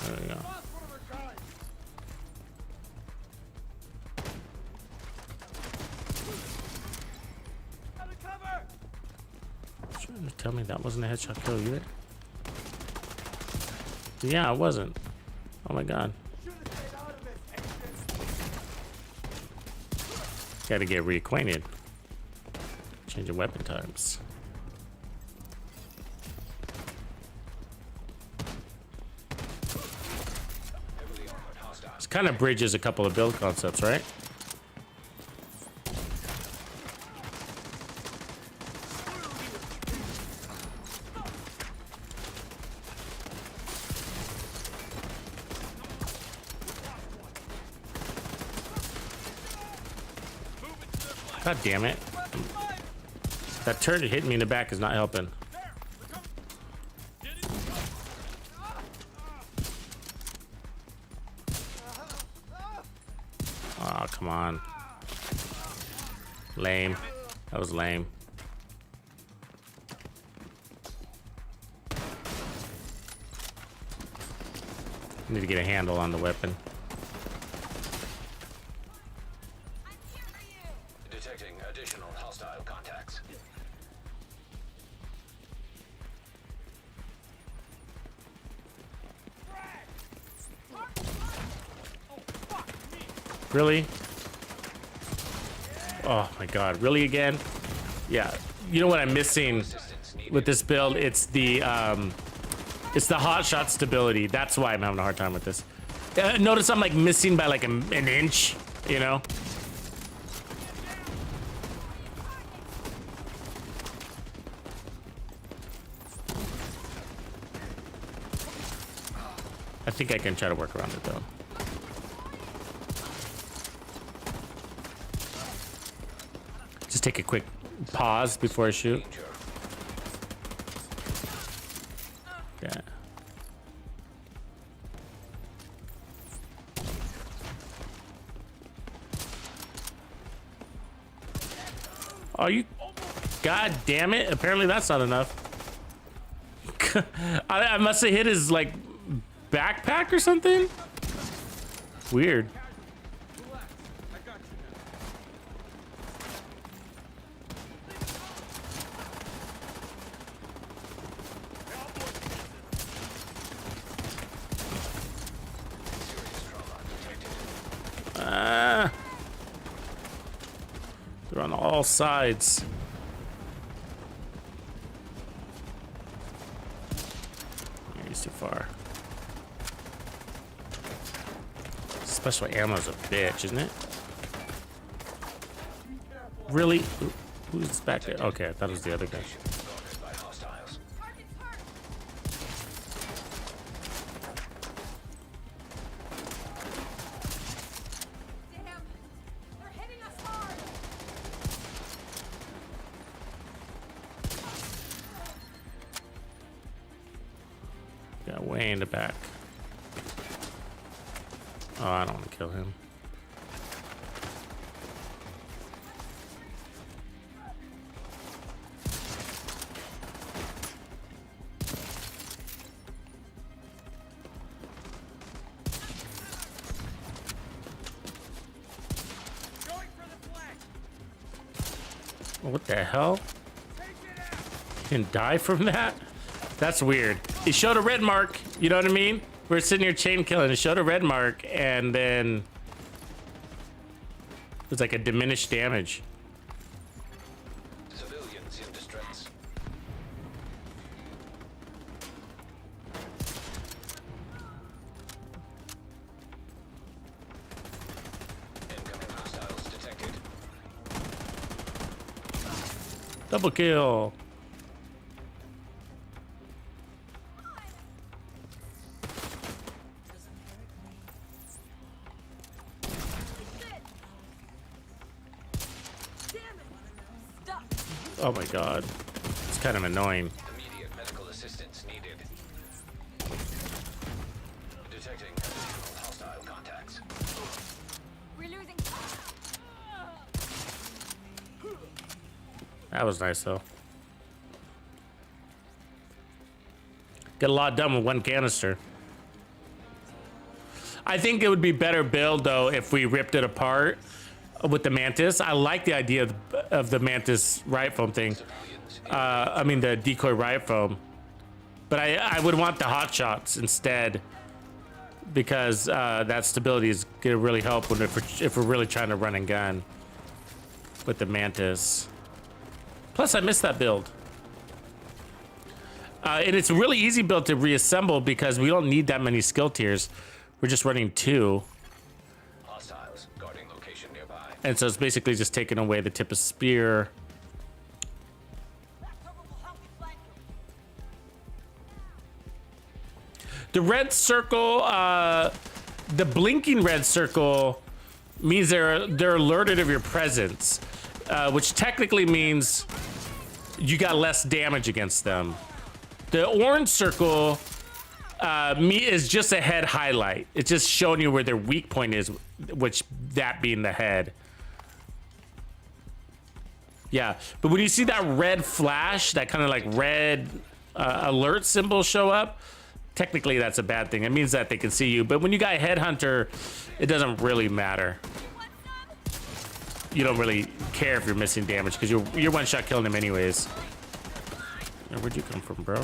There we go. Trying to tell me that wasn't a headshot kill either. Yeah, it wasn't. Oh my god. Gotta get reacquainted. Changing weapon times. This kind of bridges a couple of build concepts, right? God damn it. That turret hitting me in the back is not helping. Oh, come on. Lame. That was lame. Need to get a handle on the weapon. Detecting additional hostile contacts. Really? Oh my god, really again? Yeah. You know what I'm missing with this build? It's the hotshot stability. That's why I'm having a hard time with this. Notice I'm like missing by like an inch, you know? I think I can try to work around it though. Just take a quick pause before I shoot. Yeah. Oh, you... God damn it. Apparently that's not enough. I must have hit his, like, backpack or something? Weird. all sides. Yeah, he's too far. Special ammo's a bitch, isn't it? Really? Who's back there? Okay, I thought it was the other guy. Targeted by hostiles. Target's hurt. Damn. They're hitting us hard. Got way in the back. Oh, I don't want to kill him. What the hell? Didn't die from that? That's weird. It showed a red mark, you know what I mean? We're sitting here chain killing, it showed a red mark, and then it was like a diminished damage. Civilians in distress. Incoming hostiles detected. Double kill. Oh my god. It's kind of annoying. Immediate medical assistance needed. Detecting additional hostile contacts. We're losing. That was nice though. Get a lot done with one canister. I think it would be better build though if we ripped it apart with the Mantis. I like the idea of the Mantis riot foam thing. I mean the decoy riot foam. But I would want the hot shots instead, because that stability is gonna really help when if we're really trying to run and gun with the Mantis. Plus I missed that build. And it's a really easy build to reassemble because we don't need that many skill tiers. We're just running 2. Hostiles guarding location nearby. And so it's basically just taking away the tip of spear. The red circle, the blinking red circle means they're alerted of your presence, which technically means you got less damage against them. The orange circle is just a head highlight. It's just showing you where their weak point is, which that being the head. Yeah, but when you see that red flash, that kind of like red alert symbol show up, technically that's a bad thing. It means that they can see you. But when you got headhunter, it doesn't really matter. You don't really care if you're missing damage because you're one shot killing them anyways. Where'd you come from, bro?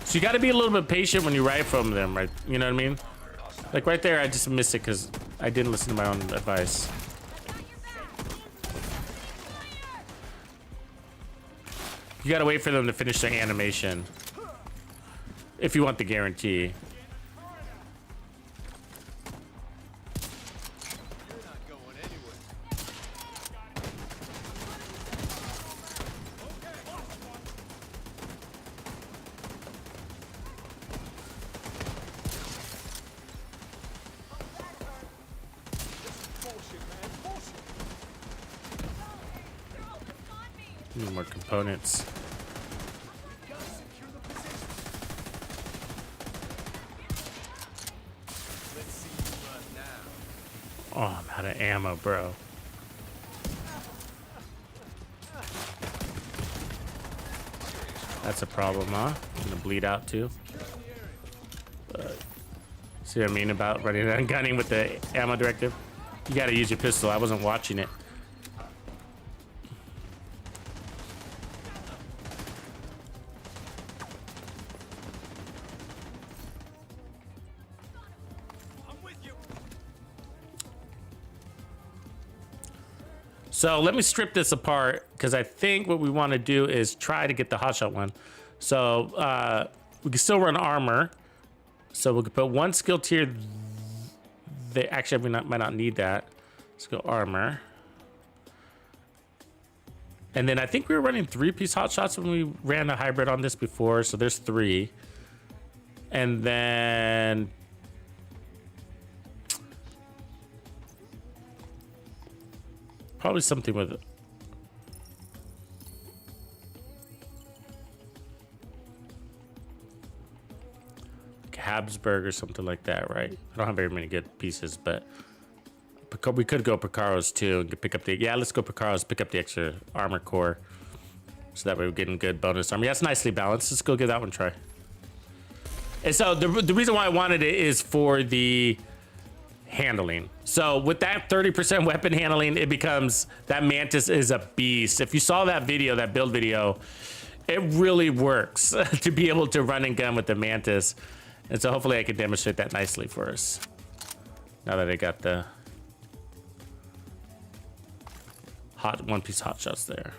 So you got to be a little bit patient when you ride from them, right? You know what I mean? Like right there, I just missed it because I didn't listen to my own advice. You got to wait for them to finish their animation if you want the guarantee. Need more components. Oh, I'm out of ammo, bro. That's a problem, huh? I'm gonna bleed out too. See what I mean about running and gunning with the ammo directive? You gotta use your pistol. I wasn't watching it. So let me strip this apart because I think what we want to do is try to get the hotshot one. So we can still run armor. So we could put one skill tier. Actually, we might not need that. Let's go armor. And then I think we were running 3-piece hotshots when we ran a hybrid on this before. So there's 3. And then probably something with Habsburg or something like that, right? I don't have very many good pieces, but we could go Picaros too and pick up the, yeah, let's go Picaros, pick up the extra armor core. So that way we're getting good bonus armor. Yeah, it's nicely balanced. Let's go give that one a try. And so the reason why I wanted it is for the handling. So with that 30% weapon handling, it becomes, that Mantis is a beast. If you saw that video, that build video, it really works to be able to run and gun with the Mantis. And so hopefully I can demonstrate that nicely for us. Now that I got the hot 1-piece hot shots there.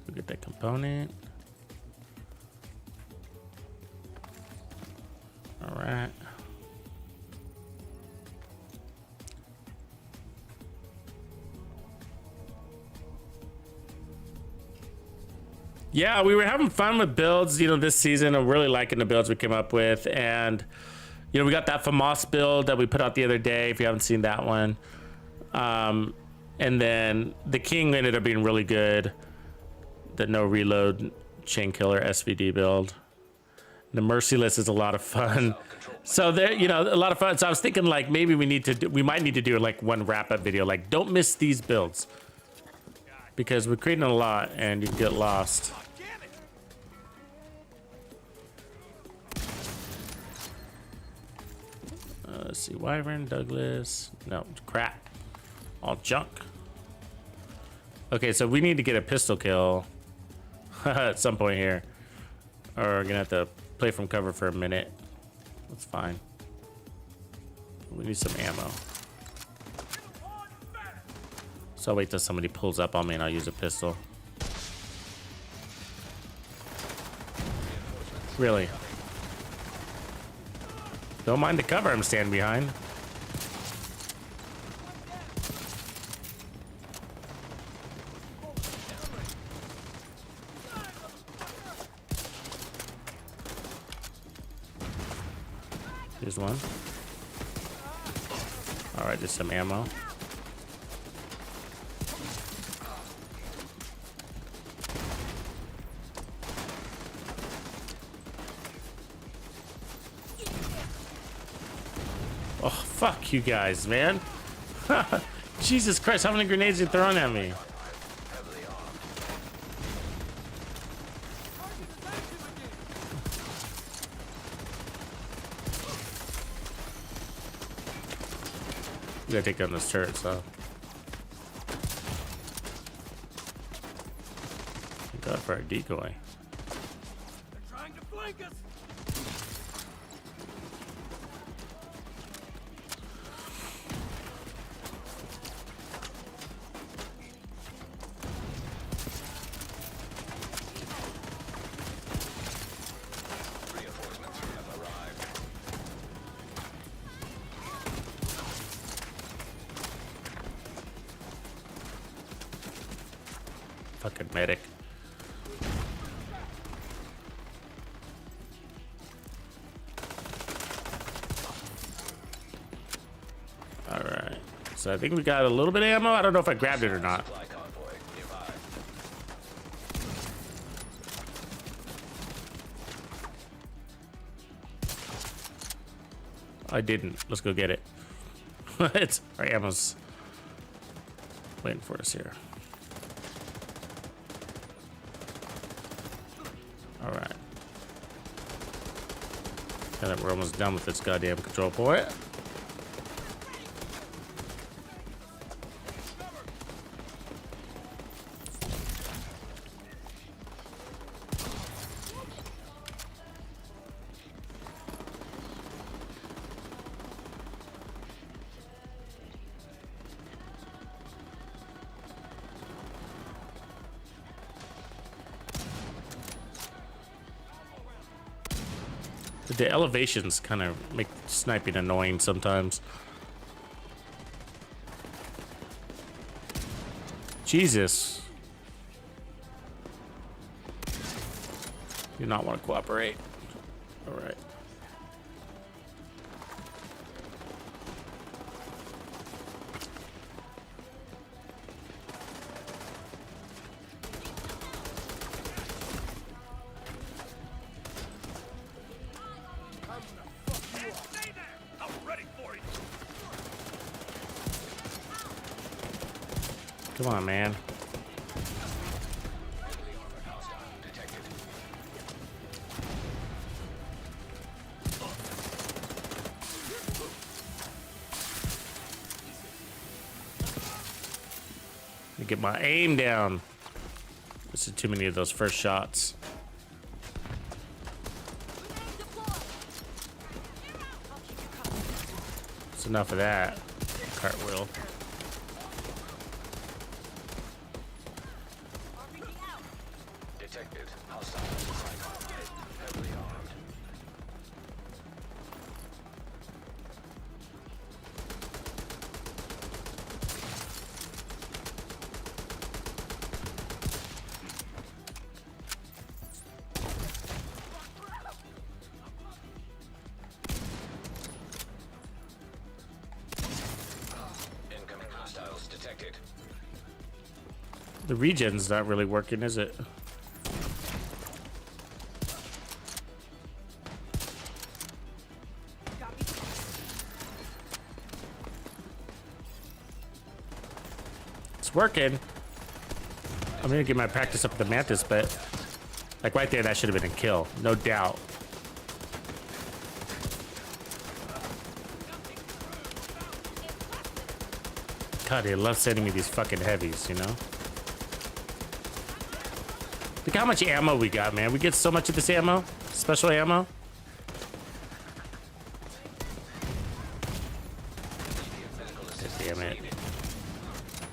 We'll get that component. All right. Yeah, we were having fun with builds, you know, this season. I'm really liking the builds we came up with. And, you know, we got that FAMAS build that we put out the other day, if you haven't seen that one. And then the King ended up being really good. The no reload chain killer SVD build. The Merciless is a lot of fun. So there, you know, a lot of fun. So I was thinking like maybe we might need to do like one wrap up video. Like don't miss these builds. Because we're creating a lot and you can get lost. Let's see, Wyvern, Douglas. No, crap. All junk. Okay, so we need to get a pistol kill at some point here. Or we're gonna have to play from cover for a minute. That's fine. We need some ammo. So I'll wait till somebody pulls up on me and I'll use a pistol. Really? Don't mind the cover I'm standing behind. Here's one. All right, just some ammo. Oh, fuck you guys, man. Jesus Christ, how many grenades are you throwing at me? We gotta take down those turrets, though. Thank God for our decoy. They're trying to flank us. Fucking medic. All right. So I think we got a little bit of ammo. I don't know if I grabbed it or not. Supply convoy nearby. I didn't. Let's go get it. It's our ammo's waiting for us here. All right. And we're almost done with this goddamn control point. The elevations kind of make sniping annoying sometimes. Jesus. Do not want to cooperate. All right. Come on, man. Let me get my aim down. This is too many of those first shots. That's enough of that. Cartwheel. Detected. Hostile. Heavily armed. Incoming hostiles detected. The regen's not really working, is it? It's working. I'm gonna get my practice up with the Mantis, but like right there, that should have been a kill, no doubt. God, they love sending me these fucking heavies, you know? Look how much ammo we got, man. We get so much of this ammo. Special ammo. Damn it.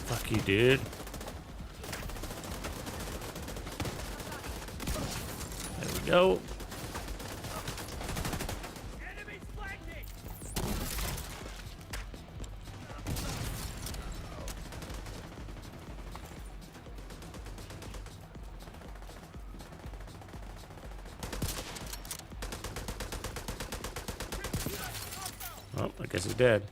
Fuck you, dude. There we go. Oh, I guess he's dead.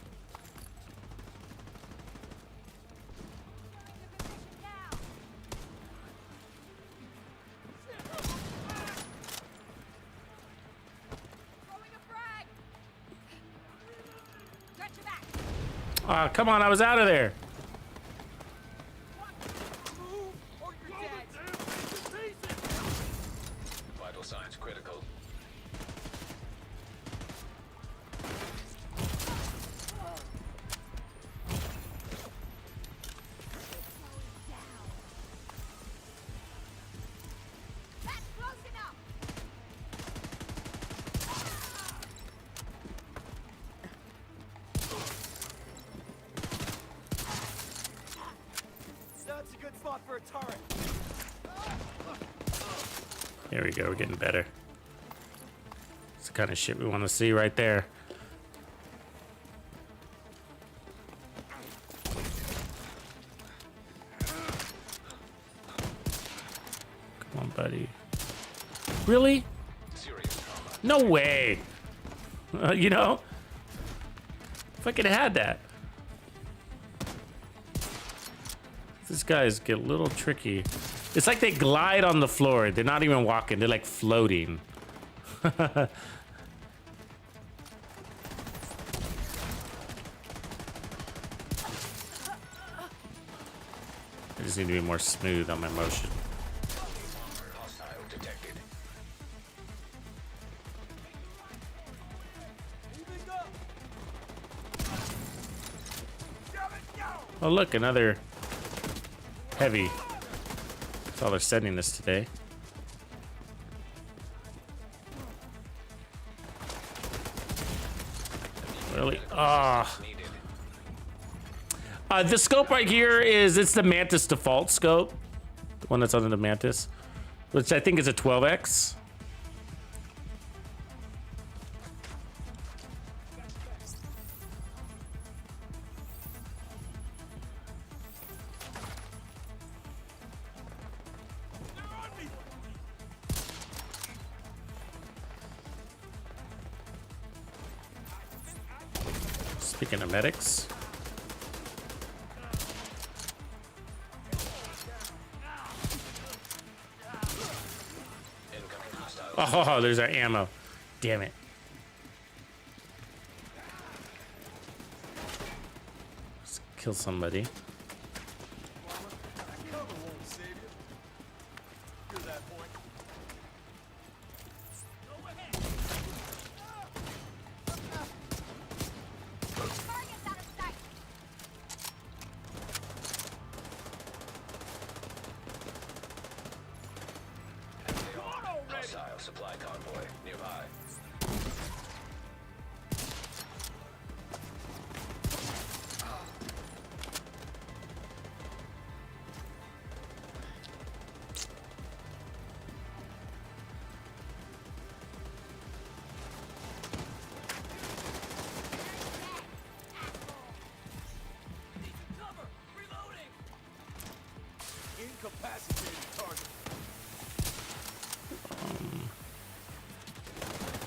Ah, come on, I was out of there. Vital signs critical. That's a good spot for a turret. There we go, we're getting better. It's the kind of shit we want to see right there. Come on, buddy. Really? Serious trauma. No way. You know? Fucking had that. These guys get a little tricky. It's like they glide on the floor. They're not even walking. They're like floating. I just need to be more smooth on my motion. Hostile detected. Oh, look, another heavy. That's all they're sending us today. Really? Ah. Needed. The scope right here it's the Mantis default scope. The one that's under the Mantis. Which I think is a 12x. Speaking of medics. Oh, there's our ammo. Damn it. Let's kill somebody. Hostile supply convoy nearby. Cover! Reloading! Incapacitated target.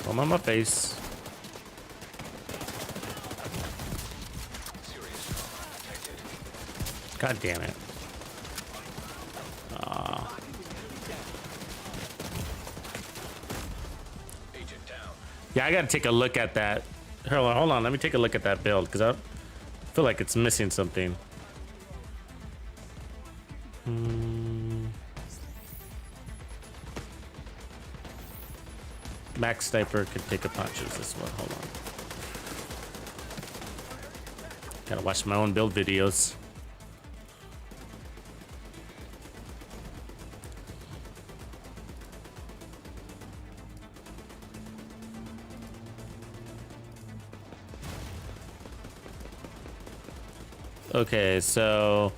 I'm on my face. Serious trauma detected. God damn it. Agent down. Yeah, I gotta take a look at that. Hold on. Let me take a look at that build because I feel like it's missing something. Max Sniper could take a punch. Is this one? Hold on. Gotta watch my own build videos. Okay, so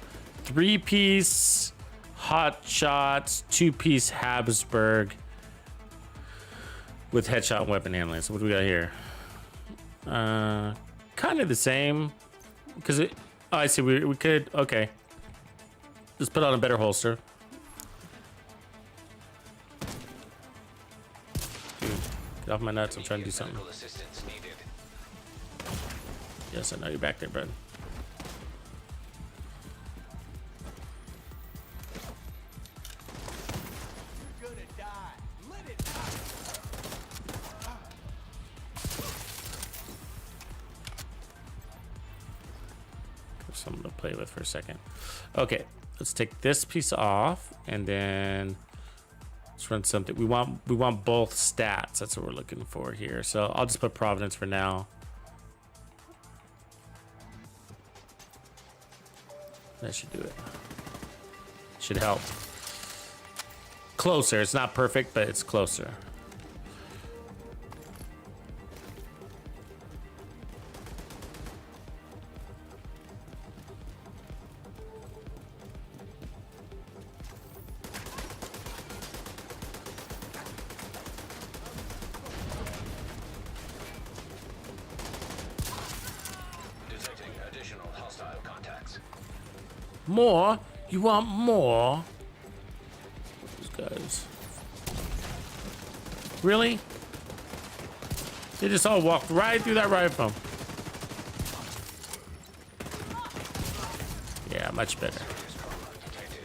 3-piece Hot Shots, 2-piece Habsburg with headshot and weapon handling. So what do we got here? Kind of the same, because it. Oh, I see. We could. Okay. Just put on a better holster. Dude, get off my nuts. I'm trying to do something. Medical assistance needed. Yes, I know you're back there, bud. You're gonna die. Let it out. Something to play with for a second. Okay, let's take this piece off and then let's run something. We want both stats. That's what we're looking for here. So I'll just put Providence for now. That should do it. Should help. Closer. It's not perfect, but it's closer. Detecting additional hostile contacts. More? You want more? These guys. Really? They just all walked right through that rifle. Yeah, much better. Serious trauma detected.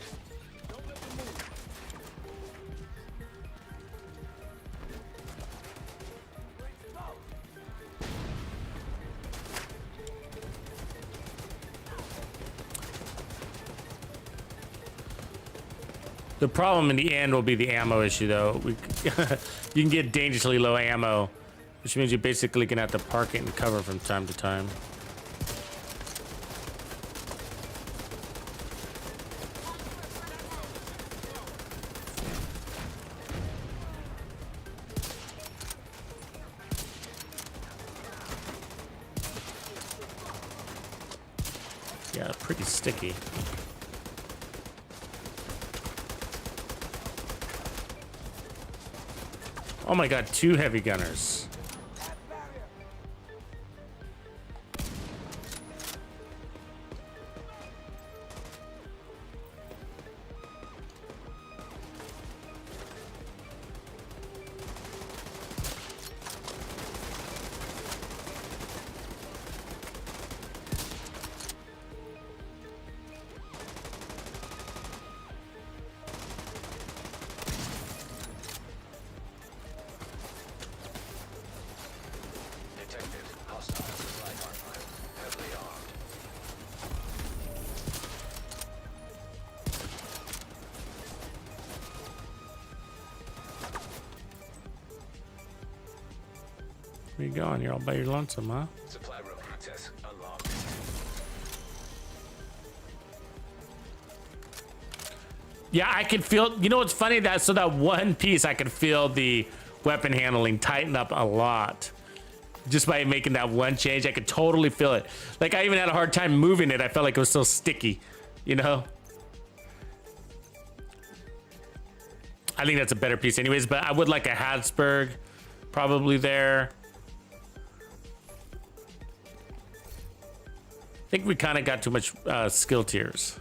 The problem in the end will be the ammo issue, though. You can get dangerously low ammo, which means you're basically gonna have to park it and cover from time to time. Yeah, pretty sticky. Oh my god, 2 heavy gunners. Where you going? You're all by your lonesome, huh? Supply room access unlocked. Yeah, I can feel, you know what's funny? That one piece, I could feel the weapon handling tighten up a lot. Just by making that one change, I could totally feel it. Like, I even had a hard time moving it. I felt like it was so sticky, you know? I think that's a better piece anyways, but I would like a Habsburg probably there. I think we kind of got too much skill tiers.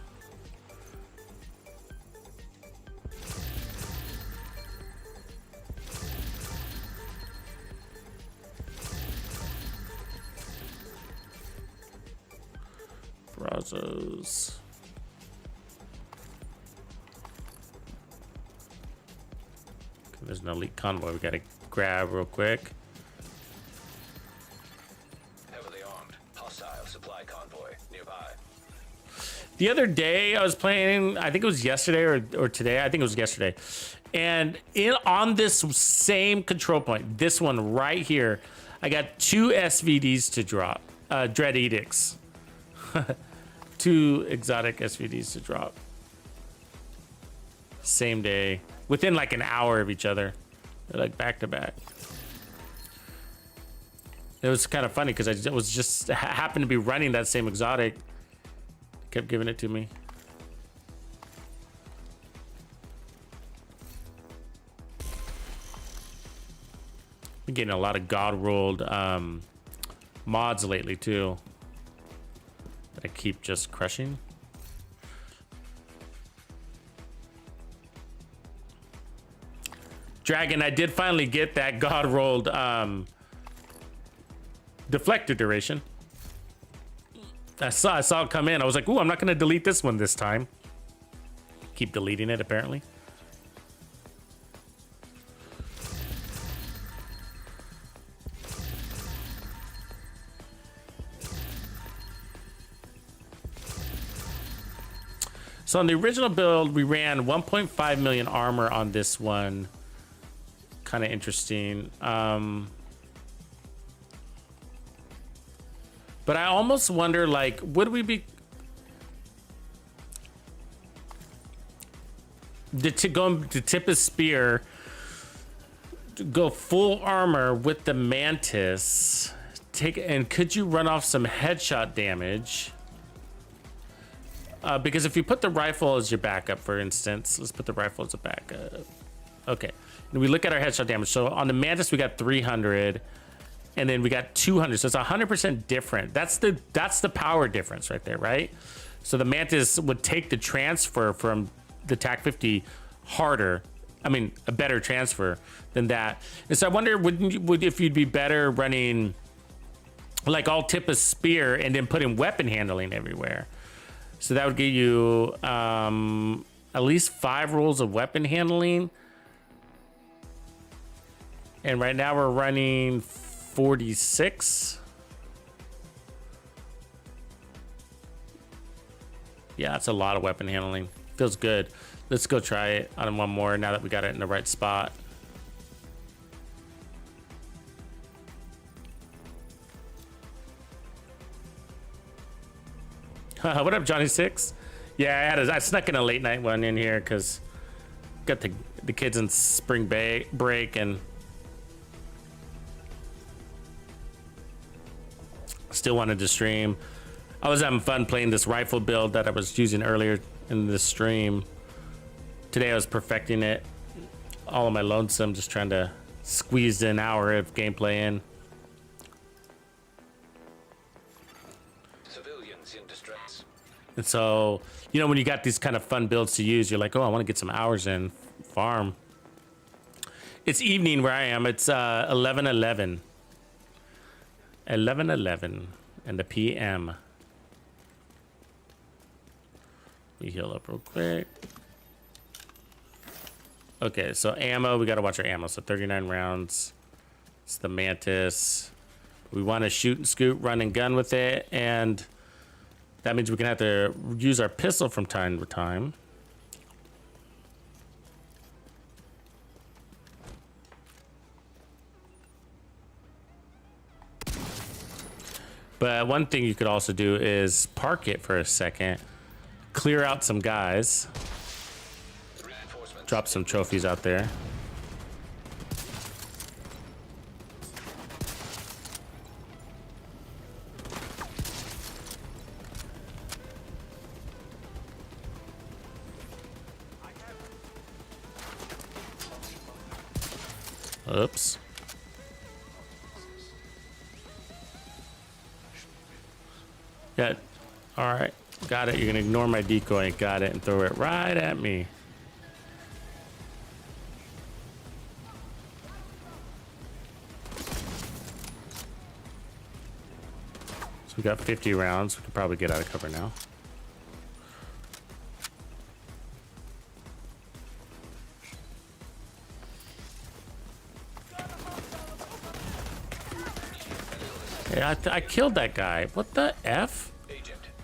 Brazos. There's an elite convoy we gotta grab real quick. Heavily armed. Hostile supply convoy nearby. The other day I was playing, I think it was yesterday or today. I think it was yesterday. And on this same control point, this one right here, I got 2 SVDs to drop. Dread Edicts. 2 exotic SVDs to drop. Same day. Within like an hour of each other. They're like back to back. It was kind of funny because I was just happened to be running that same exotic. Kept giving it to me. Been getting a lot of God rolled mods lately too. That I keep just crushing. Dragon, I did finally get that God rolled deflector duration. I saw it come in. I was like, ooh, I'm not gonna delete this one this time. Keep deleting it apparently. So on the original build, we ran 1.5 million armor on this one. Kind of interesting. But I almost wonder, like, would we be to tip his spear, to go full armor with the Mantis? And could you run off some headshot damage? Because if you put the rifle as your backup, for instance, let's put the rifle as a backup. Okay, and we look at our headshot damage. So on the Mantis, we got 300, and then we got 200. So it's 100% different. That's the power difference right there, right? So the Mantis would take the transfer from the TAC 50 harder. I mean, a better transfer than that. And so I wonder, if you'd be better running like all tip a spear and then putting weapon handling everywhere. So that would give you at least 5 rolls of weapon handling. And right now we're running 46. Yeah, that's a lot of weapon handling. Feels good. Let's go try it on one more now that we got it in the right spot. What up, Johnny Six? Yeah, I snuck in a late night one in here because got the kids in spring break and still wanted to stream. I was having fun playing this rifle build that I was using earlier in this stream. Today I was perfecting it all on my lonesome, just trying to squeeze an hour of gameplay in. And so, you know, when you got these kind of fun builds to use, you're like, oh, I want to get some hours in farm. It's evening where I am. It's 11:11. 11:11 in the PM. Let me heal up real quick. Okay, so ammo, we got to watch our ammo. So 39 rounds. It's the Mantis. We want to shoot and scoot, run and gun with it, and that means we're gonna have to use our pistol from time to time. But one thing you could also do is park it for a second, clear out some guys, drop some trophies out there. Oops. Yeah. All right. Got it. You're going to ignore my decoy. Got it. And throw it right at me. So we got 50 rounds. We could probably get out of cover now. Yeah, I killed that guy. What the F?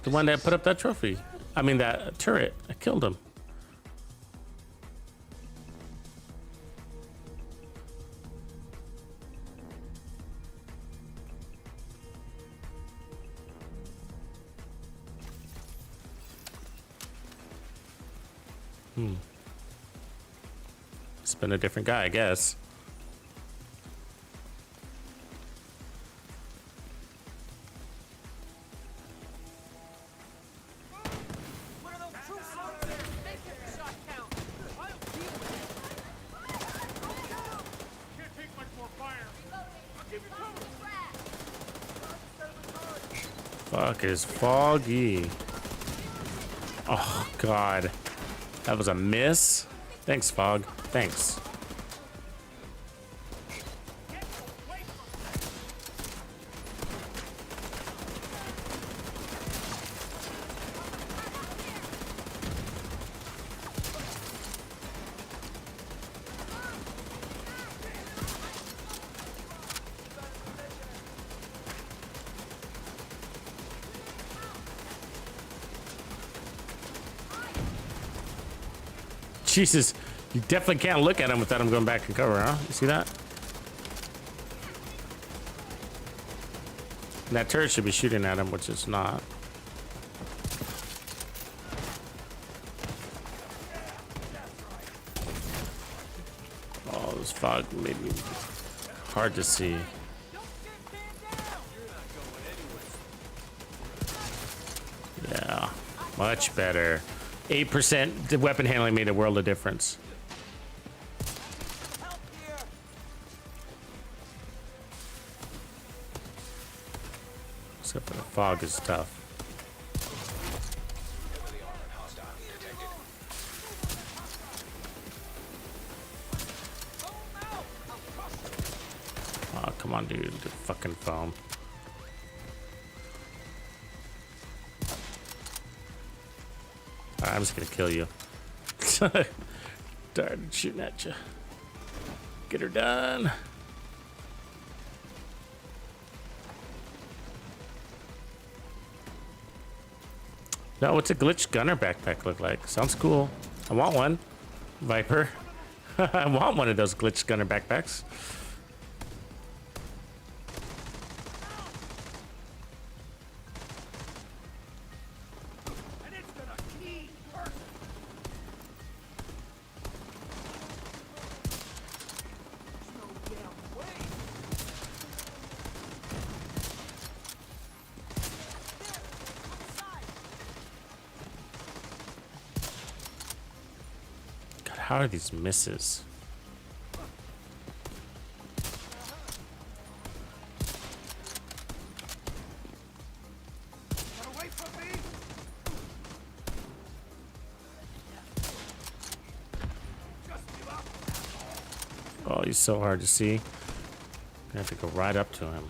The one that put up that trophy. I mean, that turret. I killed him. It's been a different guy, I guess. Fuck is foggy. Oh god. That was a miss. Thanks, Fog. Thanks. Jesus, you definitely can't look at him without him going back and cover, huh? You see that? And that turret should be shooting at him, which it's not. Oh, this fog made me hard to see. Yeah, much better. 8% weapon handling made a world of difference. Except for the fog is tough. Oh, come on, dude. The fucking foam. I'm just gonna kill you. Tired of shooting at you. Get her done. Now, what's a glitch gunner backpack look like? Sounds cool. I want one, Viper. I want one of those glitch gunner backpacks. How are these misses? Oh, he's so hard to see. I have to go right up to him.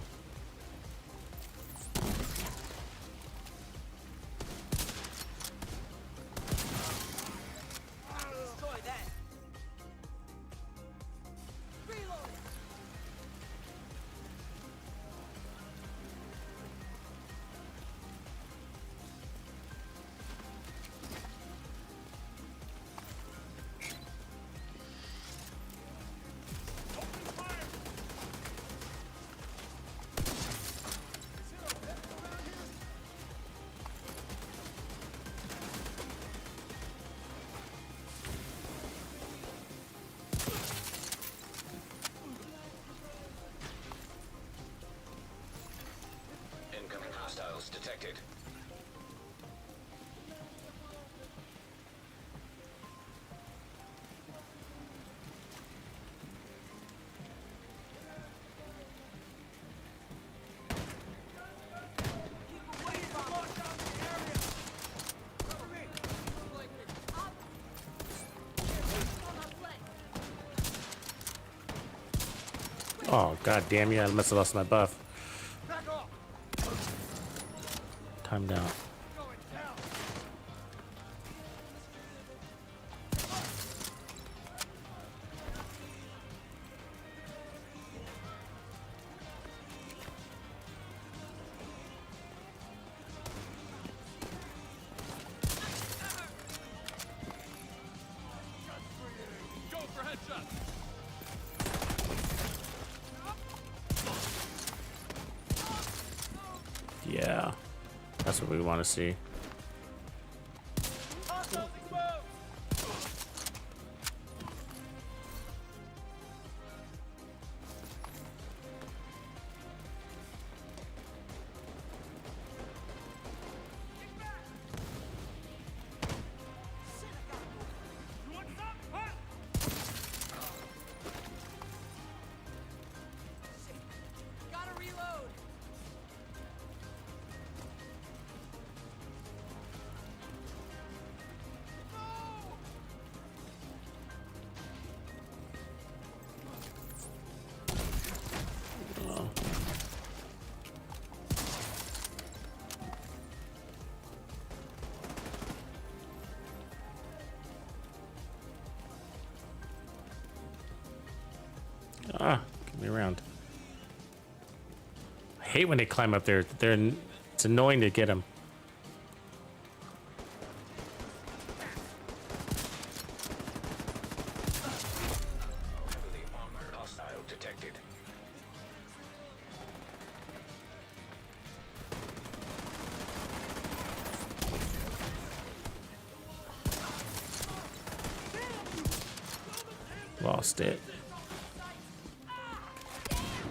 detected. Oh, god damn you, I must have lost my buff. Time down. Go for headshot. Yeah, that's what we want to see. Gotta reload. Ah, get me around. I hate when they climb up there. It's annoying to get them. Heavily armored hostile detected. Lost it.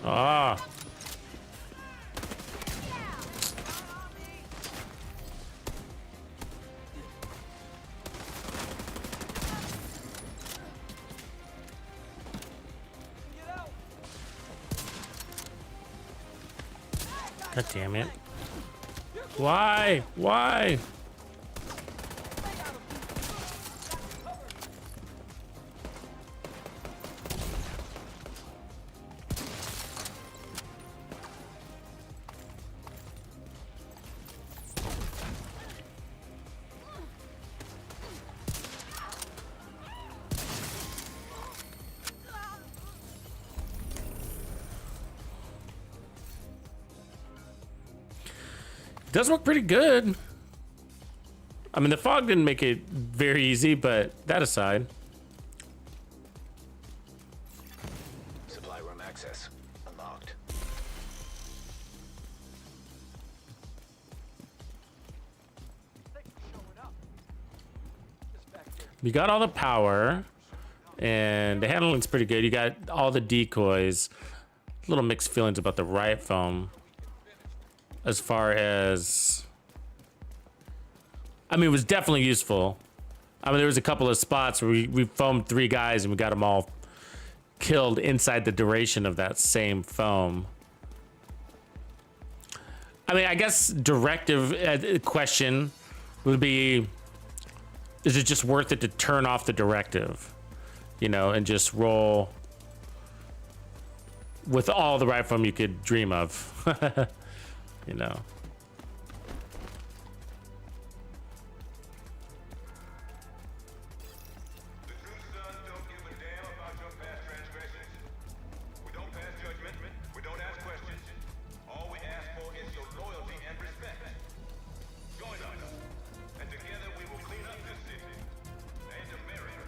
Ah. God damn it. Why? Why? It does look pretty good. I mean, the fog didn't make it very easy, but that aside. Supply room access unlocked. You got all the power, and the handling's pretty good. You got all the decoys. Little mixed feelings about the Riot foam. As far as, I mean, it was definitely useful. I mean, there was a couple of spots where we foamed 3 guys and we got them all killed inside the duration of that same foam. I mean, I guess directive question would be, is it just worth it to turn off the directive, you know, and just roll with all the Riot foam you could dream of? You know. The true sons don't give a damn about your past transgressions. We don't pass judgment. We don't ask questions. All we ask for is your loyalty and respect. Join us, and together we will clean up this city and America.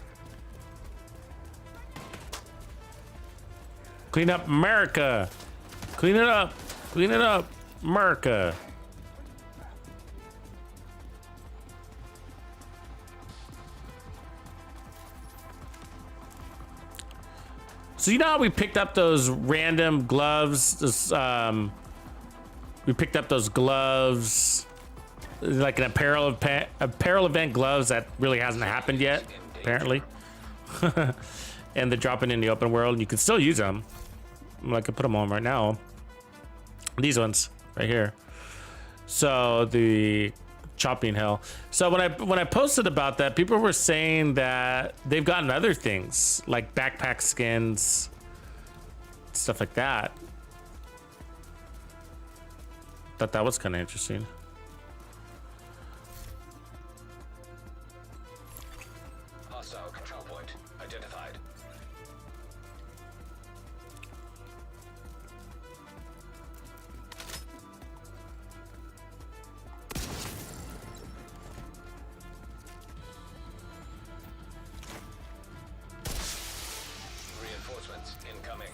Clean up America. Clean it up. Clean it up. America. So you know how we picked up those random gloves, We picked up those gloves, like an apparel event gloves that really hasn't happened yet, apparently. And they're dropping in the open world. You can still use them. I could put them on right now. These ones right here. So the chopping hell. So when I posted about that, people were saying that they've gotten other things like backpack skins, stuff like that. Thought that was kind of interesting. Hostile control point identified. Reinforcements incoming.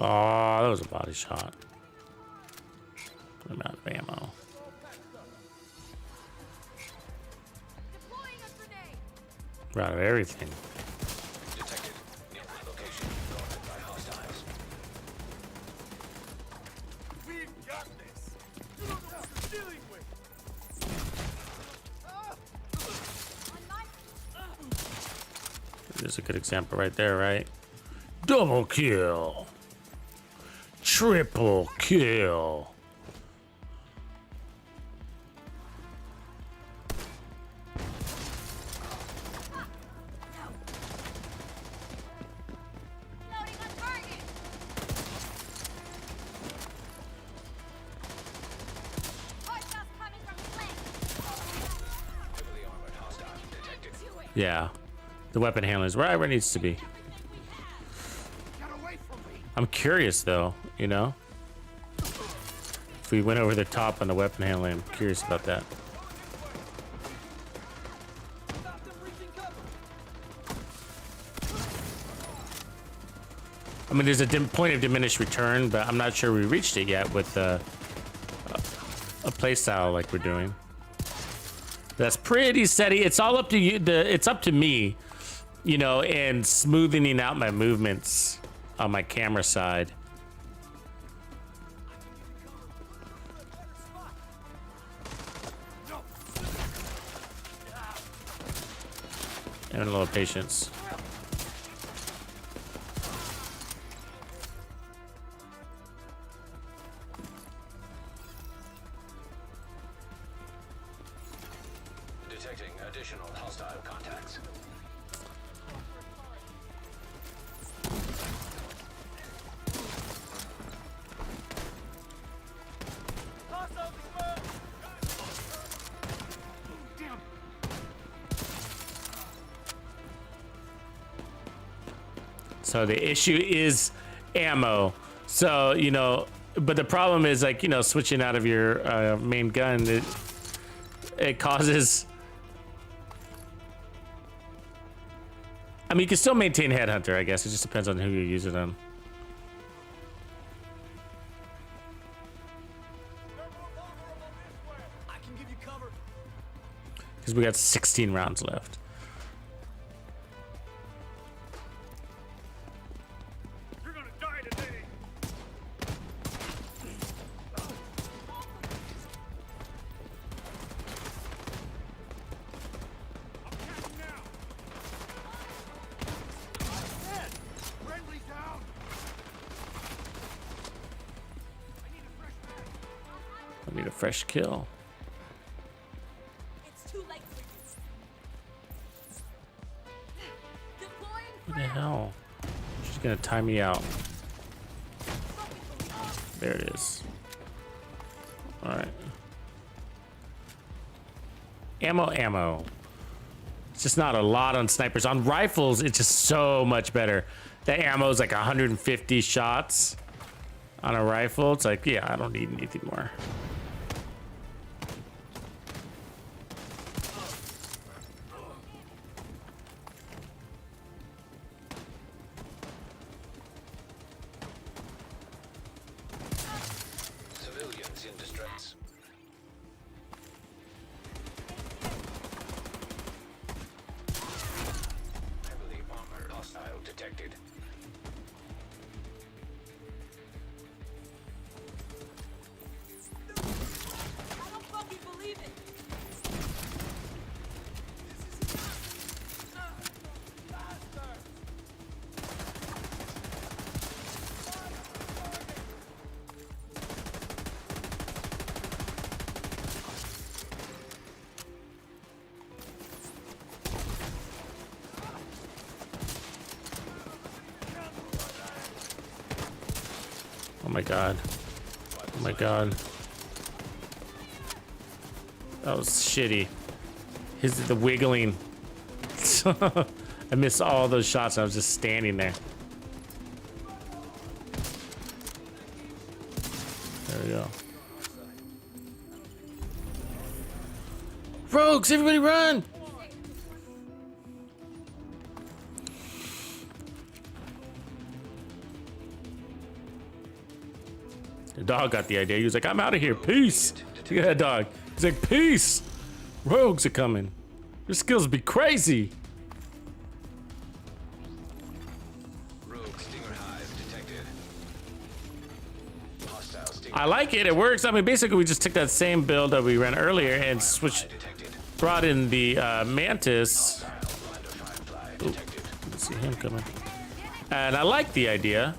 Oh, that was a body shot. I'm out of ammo. Deploying a grenade. We're out of everything. Detected near location guarded by hostiles. We've got this. You don't know what you're dealing with. On my There's a good example right there, right? Double kill. Triple kill. loading on target. Hostiles coming from flank. Heavily armored hostile detected. To it. Yeah. The weapon handler is right where it needs to be. Get away from me. I'm curious though, you know? If we went over the top on the weapon handling, I'm curious about that. Stop them reaching cover. I mean, there's a point of diminished return, but I'm not sure we reached it yet with a play style like we're doing. That's pretty steady. It's all up to you. It's up to me, you know, and smoothing out my movements on my camera side. And a little patience. Detecting additional hostile contacts. Hostiles exposed. Damn. So the issue is ammo. So, you know, but the problem is, like, you know, switching out of your main gun, it causes... I mean, you can still maintain Headhunter, I guess. It just depends on who you use it on. I can give you cover. Because we got 16 rounds left. You're gonna die today. I'm catching now. Dead. Friendly down. I need a fresh mag. I need a fresh kill. It's too late for you. Deploying What the hell? She's gonna time me out. There it is. All right. Ammo. It's just not a lot on snipers. On rifles, it's just so much better. The ammo is like 150 shots on a rifle. It's like, yeah, I don't need anything more. my god. Oh my god. That was shitty. The wiggling. I missed all those shots. I was just standing there. There we go. Rogues, everybody run! The dog got the idea. He was like, I'm out of here. Peace. Look at that dog. He's like, peace. Rogues are coming. Your skills be crazy. Rogue stinger hive detected. Hostile stinger I like it. It works. I mean, basically, we just took that same build that we ran earlier and switched, detected. brought in the Mantis. Blind of firefly Ooh, detected. I see him coming. And I like the idea.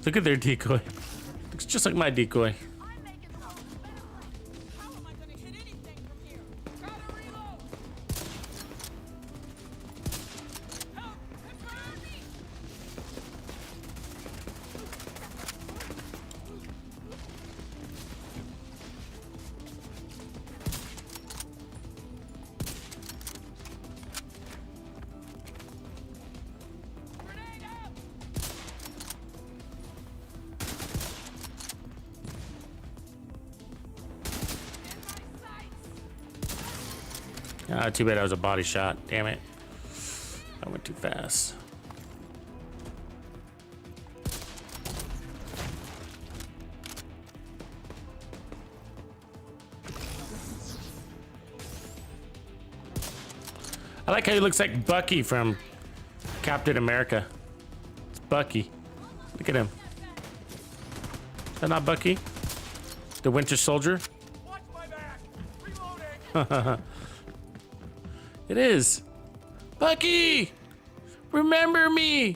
Look at their decoy. Looks just like my decoy. I'm making the most of better. How am I gonna hit anything from here? Gotta reload. Help! It's around me. Grenade out! Ah, too bad that was a body shot. Damn it. I went too fast. I like how he looks like Bucky from Captain America. It's Bucky. Look at him. Is that not Bucky? The Winter Soldier? Watch my back. Reloading. It is. Bucky! Remember me!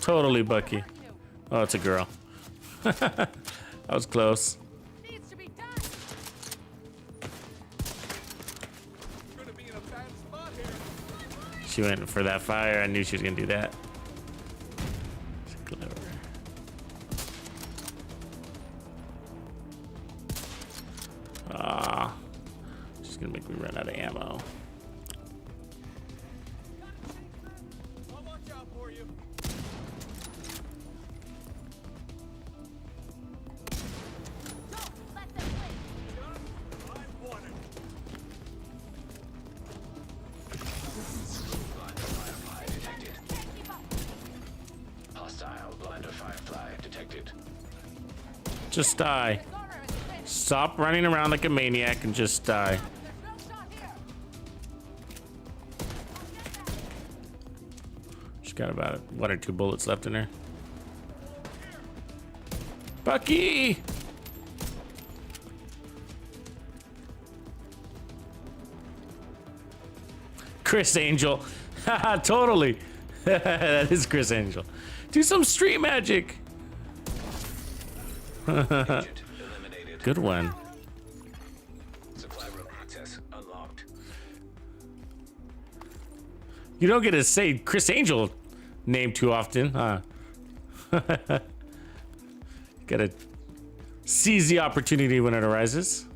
Totally Bucky. Oh, it's a girl. That was close. Needs to be done. Gonna be in a bad spot here. She went for that fire. I knew she was gonna do that. She's clever. Ah, she's gonna make me run out of ammo. I'll watch out for you. Don't let them win. I'm wanted. Blind of firefly detected. Can't keep up. Hostile blind of firefly detected. Just die. Corner is clear. Stop running around like a maniac and just die. There's no shot here. She's got about 1 or 2 bullets left in her. Bucky! Chris Angel. Haha, totally. That is Chris Angel. Do some street magic. Agent eliminated. Good one. Supply room access unlocked. You don't get to say Chris Angel name too often, huh? Gotta seize the opportunity when it arises.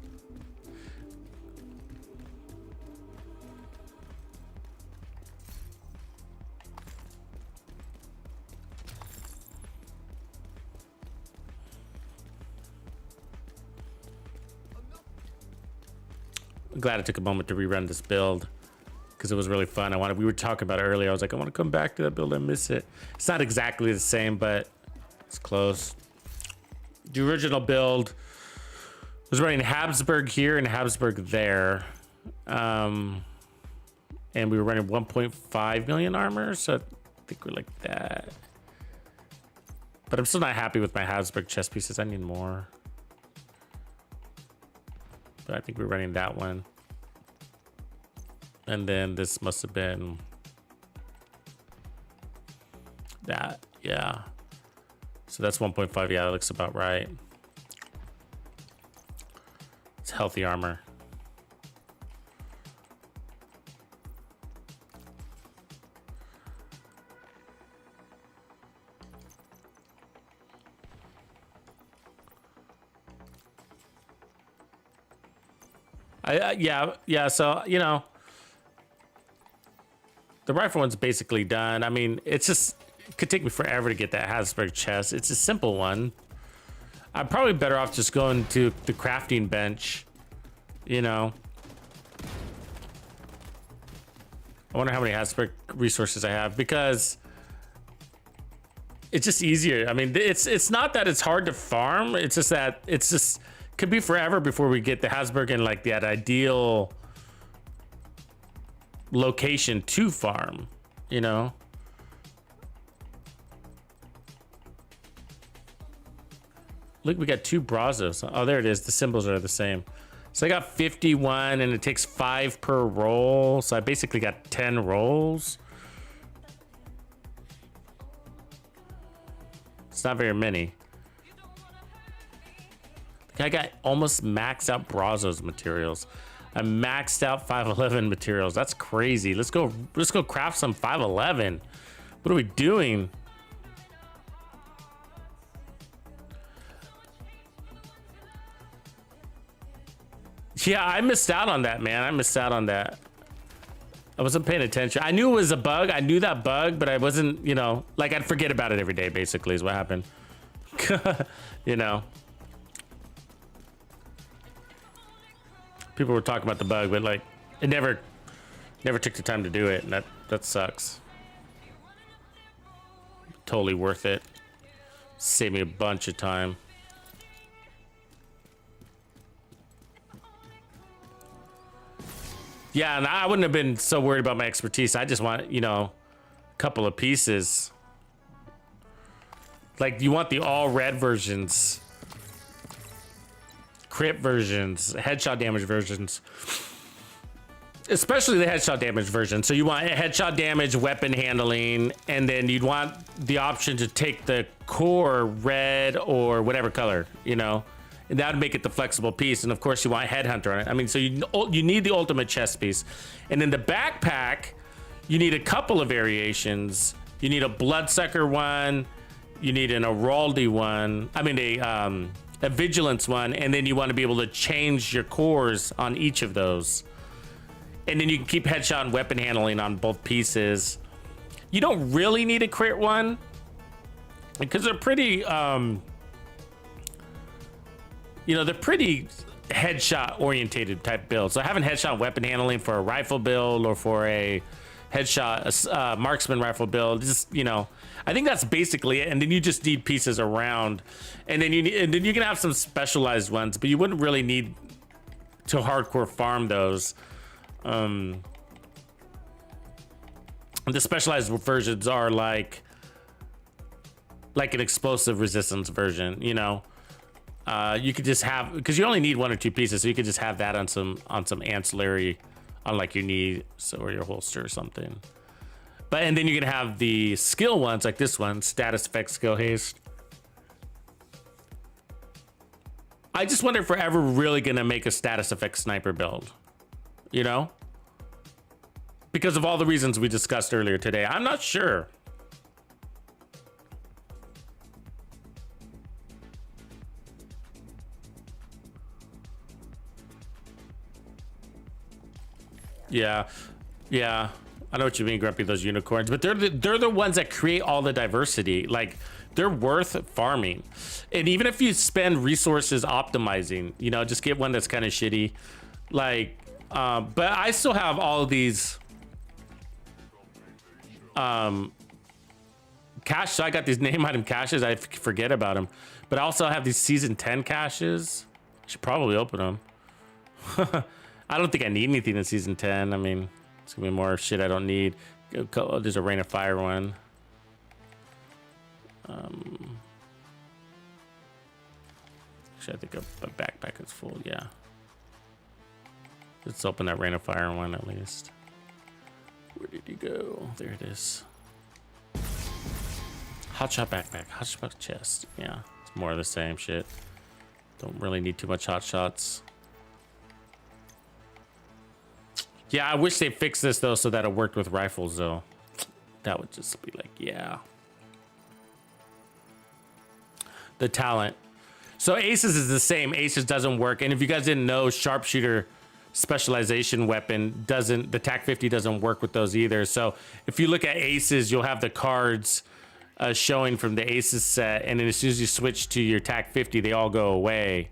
I'm glad I took a moment to rerun this build because it was really fun. We were talking about it earlier. I was like, I want to come back to that build. I miss it. It's not exactly the same, but it's close. The original build was running Habsburg here and Habsburg there. And we were running 1.5 million armor, so I think we're like that. But I'm still not happy with my Habsburg chest pieces. I need more. But I think we're running that one. And then this must have been that. Yeah. So that's 1.5. Yeah, that looks about right. It's healthy armor. Yeah. So, you know, the rifle one's basically done. I mean, it's just, it could take me forever to get that Hasberg chest. It's a simple one. I'm probably better off just going to the crafting bench, you know. I wonder how many Hasberg resources I have, because it's just easier. I mean, it's not that it's hard to farm. It's just that it's just could be forever before we get the Hasberg in like that ideal location to farm, you know. Look, we got 2 Brazos. Oh, there it is. The symbols are the same. So I got 51 and it takes 5 per roll. So I basically got 10 rolls. It's not very many. I got almost maxed out Brazos materials. I maxed out 511 materials. That's crazy. Let's go craft some 511. What are we doing? Yeah, I missed out on that, man. I missed out on that. I wasn't paying attention. I knew it was a bug. I knew that bug, but I wasn't, you know, like I'd forget about it every day, basically, is what happened. You know. People were talking about the bug, but like it never took the time to do it, and that sucks. Totally worth it. Saved me a bunch of time. Yeah, and I wouldn't have been so worried about my expertise. I just want, you know, a couple of pieces. Like, you want the all red versions, crit versions, headshot damage versions, especially the headshot damage version. So you want headshot damage, weapon handling, and then you'd want the option to take the core red or whatever color, you know. And that would make it the flexible piece. And of course you want Headhunter on it. I mean, so you need the ultimate chest piece. And in the backpack, you need a couple of variations. You need a Bloodsucker one. You need an Araldi one. I mean, a Vigilance one. And then you want to be able to change your cores on each of those. And then you can keep headshot and weapon handling on both pieces. You don't really need a crit one, because they're pretty... you know, they're pretty headshot orientated type builds. So having headshot weapon handling for a rifle build or for a headshot marksman rifle build, just, you know, I think that's basically it. And then you just need pieces around, and then you can have some specialized ones, but you wouldn't really need to hardcore farm those. The specialized versions are like an explosive resistance version, you know. You could just have, because you only need 1 or 2 pieces, so you could just have that on some ancillary, on like your knee or your holster or something. And then you can have the skill ones like this one, status effect, skill haste. I just wonder if we're ever really gonna make a status effect sniper build, you know, because of all the reasons we discussed earlier today. I'm not sure. Yeah, I know what you mean, Grumpy, those unicorns, but they're the ones that create all the diversity. Like, they're worth farming. And even if you spend resources optimizing, you know, just get one that's kind of shitty. Like, but I still have all of these cache. So I got these name item caches. I forget about them, but I also have these season 10 caches. I should probably open them. I don't think I need anything in season 10. I mean, it's gonna be more shit I don't need. There's a Rain of Fire one. Actually, I think my backpack is full. Yeah. Let's open that Rain of Fire one at least. there it is. Hotshot backpack, hotshot chest. Yeah, it's more of the same shit. Don't really need too much hotshots. Yeah, I wish they fixed this though so that it worked with rifles though. That would just be like, yeah. The talent. So Aces is the same. Aces doesn't work. And if you guys didn't know, sharpshooter specialization weapon doesn't, the TAC 50 doesn't work with those either. So if you look at Aces, you'll have the cards showing from the Aces set. And then as soon as you switch to your TAC 50, they all go away.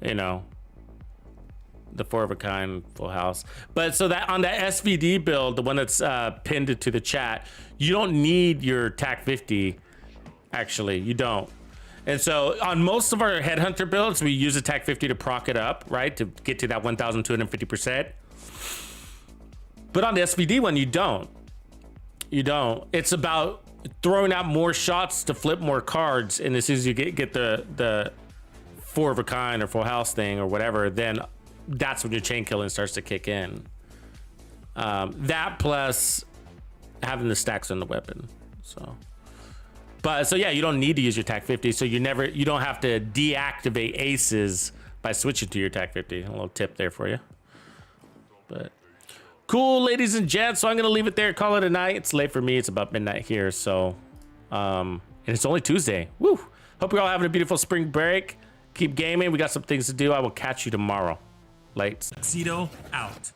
You know, the 4 of a kind full house. But so that on that SVD build, the one that's pinned to the chat, you don't need your TAC 50. Actually, you don't. And so on most of our Headhunter builds, we use a TAC 50 to proc it up, right? To get to that 1,250%. But on the SVD one, you don't. You don't. It's about throwing out more shots to flip more cards. And as soon as you get the 4 of a kind or full house thing or whatever, then that's when your chain killing starts to kick in. That plus having the stacks on the weapon. So yeah, you don't need to use your TAC 50, so you don't have to deactivate Aces by switching to your TAC 50. A little tip there for you. But cool, ladies and gents. So I'm gonna leave it there, call it a night. It's late for me, it's about midnight here. So and it's only Tuesday. Woo! Hope you're all having a beautiful spring break. Keep gaming, we got some things to do. I will catch you tomorrow. Late. Tuxedo out.